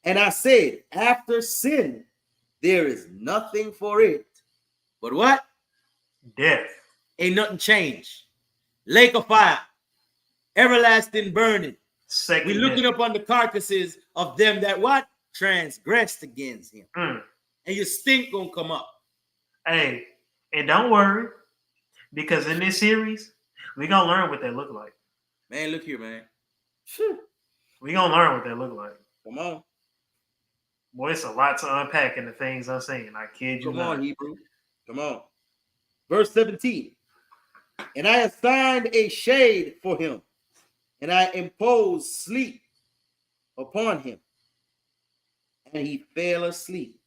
S6: And I said, after sin, there is nothing for it. But what?
S5: Death.
S6: Ain't nothing changed. Lake of fire. Everlasting burning. We're looking upon the carcasses of them that what? Transgressed against him. And your stink gonna come up.
S5: Hey, and don't worry, because in this series, we're gonna learn what they look like.
S6: Man, look here, man.
S5: We're gonna learn what they look like.
S6: Come on.
S5: Boy, it's a lot to unpack in the things I'm saying. I kid you
S6: not.
S5: Come
S6: on, Hebrew. Come on. Verse 17. And I assigned a shade for him, and I imposed sleep upon him, and he fell asleep.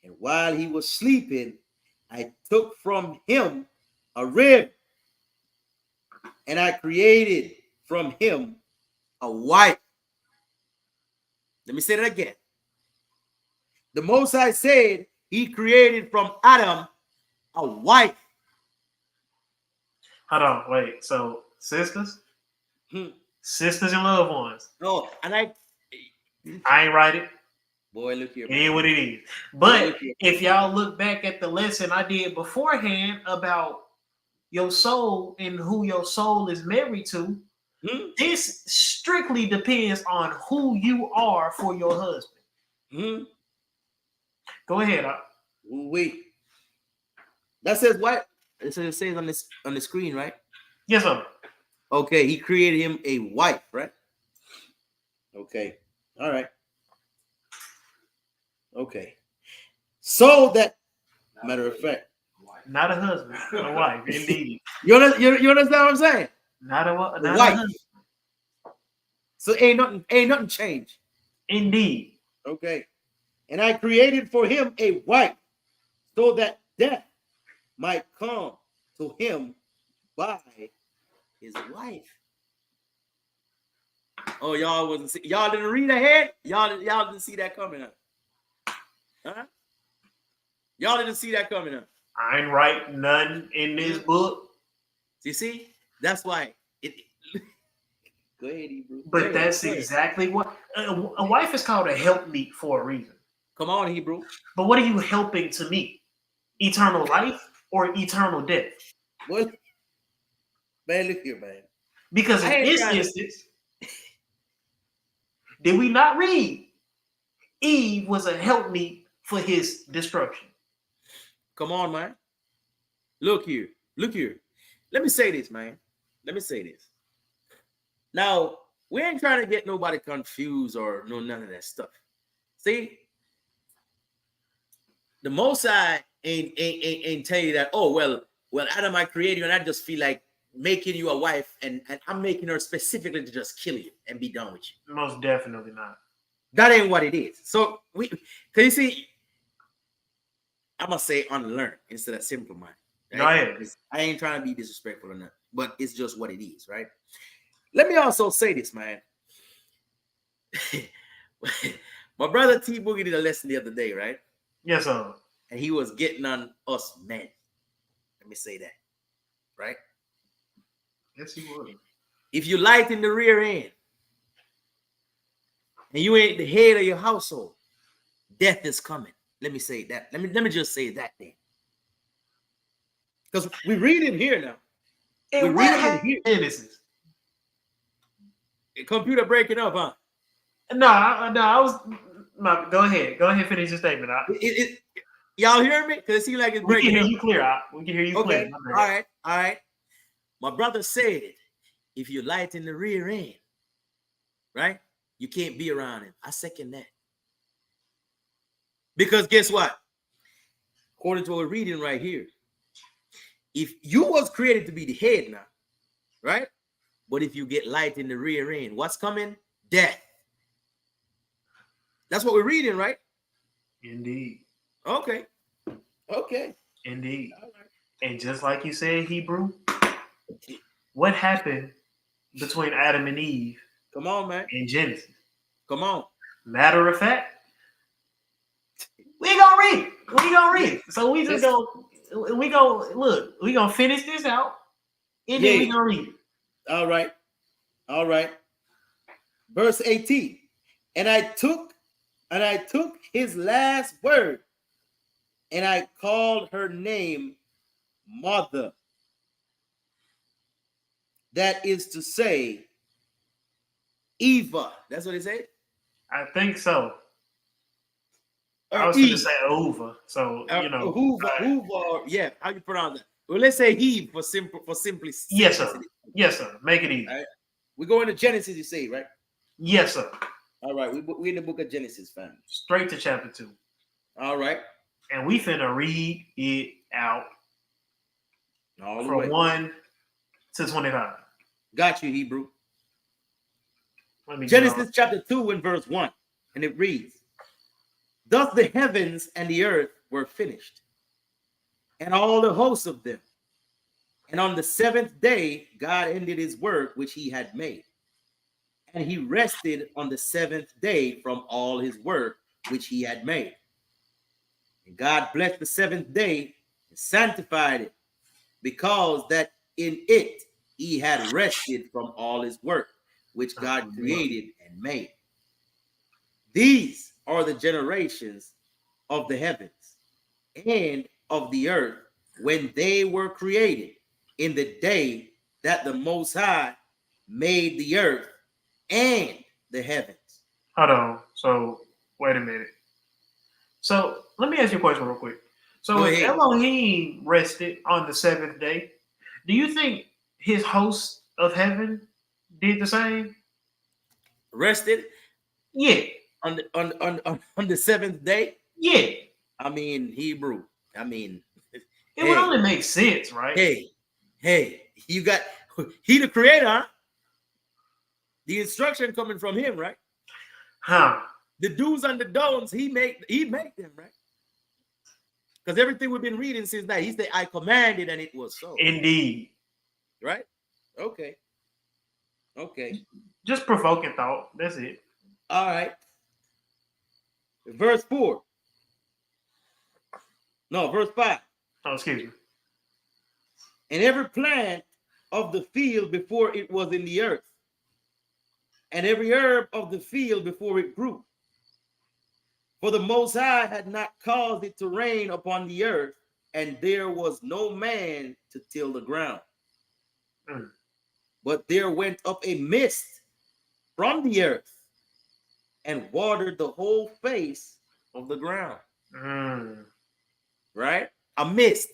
S6: And while he was sleeping, I took from him a rib, and I created from him a wife. Let me say that again. The Most High said he created from Adam a wife.
S5: Hold on, wait. So sisters? Sisters and loved ones.
S6: No, and I
S5: ain't write it.
S6: Boy, look here.
S5: It is what it is. But if y'all look back at the lesson I did beforehand about your soul and who your soul is married to, this strictly depends on who you are for your husband. Go ahead.
S6: Wait. That says what? It says on the screen, right?
S5: Yes, sir.
S6: Okay, he created him a wife, right? Okay. All right. Okay. So that, matter of fact,
S5: not a husband, a wife, indeed.
S6: You understand what I'm saying?
S5: Not a wife.
S6: A husband. So ain't nothing changed.
S5: Indeed.
S6: Okay. And I created for him a wife, so that death might come to him by his wife. Oh, y'all wasn't see, y'all didn't read ahead? Y'all didn't see that coming up. Huh? Y'all didn't see that coming up.
S5: I ain't write none in this book.
S6: You see? That's why it go ahead, Hebrew.
S5: But that's exactly what a wife is called a helpmeet for a reason.
S6: Come on, Hebrew.
S5: But what are you helping to meet? Eternal life or eternal death?
S6: What? Man, look here, man.
S5: Because in this instance, did we not read? Eve was a helpmeet for his destruction.
S6: Come on, man. Look here. Look here. Let me say this, man. Let me say this. Now, we ain't trying to get nobody confused or no none of that stuff. See, the Most High ain't tell you that, oh, well, Adam, I created you, and I just feel like making you a wife, and I'm making her specifically to just kill you and be done with you.
S5: Most definitely not.
S6: That ain't what it is. So can you see? I'm gonna say unlearn instead of simple mind. Right? I ain't trying to be disrespectful or nothing, but it's just what it is, right? Let me also say this, man. My brother T Boogie did a lesson the other day, right?
S5: Yes, sir.
S6: And he was getting on us men. Let me say that, right?
S5: Yes, he would.
S6: If you light in the rear end and you ain't the head of your household, death is coming. Let me say that. Let me just say that then. Because we read it here now.
S5: And we read it here. Genesis.
S6: Computer breaking up, huh?
S5: No, I was. No, go ahead. Go ahead, finish your statement.
S6: Y'all hear me? Because it seems like it's breaking.
S5: We can hear you clear. We can hear you clear.
S6: All right. My brother said, if you light in the rear end, right, you can't be around him. I second that. Because guess what? According to what we're reading right here, if you was created to be the head now, right? But if you get light in the rear end, what's coming? Death. That's what we're reading, right?
S5: Indeed.
S6: Okay.
S5: Indeed.
S6: All right.
S5: And just like you said, Hebrew, what happened between Adam and Eve?
S6: Come on, man.
S5: In Genesis.
S6: Come on.
S5: Matter of fact, we gonna read it. So we just gonna finish this out, and then we gonna read it.
S6: All right. Verse 18. And I took his last word, and I called her name Mother. That is to say, Eva. That's what it said?
S5: I think so.
S6: Or
S5: I was going to say Hoover. So,
S6: Hoover. Yeah, how you pronounce it? Well, let's say Eve for simplicity.
S5: Yes, sir. Yes, sir. Make it easy.
S6: Right. We go into Genesis, you say, right?
S5: Yes, sir.
S6: All right. We're in the book of Genesis, fam.
S5: Straight to chapter 2.
S6: All right.
S5: And we finna read it out
S6: all the
S5: from
S6: way.
S5: 1 to 25.
S6: Got you, Hebrew. Genesis chapter 2 and verse 1. And it reads, thus the heavens and the earth were finished, and all the hosts of them. And on the seventh day, God ended his work which he had made. And he rested on the seventh day from all his work which he had made. And God blessed the seventh day and sanctified it, because that in it he had rested from all his work which God created and made. These are the generations of the heavens and of the earth when they were created, in the day that the Most High made the earth and the heavens.
S5: Hold on. So, wait a minute. So, let me ask you a question real quick. So, if Elohim rested on the seventh day, do you think his hosts of heaven did the same?
S6: Rested?
S5: Yeah.
S6: On the seventh day?
S5: Yeah.
S6: I mean, Hebrew. I mean,
S5: it would only make sense, right?
S6: Hey, you got he the creator, huh? The instruction coming from him, right?
S5: Huh.
S6: The do's and the don'ts, he make them, right? Because everything we've been reading since that, he said, I commanded and it was so.
S5: Indeed.
S6: Right? Okay. Okay.
S5: Just provoking thought. That's it.
S6: All right. Verse 4. No, verse 5.
S5: Oh, excuse me.
S6: And every plant of the field before it was in the earth, and every herb of the field before it grew. For the Most High had not caused it to rain upon the earth, and there was no man to till the ground.
S5: Mm.
S6: But there went up a mist from the earth and watered the whole face of the ground.
S5: Mm.
S6: Right? A mist.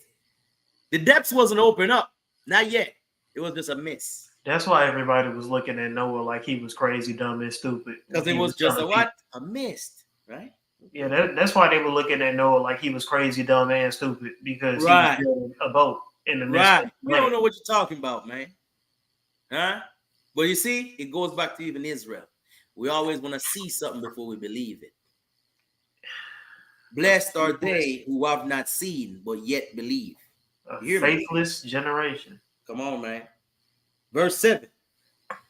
S6: The depths wasn't open up. Not yet. It was just a mist.
S5: That's why everybody was looking at Noah like he was crazy, dumb, and stupid.
S6: Because it was just a what? A mist, right?
S5: Yeah, that's why they were looking at Noah like he was crazy, dumb, and stupid, because
S6: Right.
S5: he was building a boat in the midst
S6: Right.
S5: of the
S6: We don't
S5: lake.
S6: know what you're talking about, man. Huh? But you see, it goes back to even Israel. We always want to see something before we believe it. Blessed are they who have not seen, but yet believe.
S5: A
S6: You hear me?
S5: faithless generation.
S6: Come on, man. Verse 7.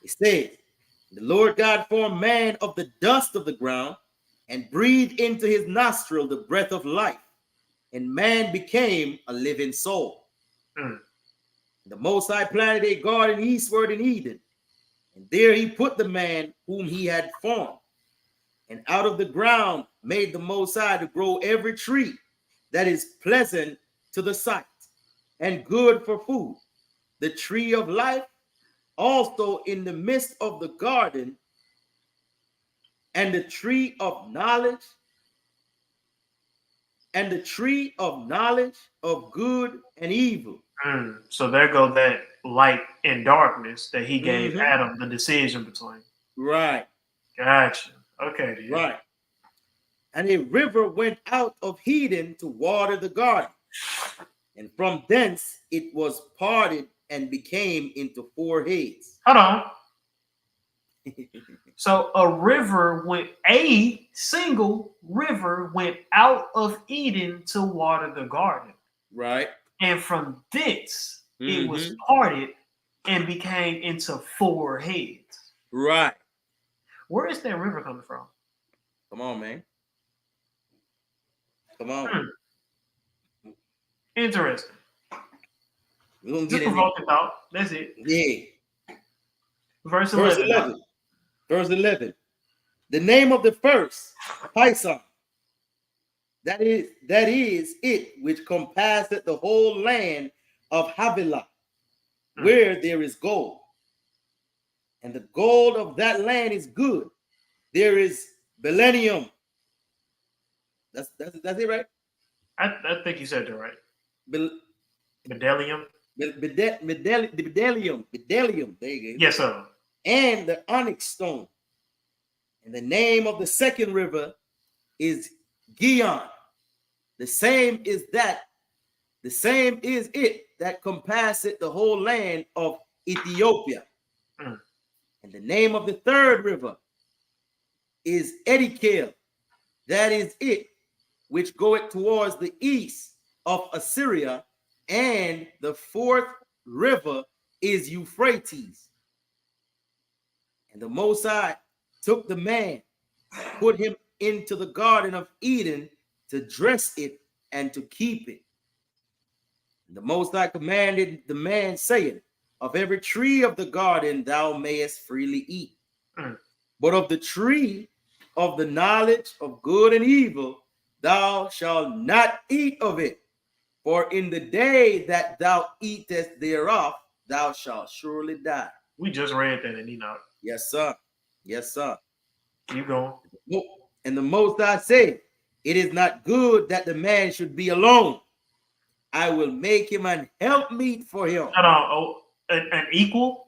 S6: It says, the Lord God formed man of the dust of the ground and breathed into his nostril the breath of life, and man became a living soul.
S5: Mm.
S6: The Most High planted a garden eastward in Eden, and there he put the man whom he had formed. And out of the ground made the Most High to grow every tree that is pleasant to the sight and good for food. The tree of life also in the midst of the garden, and the tree of knowledge, and the tree of knowledge of good and evil.
S5: Mm. So there go that light and darkness that he gave
S6: Mhm.
S5: Adam the decision between.
S6: Right,
S5: Gotcha. Okay. Dude.
S6: right. And a river went out of Eden to water the garden, and from thence it was parted and became into 4 heads.
S5: Hold on. So a single river went out of Eden to water the garden.
S6: Right.
S5: And from thence it was
S6: Mhm.
S5: parted and became into 4 heads.
S6: Right.
S5: Where is that river coming from?
S6: Come on, man. Come on.
S5: Interesting.
S6: We're gonna
S5: Just
S6: get in there.
S5: provoking thought. That's it.
S6: Yeah.
S5: Verse
S6: Verse
S5: 11.
S6: 11. Verse 11. The name of the first, Pison. That is it which compasseth the whole land of Havilah, where there is gold. And the gold of that land is good. There is Belenium. That's it, right?
S5: I think you said that right.
S6: Bel-
S5: Medallium.
S6: Bedelium. There you go.
S5: Yes, sir.
S6: And the onyx stone. And the name of the second river is Gihon. The same is it that compasseth the whole land of Ethiopia.
S5: Mm.
S6: And the name of the third river is Edikel. That is it, which goeth towards the east of Assyria. And the fourth river is Euphrates. And the Most High took the man, put him into the Garden of Eden to dress it and to keep it. And the Most High commanded the man, saying, of every tree of the garden thou mayest freely eat.
S5: Mm.
S6: But of the tree of the knowledge of good and evil, thou shalt not eat of it. For in the day that thou eatest thereof, thou shalt surely die.
S5: We just read that in Enoch.
S6: Yes, sir. Yes, sir.
S5: Keep going.
S6: And the Most High said, it is not good that the man should be alone. I will make him an helpmeet for him.
S5: Hold on. Oh, an equal?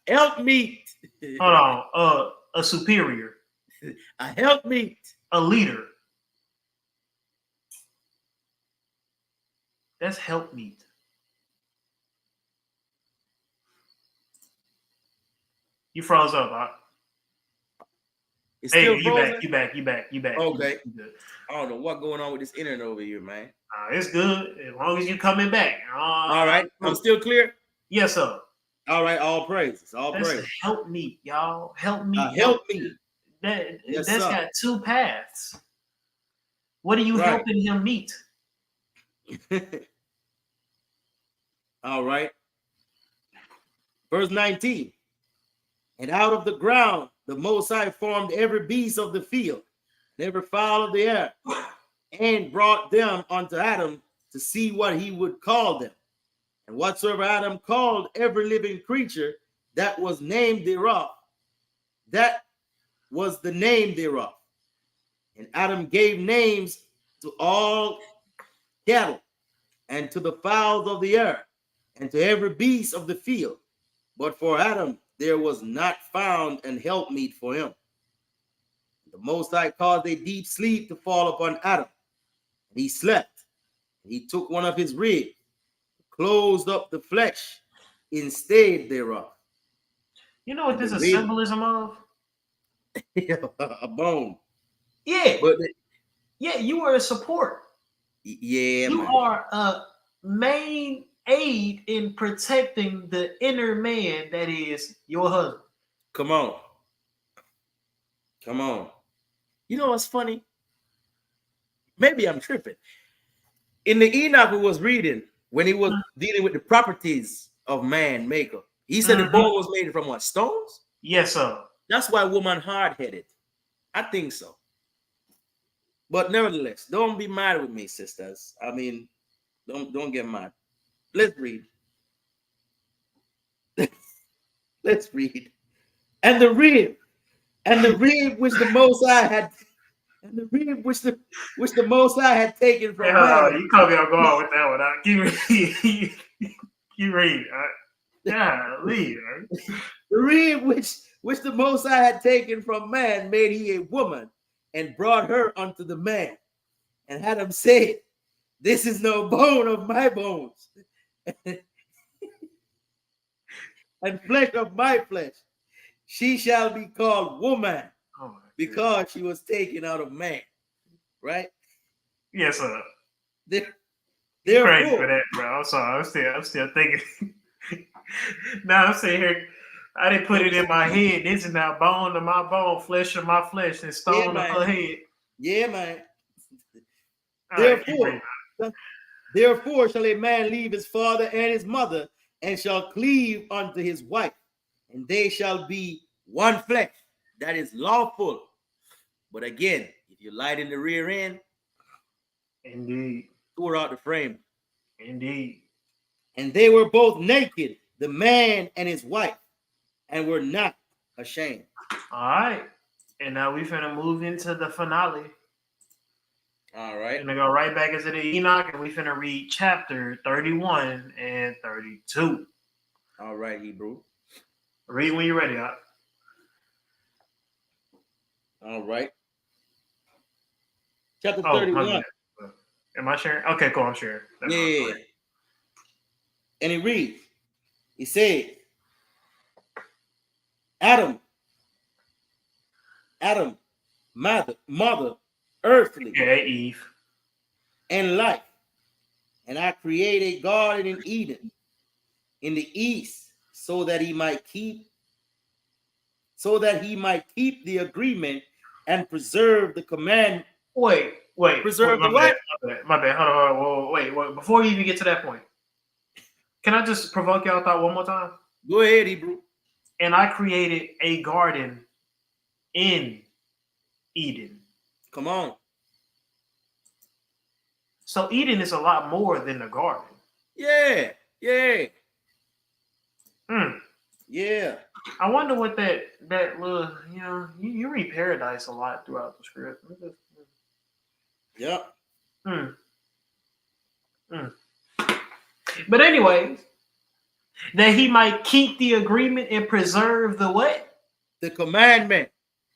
S6: Helpmeet.
S5: Hold on. A superior.
S6: A helpmeet.
S5: A leader. That's helpmeet. You froze up, huh?
S6: It's
S5: Hey,
S6: still
S5: you
S6: frozen?
S5: back.
S6: Okay.
S5: You good.
S6: I don't know what's going on with this internet over here, man.
S5: It's good as long as you coming back.
S6: All right. I'm still clear.
S5: Yes, sir.
S6: All right, all praises, all
S5: That's a
S6: praises.
S5: help me, y'all. Help me.
S6: Help me.
S5: That's
S6: sir.
S5: got two paths. What are you
S6: Right.
S5: helping him meet?
S6: All right. Verse 19. And out of the ground the Most High formed every beast of the field, and every fowl of the air, and brought them unto Adam to see what he would call them. And whatsoever Adam called every living creature, that was named thereof. That was the name thereof. And Adam gave names to all cattle, and to the fowls of the air, and to every beast of the field. But for Adam there was not found an helpmeet for him. The Most High caused a deep sleep to fall upon Adam, and he slept. And he took one of his ribs, closed up the flesh instead thereof.
S5: You know what this is
S6: Rib.
S5: symbolism of?
S6: A bone.
S5: Yeah.
S6: But
S5: Yeah, you are a support.
S6: yeah,
S5: You
S6: man.
S5: are a main aid in protecting the inner man that is your husband.
S6: Come on. Come on. You know what's funny? Maybe I'm tripping. In the Enoch we was reading, when he was dealing with the properties of man maker, he said the bone was made from what? Stones?
S5: Yes, sir.
S6: That's why woman hard-headed. I think so. But nevertheless, don't be mad with me, sisters. I mean, don't get mad. Let's read. Let's read. And the rib which the Most High had, and the rib which the Most High had taken from man.
S5: You caught me off guard with that one. Keep reading. Yeah, leave.
S6: The rib which the Most High had taken from man made he a woman, and brought her unto the man. And Adam said, this is no bone of my bones, and flesh of my flesh. She shall be called woman, because she was taken out of man. Right?
S5: Yes, sir.
S6: Therefore,
S5: Crazy for that, bro. I'm sorry. I'm still thinking. Now I'm sitting here. I didn't put it in my head. This is now bone of my bone, flesh of my flesh, and stone of her head.
S6: Yeah, man.
S5: Right,
S6: Therefore shall a man leave his father and his mother, and shall cleave unto his wife, and they shall be one flesh. That is lawful. But again, if you light in the rear end,
S5: indeed,
S6: tore out the frame.
S5: Indeed.
S6: And they were both naked, the man and his wife, and were not ashamed.
S5: All right. And now we finna move into the finale.
S6: All right.
S5: We're gonna go right back into the Enoch, and we finna read chapter 31 and 32.
S6: All right, Hebrew.
S5: Read when you're ready, Hot.
S6: All right. Chapter 31.
S5: Am I sharing? Okay, cool. I'm sharing.
S6: Yeah. And he reads, he said, Adam, mother, earthly,
S5: yeah, Eve,
S6: and life. And I create a garden in Eden, in the east, so that he might keep the agreement and preserve the command.
S5: Wait.
S6: Preserve
S5: my
S6: the what?
S5: My bad. Hold on. Wait. Before you even get to that point, can I just provoke y'all thought one more time?
S6: Go ahead, Hebrew.
S5: And I created a garden in Eden.
S6: Come on.
S5: So Eden is a lot more than a garden.
S6: Yeah.
S5: Yeah. I wonder what that little, you read Paradise a lot throughout the script.
S6: Yep.
S5: But anyways, that he might keep the agreement and preserve the what?
S6: The commandment,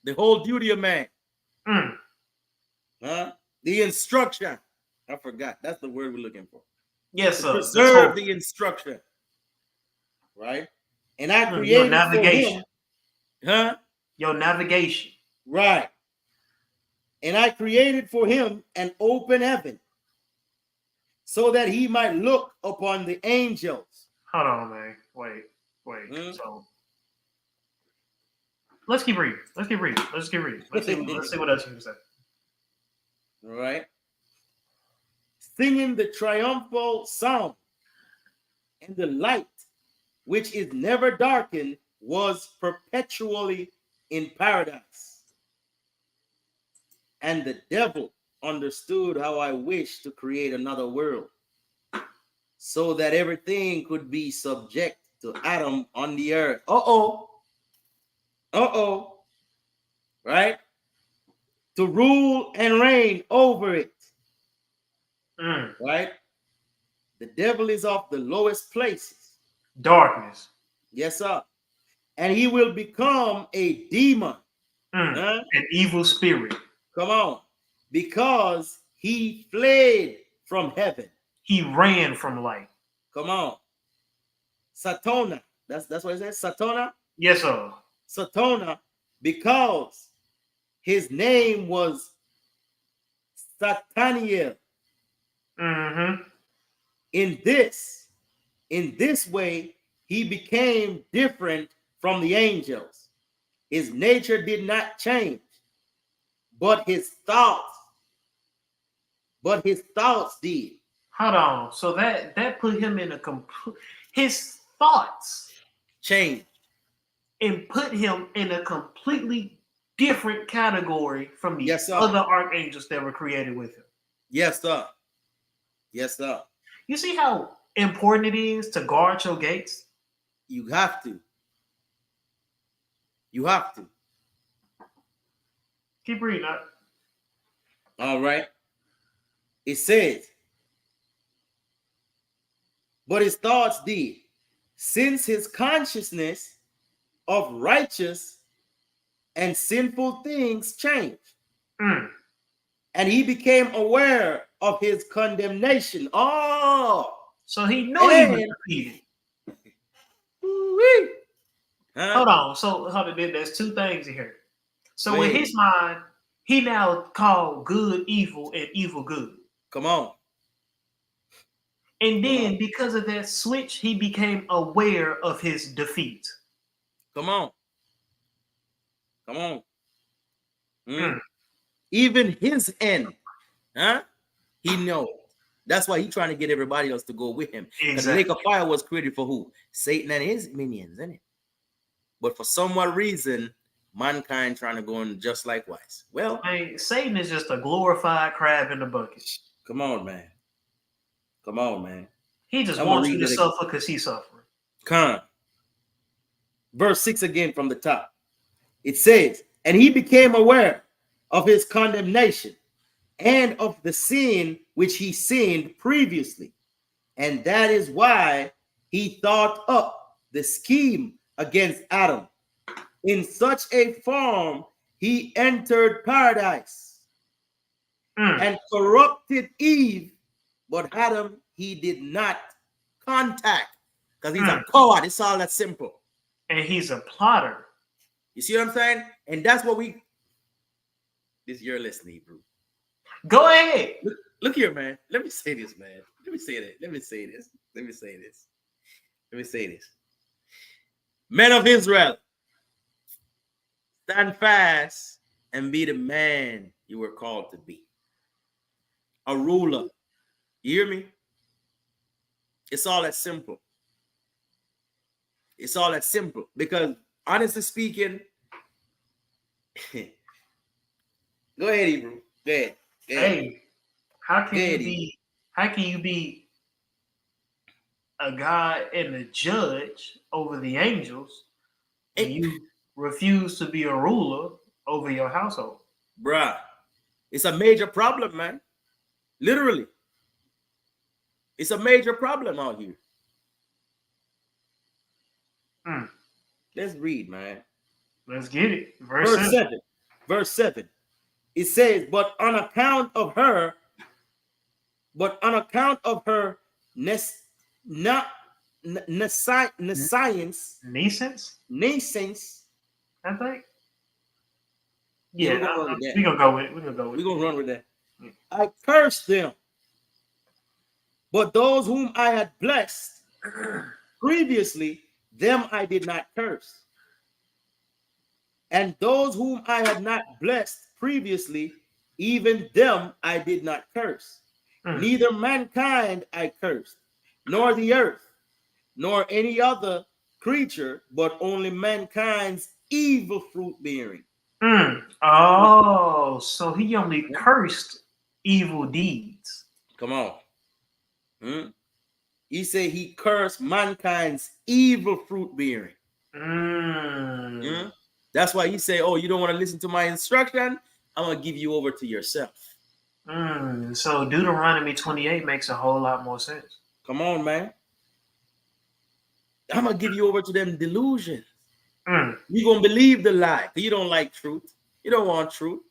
S6: the whole duty of man. The instruction. I forgot. That's the word we're looking for.
S5: Yes, sir.
S6: Preserve the instruction. Right? And I created
S5: your navigation.
S6: Your
S5: navigation.
S6: Right. And I created for him an open heaven, so that he might look upon the angels.
S5: Hold on, man. Wait. So let's keep reading. Let's see what else you can say.
S6: All right. Singing the triumphal song, and the light, which is never darkened, was perpetually in paradise. And the devil understood how I wished to create another world, so that everything could be subject to Adam on the earth. Right? To rule and reign over it. Right? The devil is of the lowest places.
S5: Darkness.
S6: Yes, sir. And he will become a demon.
S5: An evil spirit.
S6: Come on. Because he fled from heaven.
S5: He ran from light.
S6: Come on. Satana. That's what it says. Satana?
S5: Yes, sir.
S6: Satana, because his name was Sataniel. In this way, he became different from the angels. His nature did not change, but his thoughts did.
S5: Hold on. So that put him in a complete. His thoughts
S6: changed
S5: and put him in a completely different category from the
S6: Yes, sir.
S5: other archangels that were created with him.
S6: Yes, sir. Yes, sir.
S5: You see how important it is to guard your gates?
S6: You have to. You have to.
S5: Keep reading that.
S6: All right. It says, but his thoughts did, since his consciousness of righteous and sinful things changed. And he became aware of his condemnation.
S5: So he knew he was defeated. Hold on. So there's two things here. So in his mind, he now called good evil and evil good.
S6: Come on.
S5: And then because of that switch, he became aware of his defeat.
S6: Come on. Come on. Even his end, he knows. That's why he's trying to get everybody else to go with him. Because the lake of fire was created for who? Satan and his minions, isn't it? But for some reason, mankind trying to go in just likewise. Well,
S5: Satan is just a glorified crab in the bucket.
S6: Come on, man. Come on, man.
S5: He just wants you to suffer because he's suffering.
S6: Come. Verse 6 again from the top. It says, and he became aware of his condemnation and of the sin which he sinned previously. And that is why he thought up the scheme against Adam. In such a form, he entered paradise and corrupted Eve, but Adam he did not contact because he's a coward. It's all that simple.
S5: And he's a plotter.
S6: You see what I'm saying? And that's what this you're listening, bro.
S5: Go ahead.
S6: Look here, man. Let me say this, man. Let me say this. Men of Israel, stand fast and be the man you were called to be. A ruler. You hear me? It's all that simple. It's all that simple. Because honestly speaking, go ahead, Hebrew. Go ahead.
S5: Hey, how can you be a God and a judge over the angels and you refuse to be a ruler over your household?
S6: Bruh, it's a major problem, man. Literally. It's a major problem out here. Let's read, man.
S5: Let's get it. Verse 7.
S6: Verse 7. It says, but on account of her nescience,
S5: I think. Yeah, we're gonna go with it. We're gonna
S6: run with that. I cursed them, but those whom I had blessed previously, them I did not curse. And those whom I had not blessed previously, even them I did not curse. Neither mankind I cursed, nor the earth, nor any other creature, but only mankind's evil fruit bearing.
S5: Oh, so he only cursed evil deeds.
S6: Come on. He said he cursed mankind's evil fruit bearing. That's why he say, oh, you don't want to listen to my instruction? I'm going to give you over to yourself.
S5: So Deuteronomy 28 makes a whole lot more sense.
S6: Come on, man. I'm going to give you over to them delusions. You're going to believe the lie. You don't like truth. You don't want truth.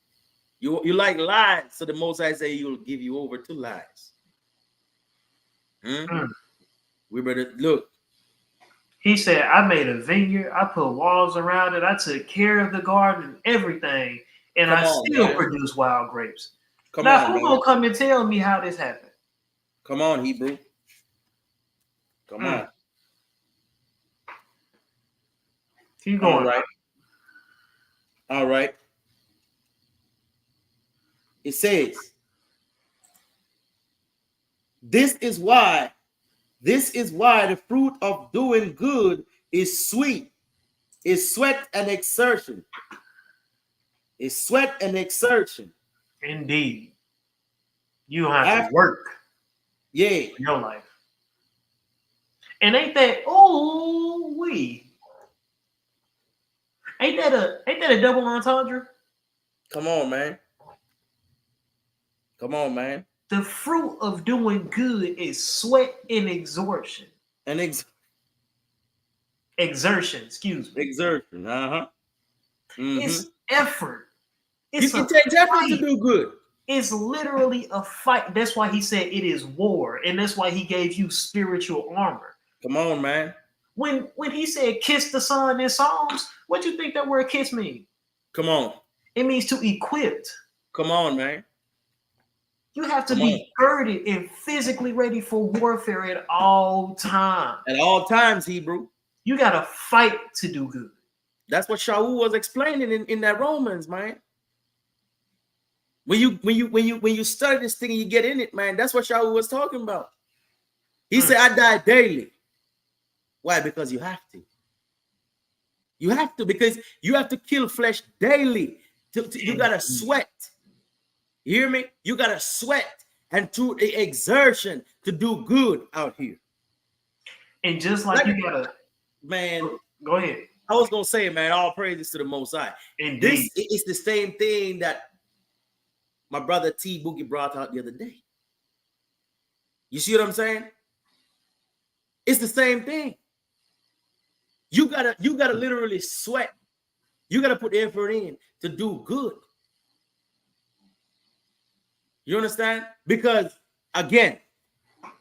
S6: You like lies. So the Most High say he'll give you over to lies. We better look.
S5: He said, I made a vineyard. I put walls around it. I took care of the garden and everything. And I still produce wild grapes. Now, who's going to come and tell me how this happened?
S6: Come on, Hebrew. Come on.
S5: Keep going.
S6: All right. It says, this is why the fruit of doing good is sweet, is sweat and exertion. It's sweat and exertion.
S5: Indeed. You have to work.
S6: Yeah.
S5: In your life. And ain't that ain't that a double entendre?
S6: Come on, man. Come on, man.
S5: The fruit of doing good is sweat and exertion. Exertion, excuse me.
S6: Exertion,
S5: It's effort.
S6: It takes effort to do good.
S5: It's literally a fight. That's why he said it is war, and that's why he gave you spiritual armor.
S6: Come on, man.
S5: When he said kiss the son in Psalms, what do you think that word kiss means?
S6: Come on.
S5: It means to equip.
S6: Come on, man.
S5: You have to be girded and physically ready for warfare at all times.
S6: At all times, Hebrew.
S5: You got to fight to do good.
S6: That's what Shaul was explaining in that Romans, man. When you study this thing and you get in it, man, that's what Shaul was talking about. He said, I die daily. Why? Because you have to. You have to, because you have to kill flesh daily. You got to sweat. You hear me? You got to sweat and through the exertion to do good out here.
S5: And just like you got to...
S6: Man.
S5: Go ahead.
S6: I was going to say, man, all praises to the Most High.
S5: Indeed.
S6: This is the same thing that my brother T Boogie brought out the other day. You see what I'm saying? It's the same thing. You gotta literally sweat. You gotta put effort in to do good. You understand? Because again,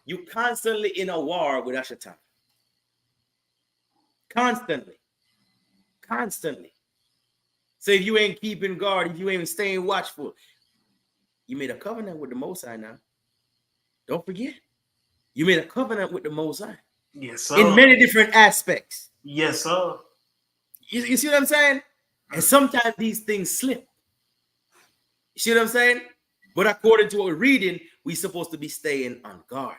S6: you constantly in a war with Ashatan. Constantly. So if you ain't keeping guard, if you ain't staying watchful, you made a covenant with the Most High now. Don't forget. You made a covenant with the Most High.
S5: Yes, sir.
S6: In many different aspects.
S5: Yes, sir.
S6: You see what I'm saying? And sometimes these things slip. You see what I'm saying? But according to what we're reading, we're supposed to be staying on guard.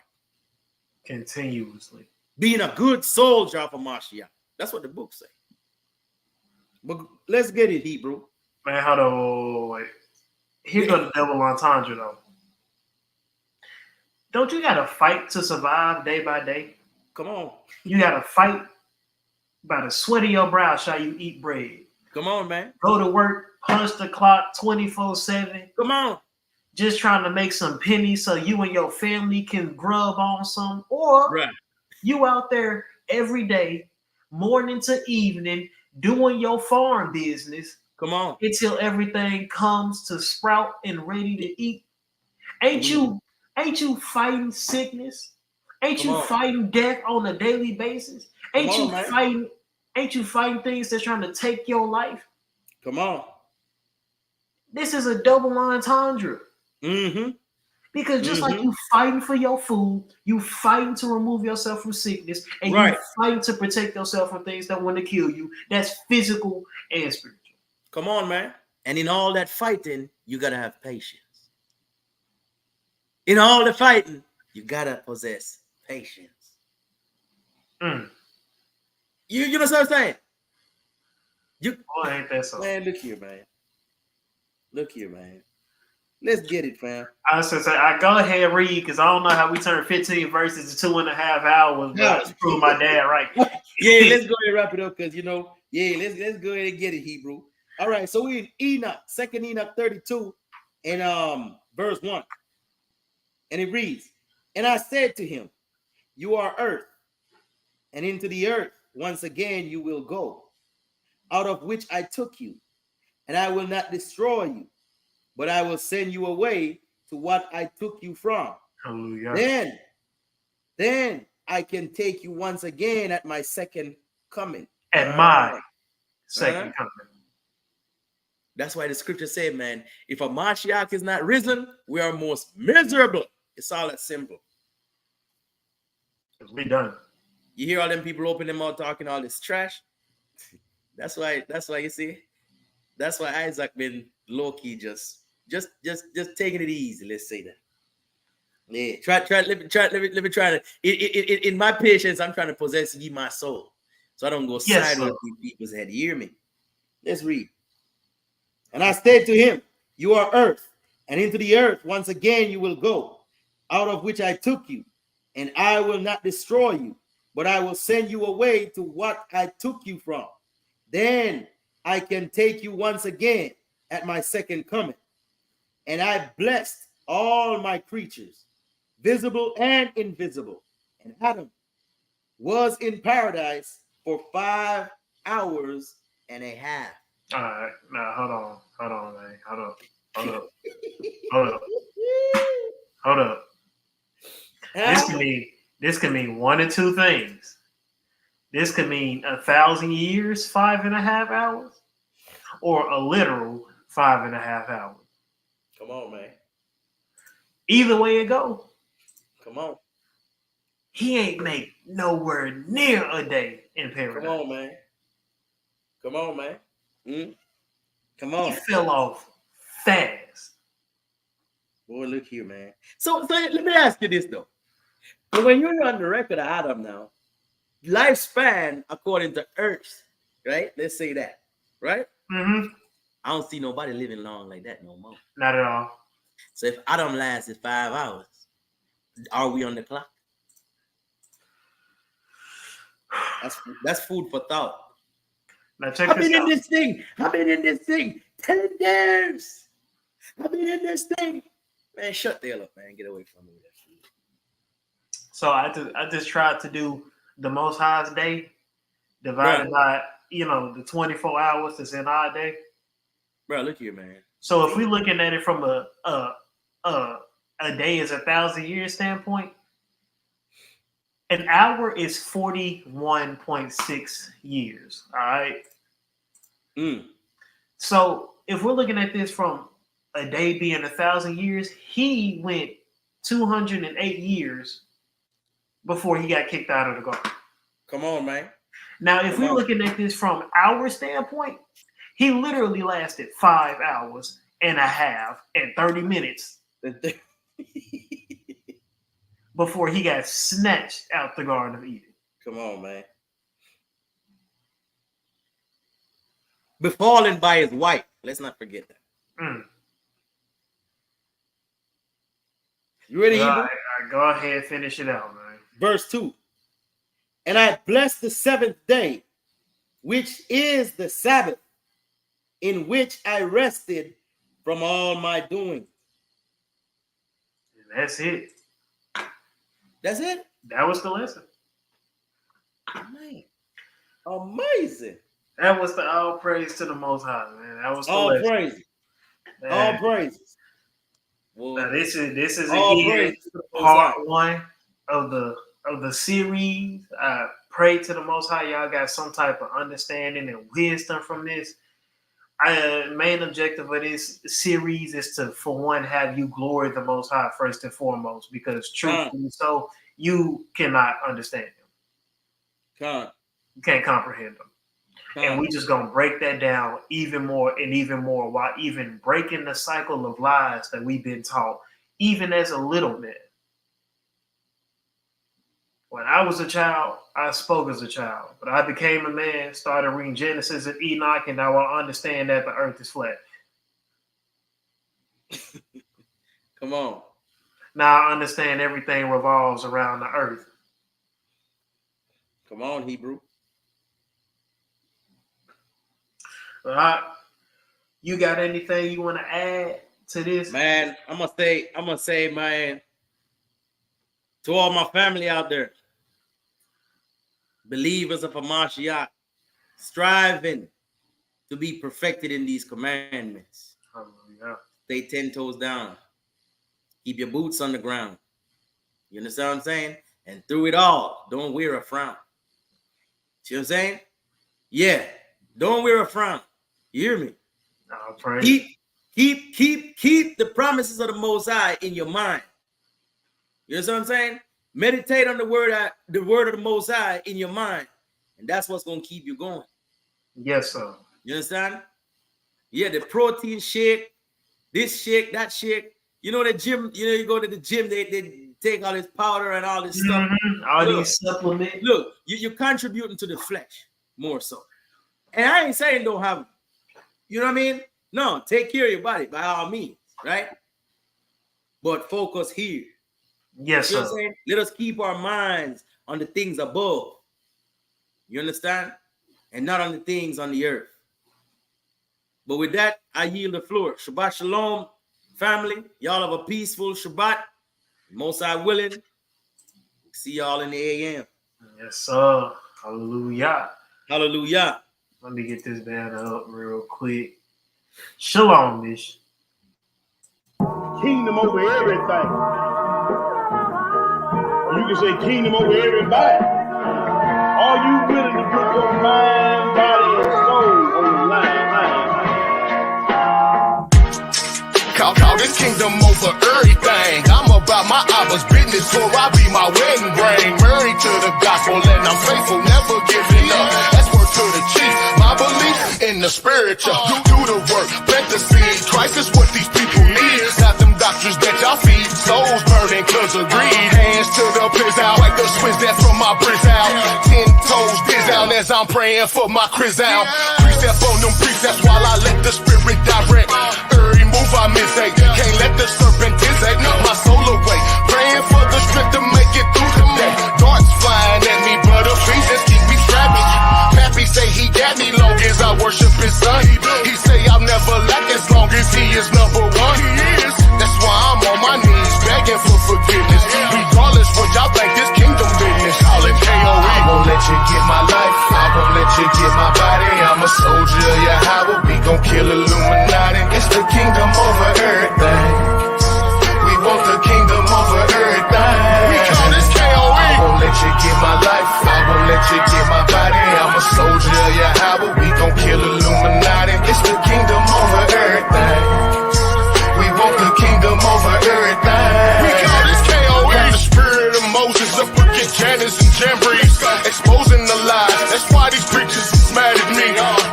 S5: Continuously.
S6: Being a good soldier of a Mashiach. That's what the book says. But let's get it, Hebrew.
S5: Man, hold on. Wait. Here goes the double entendre, though. Don't you got to fight to survive day by day?
S6: Come on.
S5: You got to fight by the sweat of your brow shall you eat bread.
S6: Come on, man.
S5: Go to work, punch the clock 24/7.
S6: Come on.
S5: Just trying to make some pennies so you and your family can grub on some. Or you out there every day, morning to evening, doing your farm business.
S6: Come on.
S5: Until everything comes to sprout and ready to eat. Ain't you fighting sickness? Ain't you fighting death on a daily basis? Ain't you fighting things that's trying to take your life?
S6: Come on.
S5: This is a double entendre.
S6: Mm-hmm.
S5: Because just like you fighting for your food, you fighting to remove yourself from sickness, and
S6: Right.
S5: you fighting to protect yourself from things that want to kill you. That's physical and spiritual.
S6: Come on, man. And in all that fighting, you gotta have patience. In all the fighting, you gotta possess patience. You know what I'm saying?
S5: Boy, ain't that so?
S6: Man, look here, man. Look here, man. Let's get it, fam.
S5: I was gonna say, I go ahead and read because I don't know how we turn 15 verses to 2.5 hours, but I just proved my dad right.
S6: Yeah, let's go ahead and wrap it up because let's go ahead and get it, Hebrew. All right, so we in Enoch, 2nd Enoch 32, and verse 1. And it reads, and I said to him, you are earth, and into the earth once again you will go, out of which I took you, and I will not destroy you, but I will send you away to what I took you from.
S5: Hallelujah.
S6: Then I can take you once again at my second coming.
S5: At my second coming.
S6: That's why the scripture said, man, if a Mashiach is not risen, we are most miserable. It's all that simple.
S5: It'll be done.
S6: You hear all them people open their mouth talking all this trash. That's why you see. That's why Isaac been low-key just taking it easy. Let's say that. Yeah, let me try to. In my patience, I'm trying to possess ye my soul, so I don't go sideways with people's head. You hear me? Let's read. And I said to him, you are earth, and into the earth once again you will go, out of which I took you, and I will not destroy you, but I will send you away to what I took you from. Then I can take you once again at my second coming. And I blessed all my creatures, visible and invisible. And Adam was in paradise for 5 hours and a half.
S5: All right, now hold on, man. Hold up. This can mean one of two things. This could mean 1,000 years, 5.5 hours, or a literal 5.5 hours.
S6: Come on, man.
S5: Either way it go.
S6: Come on.
S5: He ain't make nowhere near a day in paradise.
S6: Come on, man. Come on, man. Come on.
S5: He fell off fast.
S6: Boy, look here, man. So let me ask you this, though. But when you're on the record of Adam now, lifespan according to Earth, right? Let's say that, right? I don't see nobody living long like that no more.
S5: Not at all.
S6: So if Adam lasted 5 hours, are we on the clock? That's food for thought.
S5: Now check
S6: I've
S5: this
S6: been
S5: out.
S6: I've been in this thing 10 years. I've been in this thing. Man, shut the hell up, man. Get away from me with that shit.
S5: So I just tried to do the Most High's day divided by the 24 hours that's in our day.
S6: Bro, look here, man.
S5: So if we're looking at it from a day is 1,000 years standpoint, an hour is 41.6 years. All right. So if we're looking at this from a day being 1,000 years, he went 208 years before he got kicked out of the garden.
S6: Come on, man.
S5: Now, if we're looking at this from our standpoint, he literally lasted 5 hours and a half and 30 minutes before he got snatched out the Garden of Eden.
S6: Come on, man. Befallen by his wife. Let's not forget that. You ready, Hebrew?
S5: Right, go ahead, finish it out, man.
S6: Verse 2. And I blessed the 7th day, which is the Sabbath, in which I rested from all my doings.
S5: And that's it.
S6: That's it?
S5: That was the lesson.
S6: Man, amazing.
S5: That was the all praise to the Most High, man. That was the
S6: all
S5: lesson.
S6: Praises.
S5: Man.
S6: All praises.
S5: Well, now this is
S6: all
S5: again part 1 of the series. I pray to the Most High y'all got some type of understanding and wisdom from this. Main objective of this series is to, for one, have you glory the Most High first and foremost, because truthfully, so you cannot understand him. You can't comprehend him. And we just gonna break that down even more and even more, while even breaking the cycle of lies that we've been taught, even as a little man. When I was a child, I spoke as a child, but I became a man, started reading Genesis and Enoch, and now I understand that the earth is flat.
S6: Come on.
S5: Now I understand everything revolves around the earth.
S6: Come on, Hebrew.
S5: You got anything you want to add to this?
S6: Man, I'm gonna say, man, to all my family out there, believers of Hamashiach, striving to be perfected in these commandments. Stay 10 toes down. Keep your boots on the ground. You understand what I'm saying? And through it all, don't wear a frown. See what I'm saying? Yeah, don't wear a frown. You hear me? Keep the promises of the Most High in your mind. You know what I'm saying? Meditate on the word of the Most High in your mind, and that's what's gonna keep you going.
S5: Yes, sir.
S6: You understand? Yeah, the protein shake, this shake, that shake. You know the gym. You know you go to the gym, they take all this powder and all this stuff.
S5: All these supplements.
S6: Look, you're contributing to the flesh more so. And I ain't saying don't have, you know what I mean? No, take care of your body by all means, right? But focus here.
S5: Yes,
S6: You know
S5: sir.
S6: what I'm saying? Let us keep our minds on the things above. You understand? And not on the things on the earth. But with that, I yield the floor. Shabbat shalom, family. Y'all have a peaceful Shabbat. Most High willing. See y'all in the AM.
S5: Yes, sir. Hallelujah.
S6: Hallelujah.
S5: Let me get this banner up real quick. Shalom, Mish.
S1: Kingdom over everything. Or you can say kingdom over everybody. Are you willing to put your mind, body, and soul on the line?
S2: Call this kingdom over everything. I'm about my Abba's business, so I be my wedding ring. Married to the gospel and I'm faithful, never giving up. That's word to the chief. My belief in the spiritual. Do the work, plant the seed. Christ is what these people need. Not them doctors that y'all feed. Souls burning cause of greed. Hands to the piss out, like the switch that from my brizz out. 10 toes diz out as I'm praying for my Chris out. Precept on them precepts while I let the spirit direct. Every move I miss, can't let the serpent dissect my soul away. Praying for the strength to make it through the day. Darts flying at me, but Ephesians keep me strapping. Pappy say he got me long as I worship his son. He say I'll never lack as long as he is number one. That's why I'm on my knees begging for forgiveness. Regardless what y'all think, this kingdom business. Call it KOE. I won't let you get my life. I won't let you get my body. I'm a soldier of Yahweh. We gon' kill Illuminati. It's the kingdom over everything. We want the kingdom over everything. We call this KOE. I won't let you get my life. I won't let you get my body. I'm a soldier of Yahweh. We gon' kill Illuminati. It's the kingdom over everything. We want the kingdom over everything. We call this KOE. Got the spirit of Moses up against Janus and Jambres, exposing the lies. That's why these preachers is mad at me.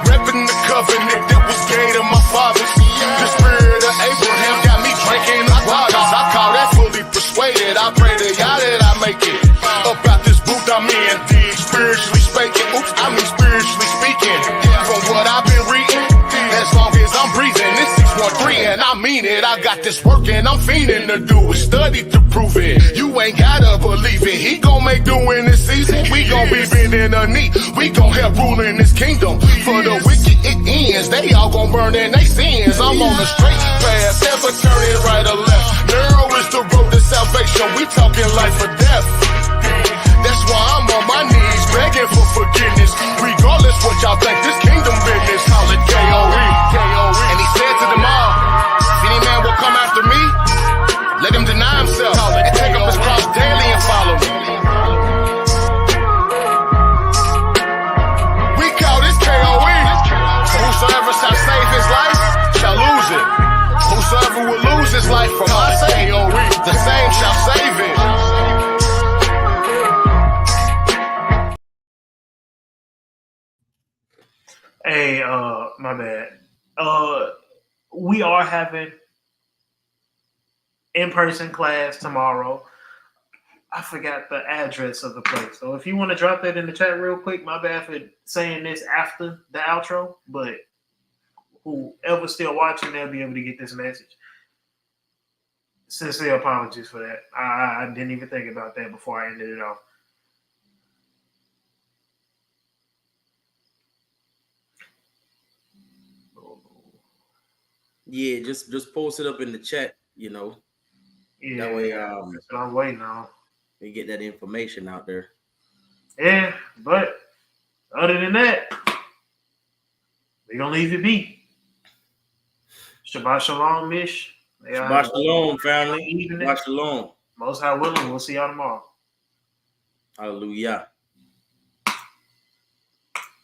S2: Repping the covenant that was gave to my fathers. The spirit of Abraham got me drinking the waters. I call that fully persuaded. I pray to y'all that I make it about this booth I'm in. Spiritually speaking, spiritually speaking. From what I've been reading, as long as I'm breathing, this 613 and I mean it. I got this work and I'm fiending to do it. Study to prove it. You ain't gotta believe it. He gon' make do in this season. We gon' be bending the knee. We gon' help rule in this kingdom. For the wicked it ends. They all gon' burn in they sins. I'm on the straight path, never turning right or left. Narrow is the road to salvation. We talking life or death. That's why I'm on my knees begging for forgiveness. Regardless what y'all think, this kingdom business. Call it KOE. And he said to them all, if any man will come after me, let him deny himself and take up his cross daily and follow me. We call this KOE. Whosoever shall save his
S5: Hey, my bad. We are having in-person class tomorrow. I forgot the address of the place. So if you want to drop that in the chat real quick, my bad for saying this after the outro, but whoever's still watching, they'll be able to get this message. Sincere apologies for that. I didn't even think about that before I ended it off.
S6: Yeah, just post it up in the chat, you know.
S5: Yeah,
S6: That way,
S5: that's what I'm waiting on.
S6: we get that information out there.
S5: Yeah, but other than that, we're gonna leave it be. Shabbat shalom, Mish.
S6: Shabbat shalom, family.
S5: Evening.
S6: Shabbat shalom.
S5: Most High willing, we'll see y'all tomorrow.
S6: Hallelujah.